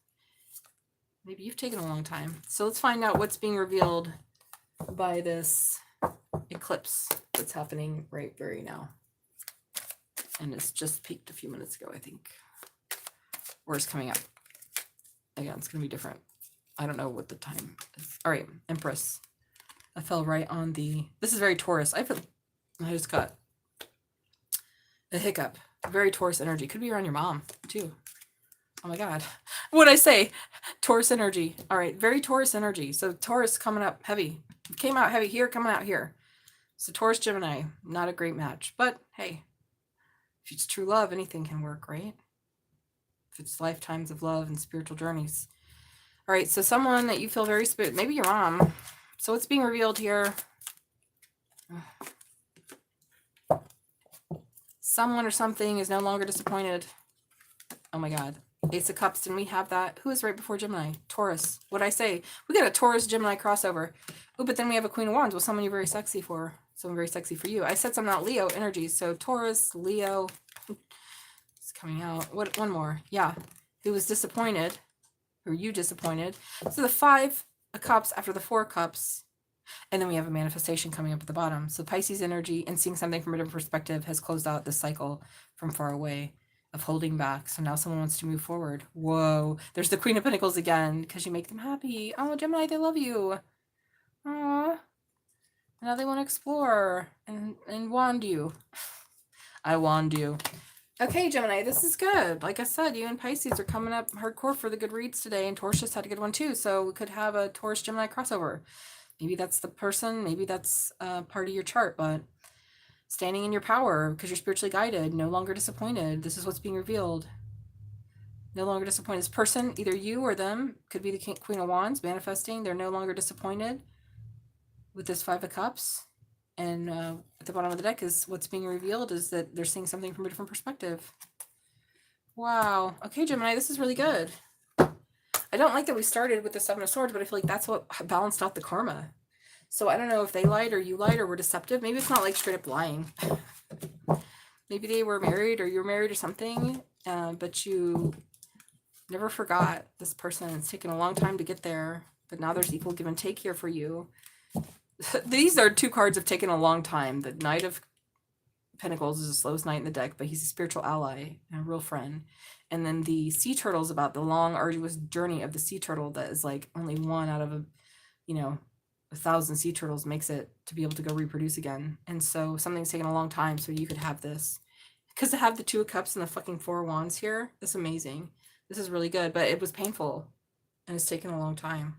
Maybe you've taken a long time. So let's find out what's being revealed by this eclipse that's happening right very now. And it's just peaked a few minutes ago, I think. Or it's coming up. Again, it's going to be different. I don't know what the time is. All right, Empress. I fell right on the... This is very Taurus. I just got a hiccup. Very Taurus energy. Could be around your mom, too. Oh my God. What'd I say? Taurus energy. All right, very Taurus energy. So Taurus coming up heavy. Came out heavy here, coming out here. So Taurus, Gemini, not a great match. But hey, if it's true love, anything can work, right? If it's lifetimes of love and spiritual journeys. All right, so someone that you feel very maybe your mom. So what's being revealed here? Someone or something is no longer disappointed. Oh my God. Ace of Cups, didn't we have that? Who is right before Gemini? Taurus. What'd I say? We got a Taurus-Gemini crossover. Oh, but then we have a Queen of Wands. Well, someone you're very sexy for. Someone very sexy for you. I said something about Leo energy. So Taurus, Leo. It's coming out. What? One more. Yeah. Who was disappointed. Or you disappointed. So the Five of Cups after the Four of Cups. And then we have a manifestation coming up at the bottom. So Pisces energy and seeing something from a different perspective has closed out the cycle from far away of holding back. So now someone wants to move forward. Whoa. There's the Queen of Pentacles again because you make them happy. Oh, Gemini, they love you. Aww. Now they want to explore and wand you. I wand you. Okay, Gemini, this is good. Like I said, you and Pisces are coming up hardcore for the good reads today, and Taurus just had a good one too. So we could have a Taurus-Gemini crossover. Maybe that's the person, maybe that's part of your chart, but standing in your power because you're spiritually guided, no longer disappointed. This is what's being revealed. No longer disappointed. This person, either you or them, could be the Queen of Wands manifesting. They're no longer disappointed with this Five of Cups. And at the bottom of the deck is what's being revealed is that they're seeing something from a different perspective. Wow. Okay, Gemini, this is really good. I don't like that we started with the Seven of Swords, but I feel like that's what balanced out the karma. So I don't know if they lied or you lied or were deceptive. Maybe it's not like straight up lying. Maybe they were married or you were married or something, but you never forgot this person. It's taken a long time to get there, but now there's equal give and take here for you. These are two cards have taken a long time. The Knight of Pentacles is the slowest knight in the deck, but he's a spiritual ally and a real friend. And then the sea turtle is about the long, arduous journey of the sea turtle that is like only one out of 1,000 sea turtles makes it to be able to go reproduce again. And so something's taken a long time so you could have this. Because to have the Two of Cups and the fucking Four of Wands here, that's amazing. This is really good, but it was painful and it's taken a long time.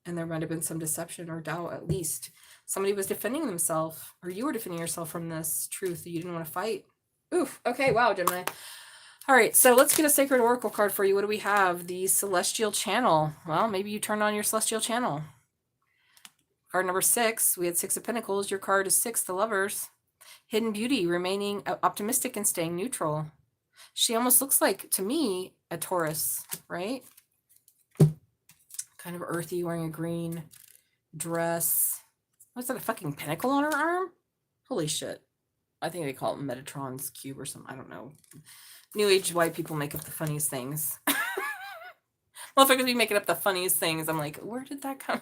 And there might have been some deception or doubt at least. Somebody was defending themselves, or you were defending yourself from this truth that you didn't want to fight. Oof. Okay, wow, Gemini. All right, so let's get a Sacred Oracle card for you. What do we have? The Celestial Channel. Well, maybe you turned on your Celestial Channel. Card number 6, we had Six of Pentacles. Your card is 6, the Lovers. Hidden Beauty, remaining optimistic and staying neutral. She almost looks like, to me, a Taurus, right? Kind of earthy, wearing a green dress. What's that, a fucking pinnacle on her arm? Holy shit. I think they call it Metatron's cube or something. I don't know. New age white people make up the funniest things. Motherfuckers be making up the funniest things. I'm like, where did that come?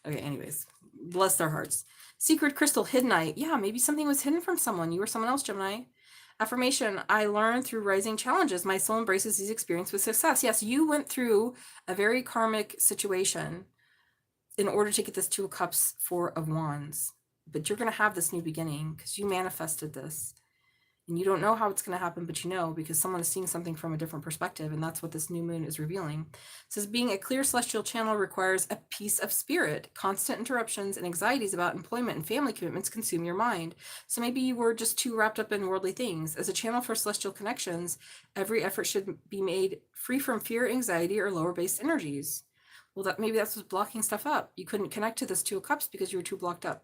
Okay, anyways. Bless their hearts. Secret crystal, hiddenite. Yeah, maybe something was hidden from someone. You or someone else, Gemini. Affirmation, I learned through rising challenges. My soul embraces these experiences with success. Yes, you went through a very karmic situation in order to get this Two of Cups, Four of Wands. But you're going to have this new beginning because you manifested this. And you don't know how it's going to happen, but you know, because someone is seeing something from a different perspective. And that's what this new moon is revealing. It says, being a clear celestial channel requires a peace of spirit. Constant interruptions and anxieties about employment and family commitments consume your mind. So maybe you were just too wrapped up in worldly things. As a channel for celestial connections, every effort should be made free from fear, anxiety, or lower based energies. Well, maybe that's what's blocking stuff up. You couldn't connect to this Two of Cups because you were too blocked up.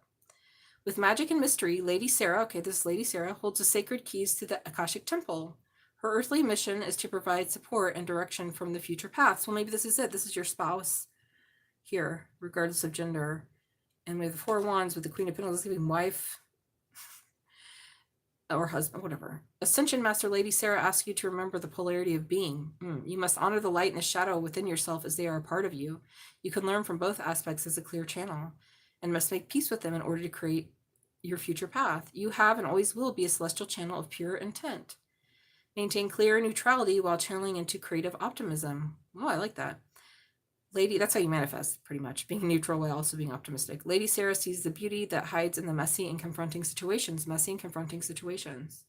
With magic and mystery, Lady Sarah, okay, this is Lady Sarah, holds the sacred keys to the Akashic Temple. Her earthly mission is to provide support and direction from the future paths. Well, maybe this is it. This is your spouse here, regardless of gender. And with the Four of Wands, with the Queen of Pentacles, giving wife or husband, whatever. Ascension Master Lady Sarah asks you to remember the polarity of being. You must honor the light and the shadow within yourself as they are a part of you. You can learn from both aspects as a clear channel and must make peace with them in order to create your future path. You have and always will be a celestial channel of pure intent. Maintain clear neutrality while channeling into creative optimism. Oh, I like that. Lady, that's how you manifest, pretty much, being neutral while also being optimistic. Lady Sarah sees the beauty that hides in the messy and confronting situations. Messy and confronting situations.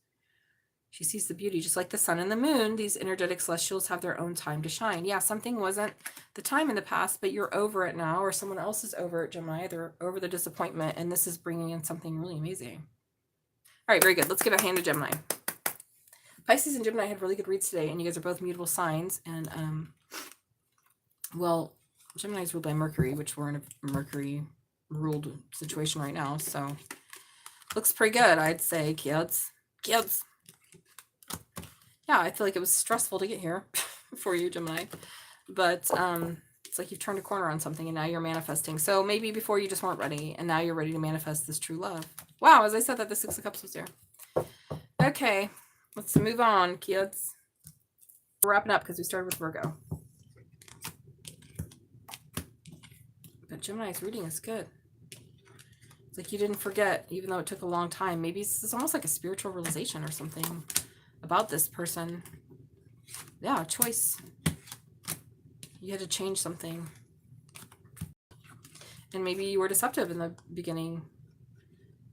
She sees the beauty, just like the sun and the moon. These energetic celestials have their own time to shine. Yeah, something wasn't the time in the past, but you're over it now, or someone else is over it, Gemini. They're over the disappointment, and this is bringing in something really amazing. All right, very good. Let's give a hand to Gemini. Pisces and Gemini had really good reads today, and you guys are both mutable signs. And, well, Gemini is ruled by Mercury, which we're in a Mercury-ruled situation right now, so looks pretty good, I'd say, kids. Kids. Yeah, I feel like it was stressful to get here for you, Gemini. But it's like you've turned a corner on something and now you're manifesting. So maybe before you just weren't ready and now you're ready to manifest this true love. Wow, as I said that, the Six of Cups was there. Okay, let's move on, kids. We're wrapping up because we started with Virgo. But Gemini's reading is good. It's like you didn't forget, even though it took a long time. Maybe it's almost like a spiritual realization or something about this person. Yeah, choice. You had to change something. And maybe you were deceptive in the beginning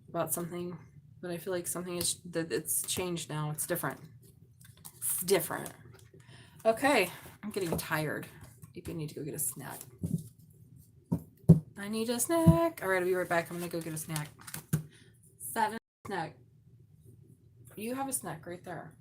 about something, but I feel like something is that it's changed now. It's different. It's different. Okay, I'm getting tired. Maybe I need to go get a snack. I need a snack. All right, I'll be right back. I'm gonna go get a snack. Satnin snack. You have a snack right there.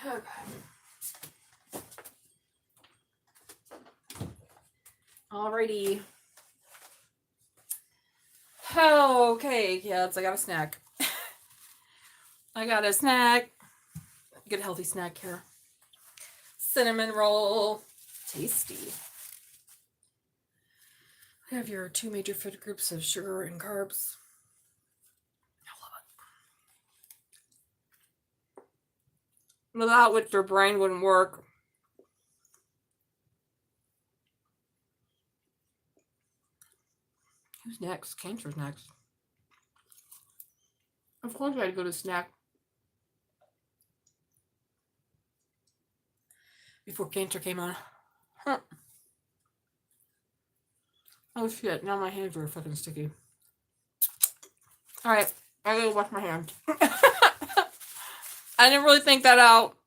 Okay. Alrighty. Okay, kids, I got a snack. I got a snack. Get a healthy snack here. Cinnamon roll. Tasty. We have your two major food groups of sugar and carbs. I love it. Without which their brain wouldn't work. Who's next? Cancer's next. Of course I had to go to snack. Before Cancer came on. Huh. Oh shit, now my hands are fucking sticky. Alright, I gotta wash my hands. I didn't really think that out.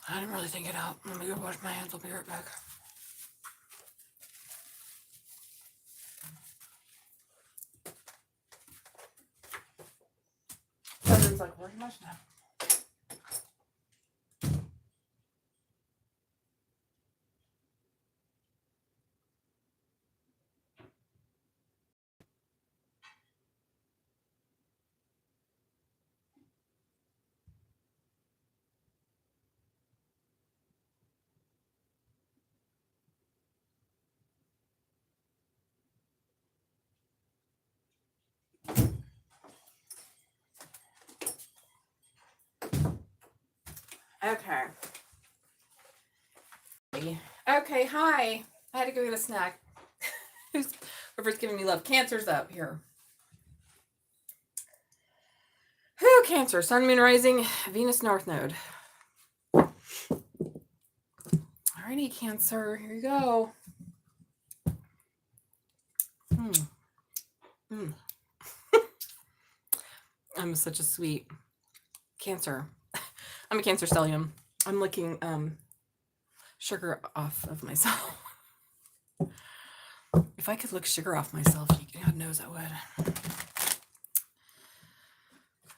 I didn't really think it out. Let me go wash my hands. I'll be right back. Kevin's like, where's my snack? Okay. Okay, hi. I had to go get a snack. Whoever's giving me love? Cancer's up here. Who? Cancer. Sun, Moon, Rising, Venus, North Node. Alrighty, Cancer. Here you go. I'm such a sweet Cancer. I'm a Cancer stellium. I'm licking sugar off of myself. If I could lick sugar off myself, God knows I would.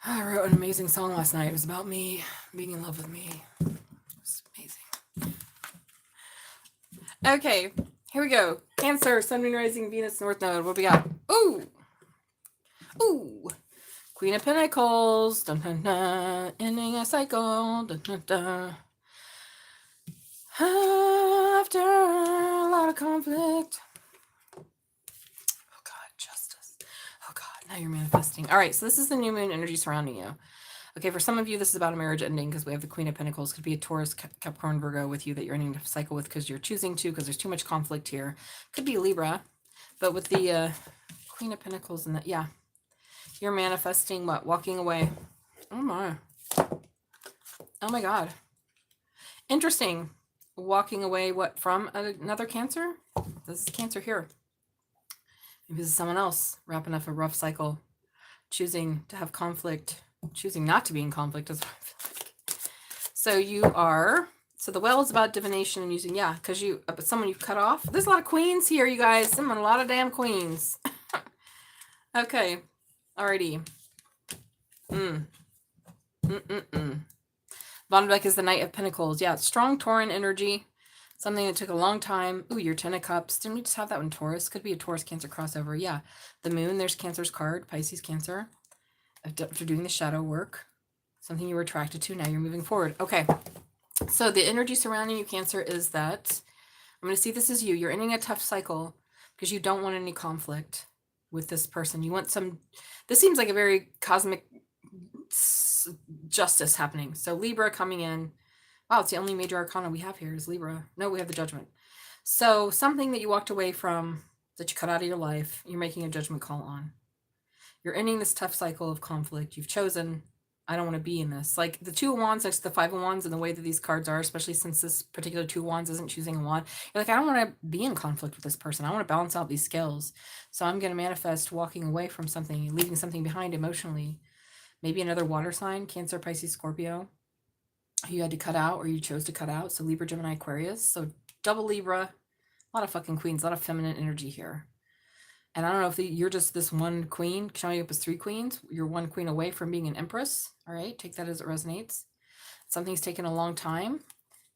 I wrote an amazing song last night. It was about me being in love with me. It was amazing. Okay, here we go. Cancer, Sun, Moon, Rising, Venus, North Node. What we got? Ooh! Ooh! Queen of Pentacles. Dun, dun, dun. Ending a cycle. Dun, dun, dun. After a lot of conflict. Oh God, justice. Oh God, now you're manifesting. All right, so this is the new moon energy surrounding you. Okay, for some of you, this is about a marriage ending because we have the Queen of Pentacles. Could be a Taurus, Capricorn, Virgo with you that you're ending the cycle with because you're choosing to, because there's too much conflict here. Could be Libra, but with the Queen of Pentacles and that, yeah. You're manifesting what? Walking away. Oh my. Oh my God. Interesting. Walking away what from another Cancer? This is Cancer here. Maybe this is someone else wrapping up a rough cycle, choosing to have conflict, choosing not to be in conflict is what I feel like. So you are, so the well is about divination and using, yeah, because you, but someone you've cut off. There's a lot of queens here, you guys. Someone, a lot of damn queens. Okay. Alrighty. Vonnebeck is the Knight of Pentacles. Yeah, strong Tauran energy. Something that took a long time. Ooh, your Ten of Cups. Didn't we just have that one? Taurus. Could be a Taurus Cancer crossover. Yeah. The moon. There's Cancer's card. Pisces Cancer. After doing the shadow work. Something you were attracted to. Now you're moving forward. Okay. So the energy surrounding you, Cancer, is that I'm going to see this as you. You're ending a tough cycle because you don't want any conflict with this person. You want some, this seems like a very cosmic justice happening. So Libra coming in. Wow, it's the only major arcana we have here is Libra. No, we have the Judgment. So something that you walked away from, that you cut out of your life, you're making a judgment call on. You're ending this tough cycle of conflict. You've chosen, I don't want to be in this. Like the Two of Wands next to the Five of Wands and the way that these cards are, especially since this particular Two of Wands isn't choosing a wand. You're like, I don't want to be in conflict with this person. I want to balance out these scales. So I'm going to manifest walking away from something, leaving something behind emotionally. Maybe another water sign, Cancer, Pisces, Scorpio. You had to cut out or you chose to cut out. So Libra, Gemini, Aquarius. So double Libra. A lot of fucking queens, a lot of feminine energy here. And I don't know if you're just this one queen, showing up as 3 queens. You're 1 queen away from being an empress. All right, take that as it resonates. Something's taken a long time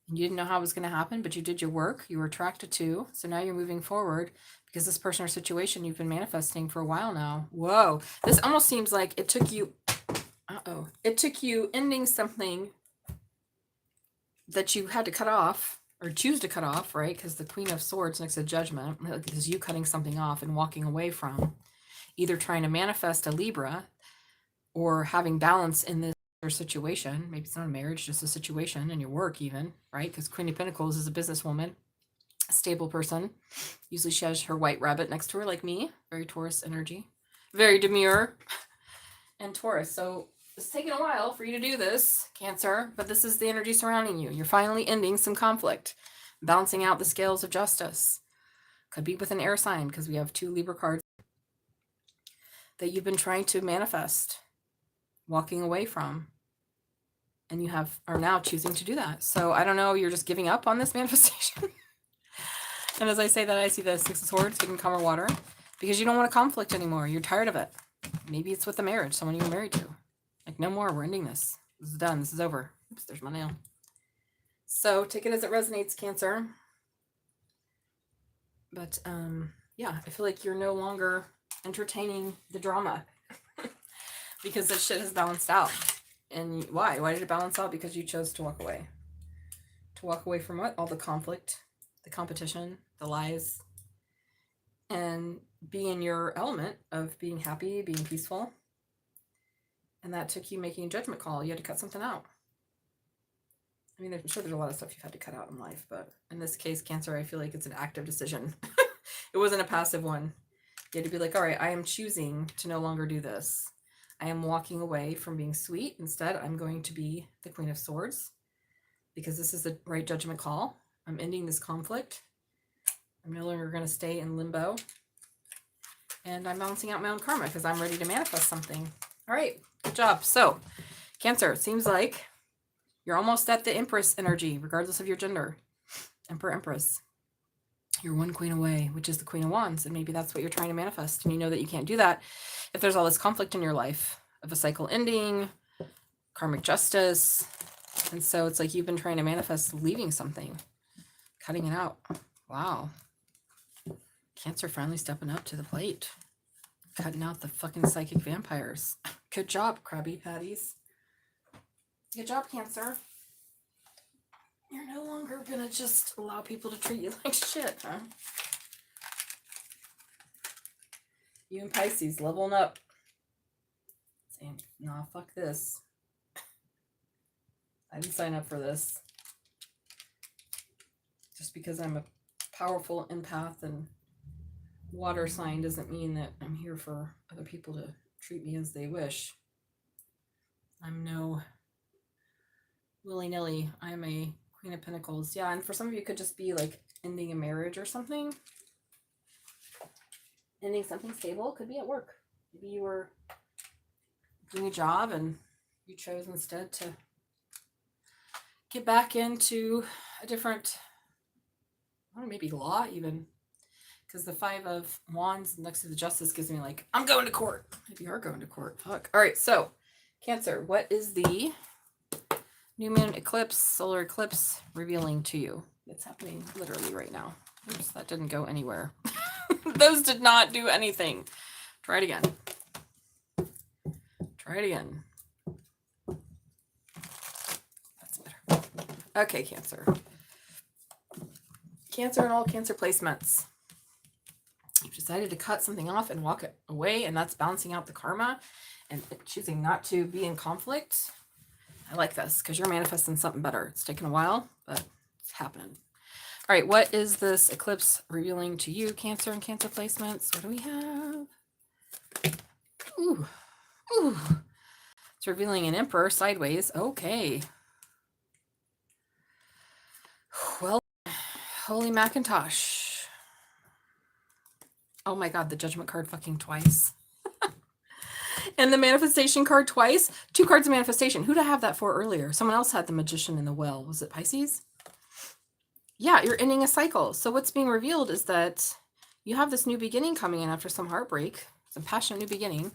and you didn't know how it was going to happen, but you did your work. You were attracted to. So now you're moving forward because this person or situation you've been manifesting for a while now. Whoa. This almost seems like it took you, it took you ending something that you had to cut off or choose to cut off, right? Because the Queen of Swords next to Judgment is you cutting something off and walking away from, either trying to manifest a Libra or having balance in this situation. Maybe it's not a marriage, just a situation in your work even, right? Because Queen of Pentacles is a businesswoman, a stable person. Usually she has her white rabbit next to her like me. Very Taurus energy. Very demure and Taurus. So it's taken a while for you to do this, Cancer, but this is the energy surrounding you. You're finally ending some conflict, balancing out the scales of justice. Could be with an air sign because we have 2 Libra cards that you've been trying to manifest, walking away from, and you are now choosing to do that. So I don't know, you're just giving up on this manifestation. And as I say that, I see the 6 of Swords getting calmer water because you don't want a conflict anymore. You're tired of it. Maybe it's with the marriage, someone you were married to. Like, no more, we're ending this. This is done, this is over. Oops, there's my nail. So take it as it resonates, Cancer. But yeah, I feel like you're no longer entertaining the drama because this shit has balanced out. And why? Why did it balance out? Because you chose to walk away. To walk away from what? All the conflict, the competition, the lies, and be in your element of being happy, being peaceful. And that took you making a judgment call. You had to cut something out. I mean, I'm sure there's a lot of stuff you've had to cut out in life, but in this case, Cancer, I feel like it's an active decision. It wasn't a passive one. You had to be like, all right, I am choosing to no longer do this. I am walking away from being sweet. Instead, I'm going to be the Queen of Swords because this is the right judgment call. I'm ending this conflict. I'm no longer going to stay in limbo. And I'm balancing out my own karma because I'm ready to manifest something. All right, good job. So, Cancer, it seems like you're almost at the Empress energy, regardless of your gender. Emperor, Empress. You're 1 queen away, which is the Queen of Wands. And maybe that's what you're trying to manifest. And you know that you can't do that if there's all this conflict in your life of a cycle ending, karmic justice. And so it's like you've been trying to manifest leaving something, cutting it out. Wow. Cancer finally stepping up to the plate. Cutting out the fucking psychic vampires. Good job, Krabby Patties. Good job, Cancer. You're no longer gonna just allow people to treat you like shit, huh? You and Pisces leveling up. Saying, nah, fuck this. I didn't sign up for this. Just because I'm a powerful empath and water sign doesn't mean that I'm here for other people to treat me as they wish. I'm no willy-nilly. I'm a Queen of Pentacles. Yeah, and for some of you, it could just be like ending a marriage or something. Ending something stable. Could be at work. Maybe you were doing a job and you chose instead to get back into a different, I don't know, maybe law even. Because the 5 of Wands next to the Justice gives me like, I'm going to court. Maybe you are going to court. Fuck. All right, so Cancer, what is the new moon eclipse, solar eclipse revealing to you? It's happening literally right now. Oops, that didn't go anywhere. Those did not do anything. Try it again. Try it again. That's better. Okay, Cancer. Cancer and all Cancer placements. You've decided to cut something off and walk it away, and that's balancing out the karma and choosing not to be in conflict. I like this because you're manifesting something better. It's taken a while, but it's happening. All right, what is this eclipse revealing to you, Cancer and Cancer placements? What do we have? Ooh, ooh. It's revealing an Emperor sideways. Okay. Well, holy Macintosh. Oh my God, the Judgment card fucking twice. And the manifestation card twice. 2 cards of manifestation. Who did I have that for earlier? Someone else had the Magician in the Well. Was it Pisces? Yeah, you're ending a cycle. So what's being revealed is that You have this new beginning coming in after some heartbreak, some passionate new beginning.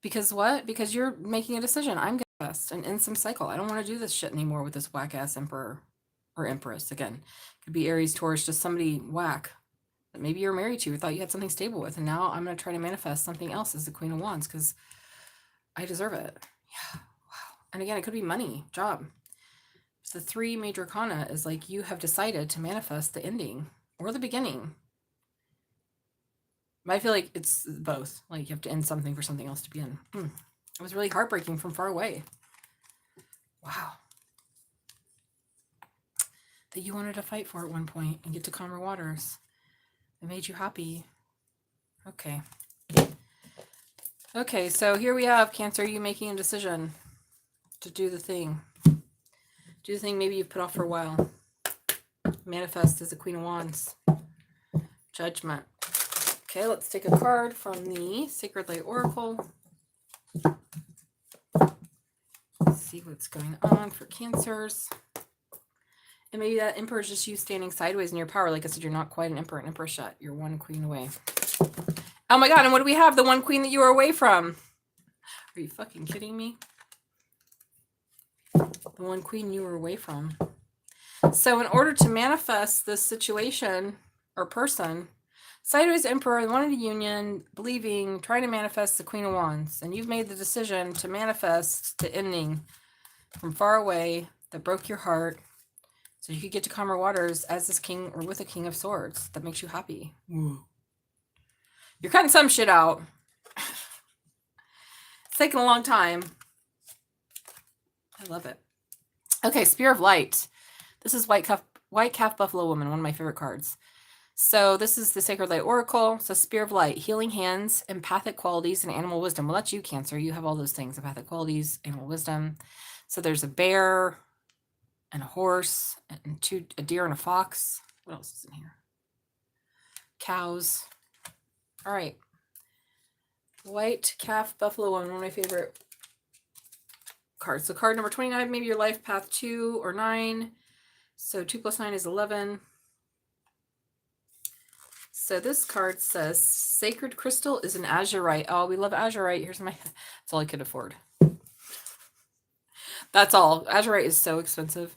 Because what? Because you're making a decision. I'm going to invest and end some cycle. I don't want to do this shit anymore with this whack ass emperor or empress. Again, could be Aries, Taurus, just somebody whack that maybe you're married to or thought you had something stable with. And now I'm going to try to manifest something else as the Queen of Wands because I deserve it. Yeah. Wow. And again, it could be money, job. So the 3 major arcana is like you have decided to manifest the ending or the beginning. I feel like it's both. Like you have to end something for something else to begin. It was really heartbreaking from far away. Wow. That you wanted to fight for at one point and get to calmer waters. It made you happy. Okay. Okay, so here we have Cancer, you making a decision to do the thing. Do the thing maybe you've put off for a while. Manifest as the Queen of Wands. Judgment. Okay, let's take a card from the Sacred Light Oracle. See what's going on for Cancers. And maybe that Emperor is just you standing sideways in your power. Like I said, you're not quite an Emperor. An Emperor shot. You're one queen away. Oh my God, and what do we have? The one queen that you were away from. Are you fucking kidding me? The one queen you were away from. So in order to manifest this situation or person, sideways Emperor, wanted a union, believing, trying to manifest the Queen of Wands. And you've made the decision to manifest the ending from far away that broke your heart so you could get to calmer waters as this king or with a King of Swords that makes you happy. Woo. You're cutting some shit out. It's taken a long time. I love it. Okay, Spear of Light. This is White Calf Buffalo Woman, one of my favorite cards. So this is the Sacred Light Oracle. So Spear of Light, healing hands, empathic qualities, and animal wisdom. Well, that's you, Cancer. You have all those things, empathic qualities, animal wisdom. So there's a bear and a horse and a deer and a fox. What else is in here? Cows. All right. White Calf Buffalo Woman, one of my favorite cards. So card number 29, maybe your life path 2 or 9. So 2 plus 9 is 11. So this card says sacred crystal is an azurite. Oh, we love azurite. Here's my, that's all I could afford. That's all. Azurite is so expensive.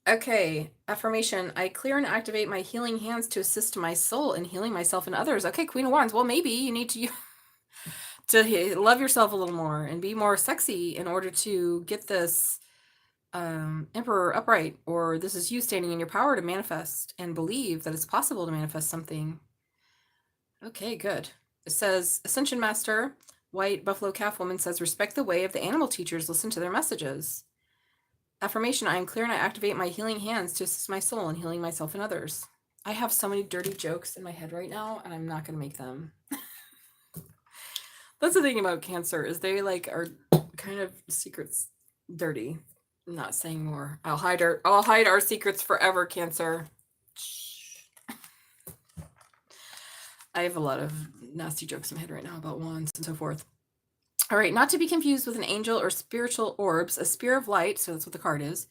Okay, affirmation. I clear and activate my healing hands to assist my soul in healing myself and others. Okay, Queen of Wands. Well, maybe you need to love yourself a little more and be more sexy in order to get this Emperor upright, or this is you standing in your power to manifest and believe that it's possible to manifest something. Okay, good. It says Ascension Master, White Buffalo Calf Woman says, respect the way of the animal teachers, listen to their messages. Affirmation, I am clear and I activate my healing hands to assist my soul in healing myself and others. I have so many dirty jokes in my head right now, and I'm not going to make them. That's the thing about Cancer, is they like are kind of secrets dirty. I'm not saying more. I'll hide our secrets forever, Cancer. I have a lot of nasty jokes in my head right now about wands and so forth. All right, not to be confused with an angel or spiritual orbs, a spear of light, so that's what the card is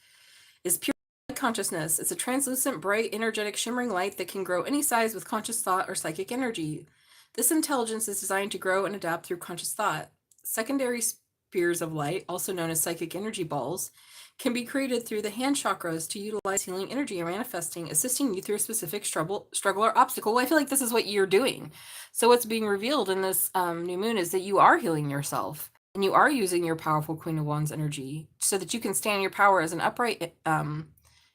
pure consciousness. It's a translucent, bright, energetic, shimmering light that can grow any size with conscious thought or psychic energy. This intelligence is designed to grow and adapt through conscious thought. Secondary spears of light, also known as psychic energy balls, can be created through the hand chakras to utilize healing energy or manifesting, assisting you through a specific struggle or obstacle. Well, I feel like this is what you're doing. So what's being revealed in this new moon is that you are healing yourself and you are using your powerful Queen of Wands energy so that you can stand in your power as an upright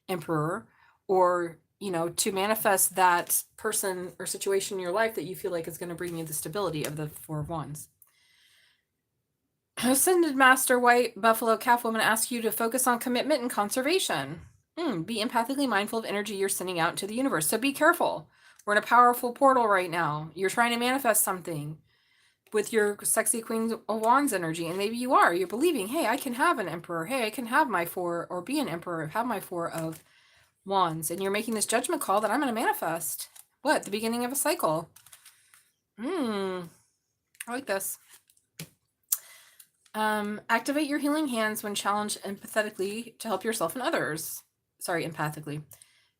emperor, or, you know, to manifest that person or situation in your life that you feel like is going to bring you the stability of the Four of Wands. Ascended Master White Buffalo Calf Woman asks you to focus on commitment and conservation. Be empathically mindful of energy you're sending out into the universe. So be careful. We're in a powerful portal right now. You're trying to manifest something with your sexy Queen of Wands energy. And maybe you are. You're believing, hey, I can have an emperor. Hey, I can have my 4, or be an emperor, have my 4 of Wands. And you're making this judgment call that I'm going to manifest. What? The beginning of a cycle. I like this. Activate your healing hands when challenged empathetically to help yourself and others. Sorry, empathically.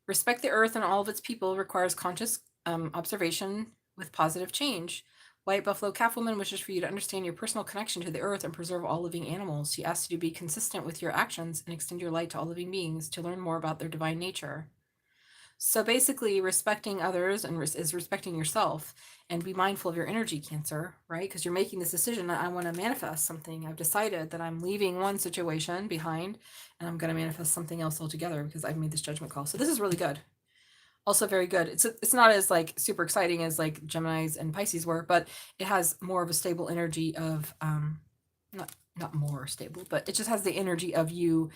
Respect the earth and all of its people requires conscious observation with positive change. White Buffalo Calf Woman wishes for you to understand your personal connection to the earth and preserve all living animals. She asks you to be consistent with your actions and extend your light to all living beings to learn more about their divine nature. So basically, respecting others and is respecting yourself, and be mindful of your energy, Cancer, right? Because you're making this decision that I want to manifest something. I've decided that I'm leaving one situation behind and I'm going to manifest something else altogether because I've made this judgment call. So this is really good. Also very good. It's not as like super exciting as like Geminis and Pisces were, but it has more of a stable energy of not more stable, but it just has the energy of you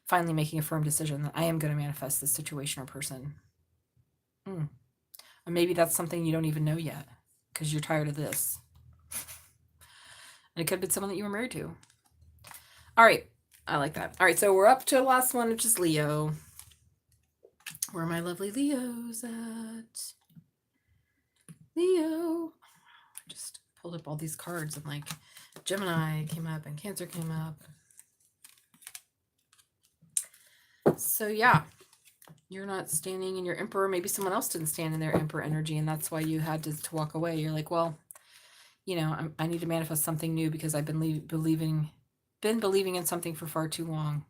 finally making a firm decision that I am going to manifest this situation or person. Or maybe that's something you don't even know yet because you're tired of this. And it could have been someone that you were married to. All right. I like that. All right. So we're up to the last one, which is Leo. Where are my lovely Leos at? Leo. I just pulled up all these cards and like Gemini came up and Cancer came up. So yeah, you're not standing in your Emperor. Maybe someone else didn't stand in their Emperor energy, and that's why you had to walk away. You're like, well, you know, I need to manifest something new because I've been believing in something for far too long,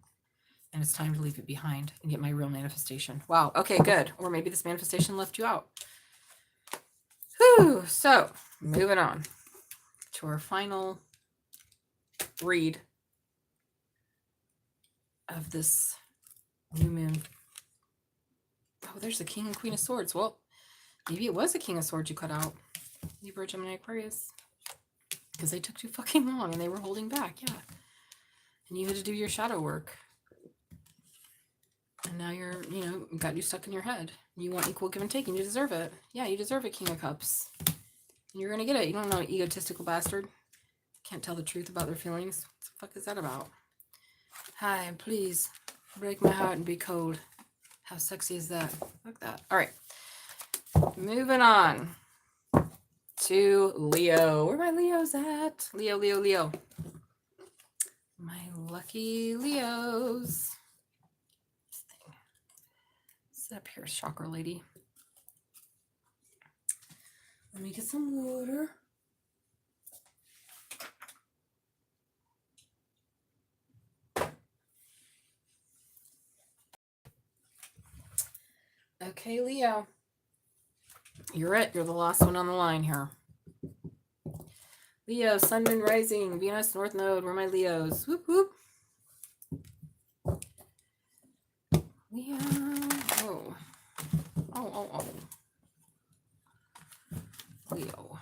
and it's time to leave it behind and get my real manifestation. Wow. Okay, good. Or maybe this manifestation left you out. Whew. So moving on to our final read of this new moon. Oh, there's the King and Queen of Swords. Well, maybe it was a King of Swords you cut out. Libra, Gemini, Aquarius. Because they took too fucking long and they were holding back, yeah. And you had to do your shadow work. And now you're, you know, got you stuck in your head. You want equal give and take and you deserve it. Yeah, you deserve a King of Cups. And you're going to get it. You don't know, egotistical bastard. Can't tell the truth about their feelings. What the fuck is that about? Hi, please break my heart and be cold. How sexy is that? Fuck that. All right. Moving on to Leo. Where are my Leos at? Leo, Leo, Leo. My lucky Leos. Sit up here, chakra lady. Let me get some water. Okay, Leo. You're it. You're the last one on the line here. Leo, Sun, Moon, Rising, Venus, North Node. Where are my Leos? Whoop, whoop. Leo. Oh. Oh. Leo.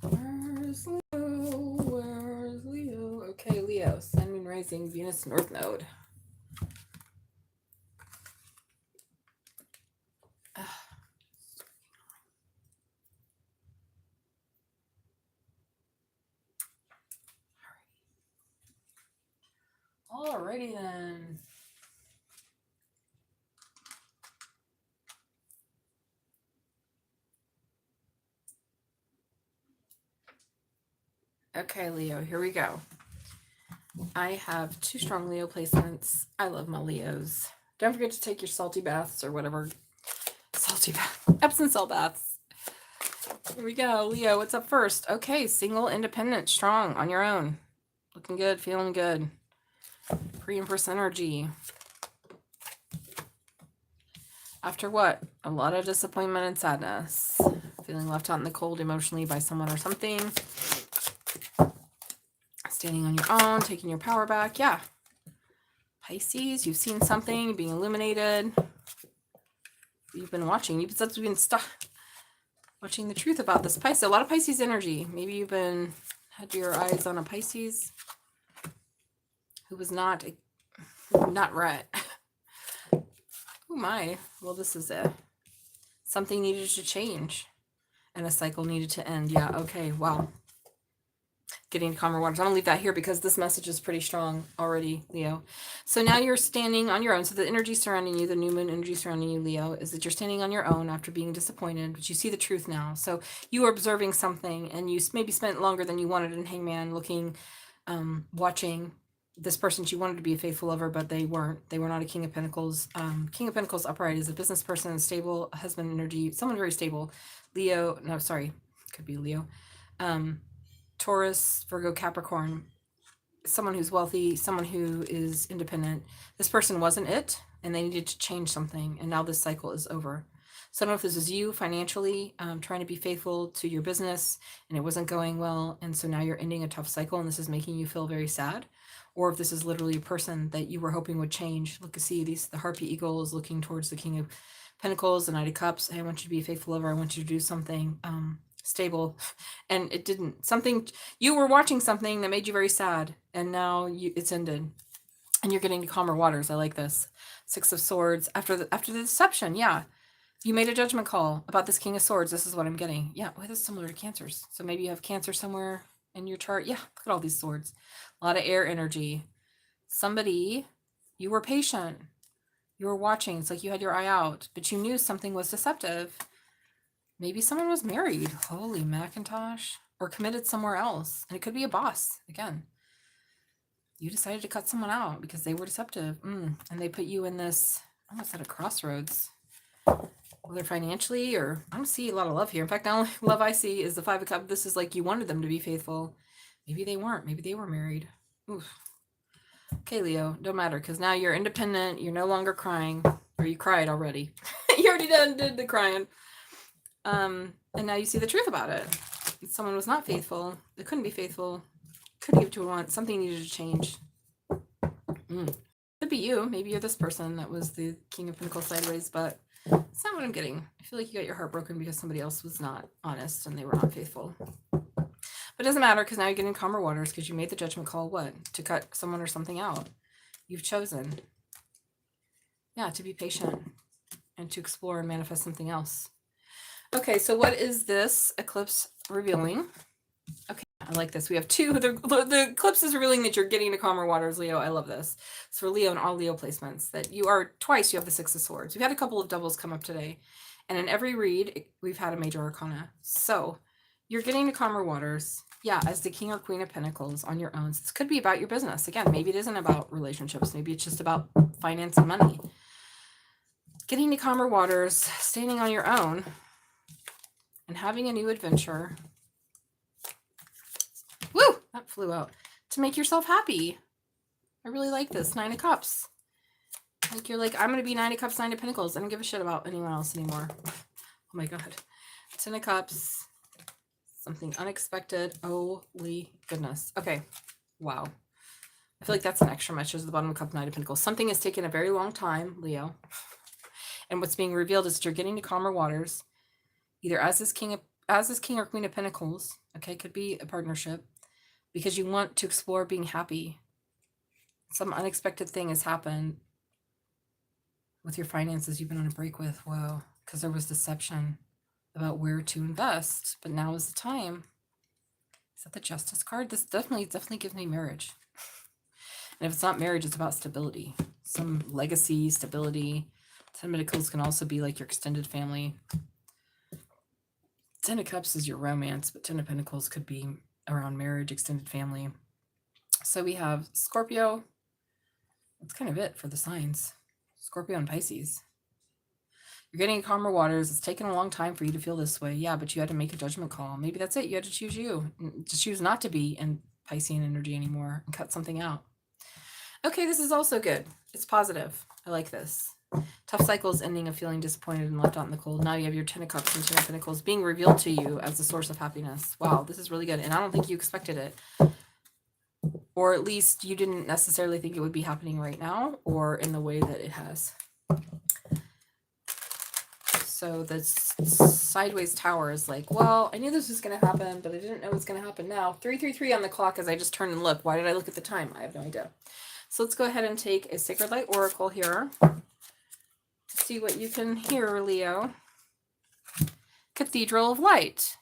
Where's Leo? Where's Leo? Okay, Leo, Sun, Moon, Rising, Venus, North Node. Alrighty then. Okay, Leo, here we go. I have 2 strong Leo placements. I love my Leos. Don't forget to take your salty baths or whatever. Salty bath. Epsom salt baths. Here we go. Leo, what's up first? Okay, single, independent, strong, on your own. Looking good, feeling good. Pre-Empress energy. After what? A lot of disappointment and sadness. Feeling left out in the cold emotionally by someone or something. Standing on your own, taking your power back. Yeah. Pisces, you've seen something, being illuminated. You've been watching. You've been stuck watching the truth about this Pisces. A lot of Pisces energy. Maybe you've been had your eyes on a Pisces who was not right. Oh my. Well, this is it. Something needed to change and a cycle needed to end. Yeah. Okay. Wow. Getting to calmer waters. I'm gonna leave that here because this message is pretty strong already, Leo. So now you're standing on your own. So the energy surrounding you, the new moon energy surrounding you, Leo, is that you're standing on your own after being disappointed, but you see the truth now. So you are observing something and you maybe spent longer than you wanted in Hangman looking, watching this person, she wanted to be a faithful lover, but they weren't. They were not a King of Pentacles. King of Pentacles upright is a business person, stable, husband energy, someone very stable. Leo, no, sorry, could be Leo. Taurus, Virgo, Capricorn, someone who's wealthy, someone who is independent. This person wasn't it, and they needed to change something, and now this cycle is over. So I don't know if this is you financially trying to be faithful to your business, and it wasn't going well, and so now you're ending a tough cycle, and this is making you feel very sad. Or if this is literally a person that you were hoping would change. Look, see the Harpy Eagle is looking towards the King of Pentacles, the Knight of Cups. Hey, I want you to be a faithful lover. I want you to do something stable. And it didn't. Something, you were watching something that made you very sad, and now it's ended. And you're getting to calmer waters. I like this. Six of Swords. After the deception, yeah. You made a judgment call about this King of Swords. This is what I'm getting. Yeah, well, this is similar to Cancers. So maybe you have Cancer somewhere in your chart. Yeah, look at all these swords. A lot of air energy. Somebody, you were patient. You were watching. It's like you had your eye out, but you knew something was deceptive. Maybe someone was married. Holy Macintosh. Or committed somewhere else. And it could be a boss. Again, you decided to cut someone out because they were deceptive. And they put you in this, almost at a crossroads. Whether financially or, I don't see a lot of love here. In fact, the only love I see is the Five of Cups. This is like you wanted them to be faithful. Maybe they weren't. Maybe they were married. Oof. Okay, Leo, don't matter, because now you're independent. You're no longer crying, or you cried already. You already did the crying. And now you see the truth about it. Someone was not faithful. They couldn't be faithful. Couldn't give to want. Something needed to change. Could be you. Maybe you're this person that was the King of Pentacles sideways, but it's not what I'm getting. I feel like you got your heart broken because somebody else was not honest and they were not faithful. But it doesn't matter, because now you're getting calmer waters because you made the judgment call, what? To cut someone or something out. You've chosen. Yeah, to be patient and to explore and manifest something else. Okay, so what is this eclipse revealing? Okay, I like this. We have two. The eclipse is revealing that you're getting to calmer waters, Leo. I love this. It's for Leo and all Leo placements. That you are twice, you have the Six of Swords. We've had a couple of doubles come up today. And in every read, we've had a major arcana. So you're getting to calmer waters. Yeah, as the King or Queen of Pentacles on your own. So this could be about your business. Again, maybe it isn't about relationships. Maybe it's just about finance and money. Getting to calmer waters, standing on your own, and having a new adventure. Woo! That flew out. To make yourself happy. I really like this. Nine of Cups. Like you're like, I'm going to be Nine of Cups, Nine of Pentacles. I don't give a shit about anyone else anymore. Oh my God. Ten of Cups. Something unexpected. Holy goodness. Okay. Wow. I feel like that's an extra message at the bottom of Cup, Nine of Pentacles. Something has taken a very long time, Leo. And what's being revealed is that you're getting to calmer waters. Either as this King or Queen of Pentacles. Okay. Could be a partnership. Because you want to explore being happy. Some unexpected thing has happened with your finances you've been on a break with. Whoa. Because there was deception about where to invest. But now is the time. Is that the Justice card? This definitely gives me marriage. And if it's not marriage, it's about stability. Some legacy, stability. Ten of Pentacles can also be like your extended family. Ten of Cups is your romance, but Ten of Pentacles could be around marriage, extended family. So we have Scorpio. That's kind of it for the signs. Scorpio and Pisces. You're getting calmer waters. It's taken a long time for you to feel this way. Yeah, but you had to make a judgment call. Maybe that's it. You had to choose you. To choose not to be in Piscean energy anymore and cut something out. Okay, this is also good. It's positive. I like this. Tough cycles ending of feeling disappointed and left out in the cold. Now you have your Ten of Cups and Ten of Pentacles being revealed to you as the source of happiness. Wow, this is really good. And I don't think you expected it. Or at least you didn't necessarily think it would be happening right now or in the way that it has. So the sideways tower is like, well, I knew this was going to happen, but I didn't know it was going to happen now. 333 on the clock as I just turned and looked. Why did I look at the time? I have no idea. So let's go ahead and take a Sacred Light Oracle here. See what you can hear, Leo. Cathedral of Light.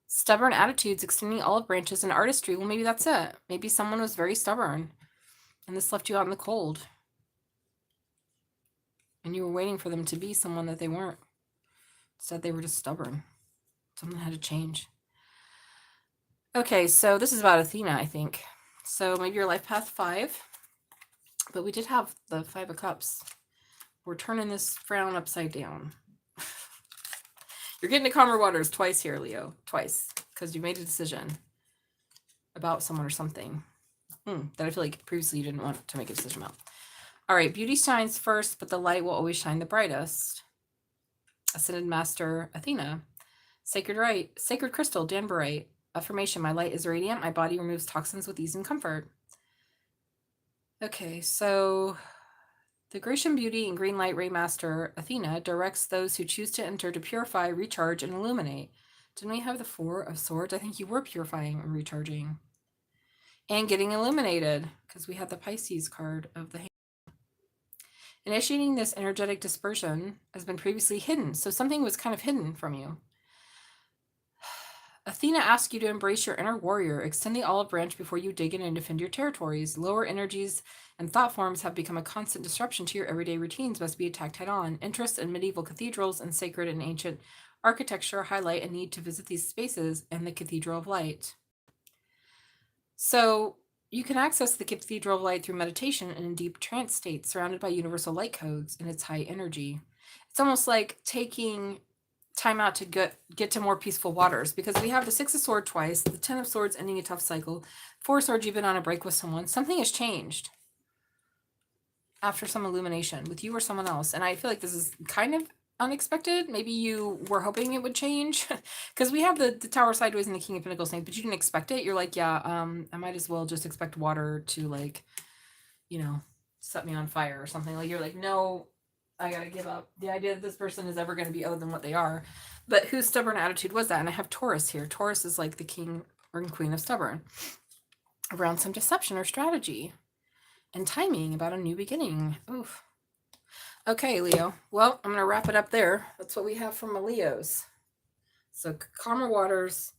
Stubborn attitudes, extending olive branches, and artistry. Well, maybe that's it. Maybe someone was very stubborn, and this left you out in the cold. And you were waiting for them to be someone that they weren't. Instead, they were just stubborn. Something had to change. Okay, so this is about Athena, I think. So maybe your life path 5, but we did have the 5 of Cups. We're turning this frown upside down. You're getting to calmer waters twice here, Leo. Twice. Because you made a decision about someone or something that I feel like previously you didn't want to make a decision about. All right, beauty shines first, but the light will always shine the brightest. Ascended Master Athena. Sacred Crystal, Danburite. Affirmation, my light is radiant. My body removes toxins with ease and comfort. Okay, so the Grecian Beauty and Green Light Ray Master Athena directs those who choose to enter to purify, recharge, and illuminate. Didn't we have the 4 of Swords? I think you were purifying and recharging. And getting illuminated, because we had the Pisces card of the hand. Initiating this energetic dispersion has been previously hidden, so something was kind of hidden from you. Athena asks you to embrace your inner warrior. Extend the olive branch before you dig in and defend your territories. Lower energies and thought forms have become a constant disruption to your everyday routines, must be attacked head on. Interest in medieval cathedrals and sacred and ancient architecture highlight a need to visit these spaces and the Cathedral of Light. So you can access the Cathedral of Light through meditation and in deep trance states surrounded by universal light codes and its high energy. It's almost like taking time out to get to more peaceful waters, because we have the 6 of Swords twice, the 10 of Swords ending a tough cycle, 4 of Swords, you've been on a break with someone. Something has changed after some illumination with you or someone else. And I feel like this is kind of unexpected. Maybe you were hoping it would change, because we have the Tower sideways and the King of Pentacles thing, but you didn't expect it. You're like, yeah, I might as well just expect water to, like, you know, set me on fire or something. Like, you're like, no, I gotta give up the idea that this person is ever going to be other than what they are. But whose stubborn attitude was that? And I have Taurus here. Taurus is like the king or queen of stubborn, around some deception or strategy and timing about a new beginning. Oof. Okay, Leo. Well, I'm going to wrap it up there. That's what we have from the Leos. So calmer waters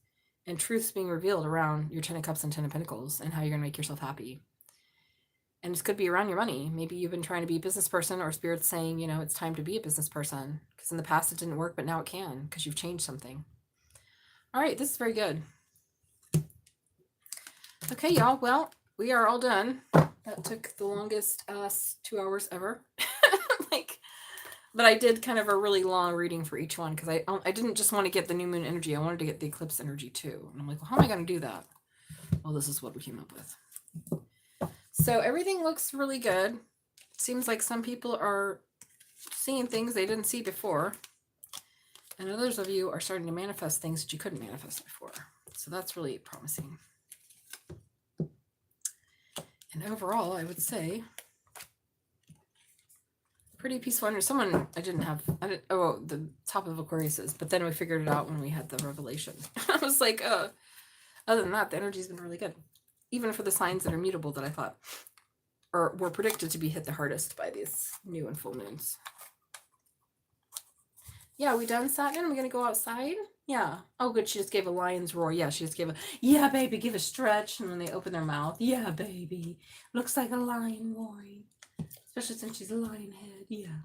and truths being revealed around your 10 of Cups and 10 of Pentacles and how you're going to make yourself happy. And this could be around your money. Maybe you've been trying to be a business person, or Spirit's saying, you know, it's time to be a business person, because in the past it didn't work, but now it can, because you've changed something. All right, this is very good. Okay, y'all. Well, we are all done. That took the longest 2 hours ever. But I did kind of a really long reading for each one, because I didn't just want to get the new moon energy. I wanted to get the eclipse energy too. And I'm like, well, how am I going to do that? Well, this is what we came up with. So everything looks really good. Seems like some people are seeing things they didn't see before. And others of you are starting to manifest things that you couldn't manifest before. So that's really promising. And overall, I would say, pretty peaceful. The top of Aquarius is, but then we figured it out when we had the revelation. I was like, other than that, the energy's been really good. Even for the signs that are mutable that I thought or were predicted to be hit the hardest by these new and full moons. Yeah, we done, Satnin? We're going to go outside? Yeah. Oh, good. She just gave a lion's roar. Yeah, she just gave yeah, baby, give a stretch. And when they open their mouth, yeah, baby. Looks like a lion roaring. Especially since she's a lion head. Yeah.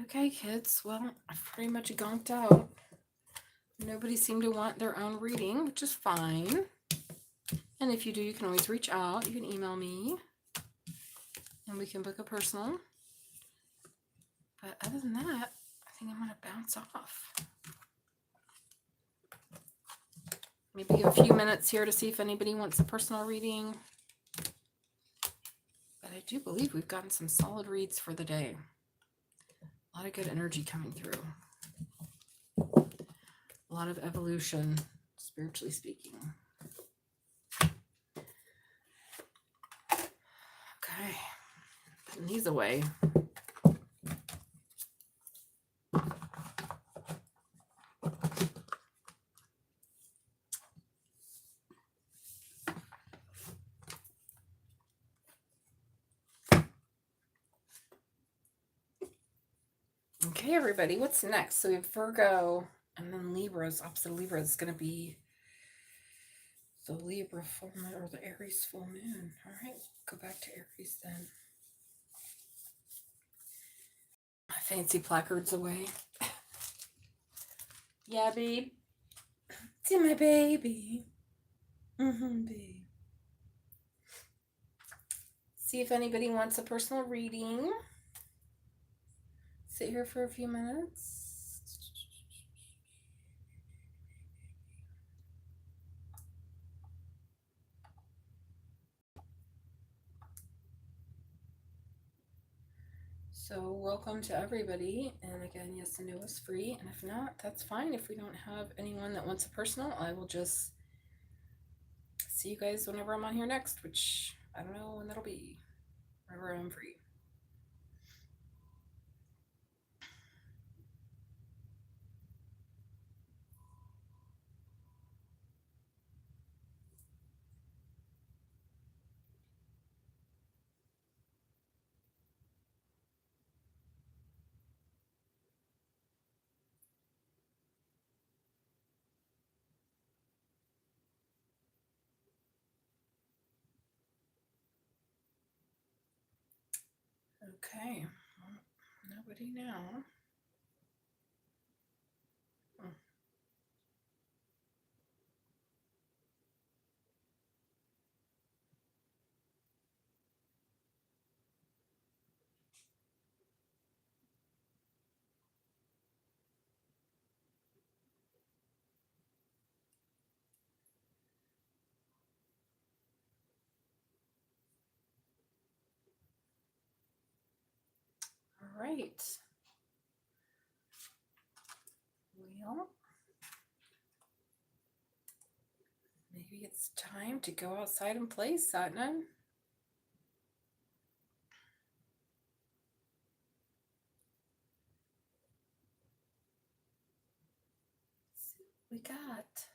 Okay, kids. Well, I've pretty much gonked out. Nobody seemed to want their own reading, which is fine. And if you do, you can always reach out. You can email me. And we can book a personal. But other than that, I think I'm going to bounce off. Maybe give a few minutes here to see if anybody wants a personal reading. But I do believe we've gotten some solid reads for the day. A lot of good energy coming through. A lot of evolution, spiritually speaking. Okay. Putting these away. Okay, everybody, what's next? So we have Virgo, and then Libra's opposite Libra is going to be the Libra full moon, or the Aries full moon. All right, go back to Aries then. My fancy placards away. Yeah, babe. See my baby. B. See if anybody wants a personal reading. Sit here for a few minutes. So welcome to everybody, and again, yes, the no is free, and if not, that's fine. If we don't have anyone that wants a personal, I will just see you guys whenever I'm on here next, which I don't know when that'll be, whenever I'm free. Okay, well, nobody now. All right. Well, maybe it's time to go outside and play, Satnin. See what we got.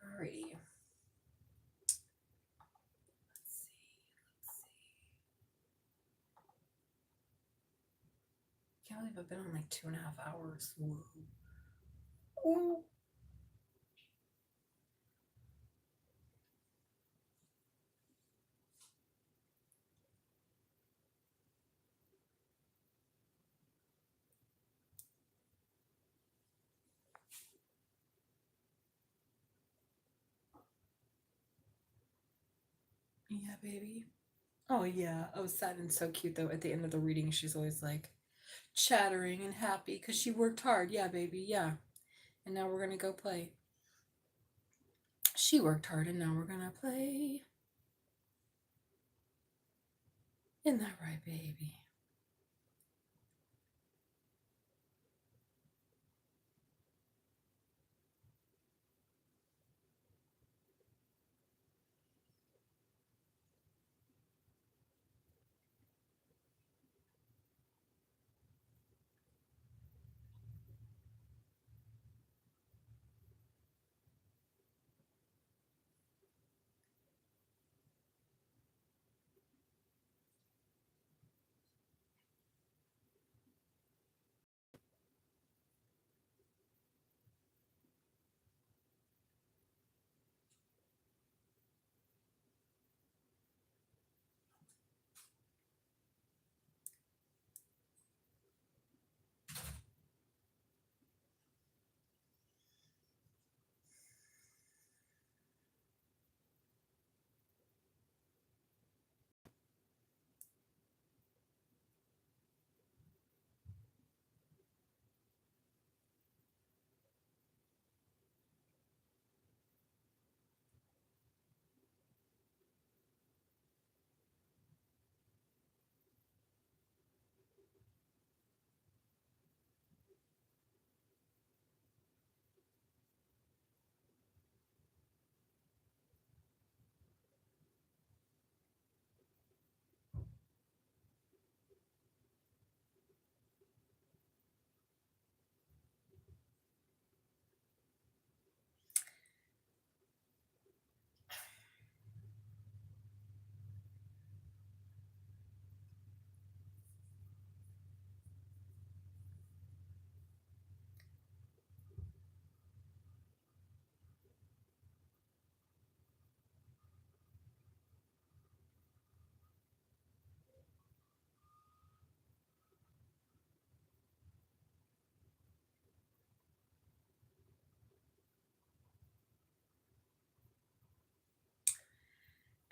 Alrighty. Let's see. Can't believe I've been on like 2.5 hours. Whoa. Whoa. Yeah, baby. Oh yeah. Oh, Satnin's so cute though. At the end of the reading, she's always like chattering and happy because she worked hard. Yeah, baby. Yeah. And now we're gonna go play. She worked hard, and now we're gonna play. Isn't that right, baby?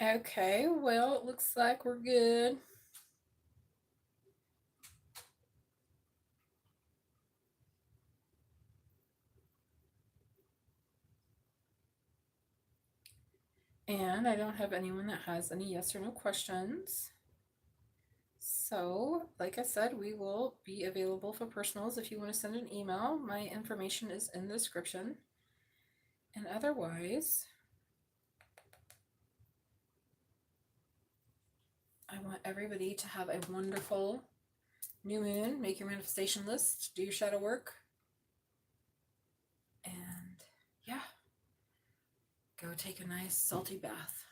Okay, well, it looks like we're good. And I don't have anyone that has any yes or no questions. So, like I said, we will be available for personals if you want to send an email. My information is in the description. And otherwise, I want everybody to have a wonderful new moon. Make your manifestation list, do your shadow work, and yeah, go take a nice salty bath.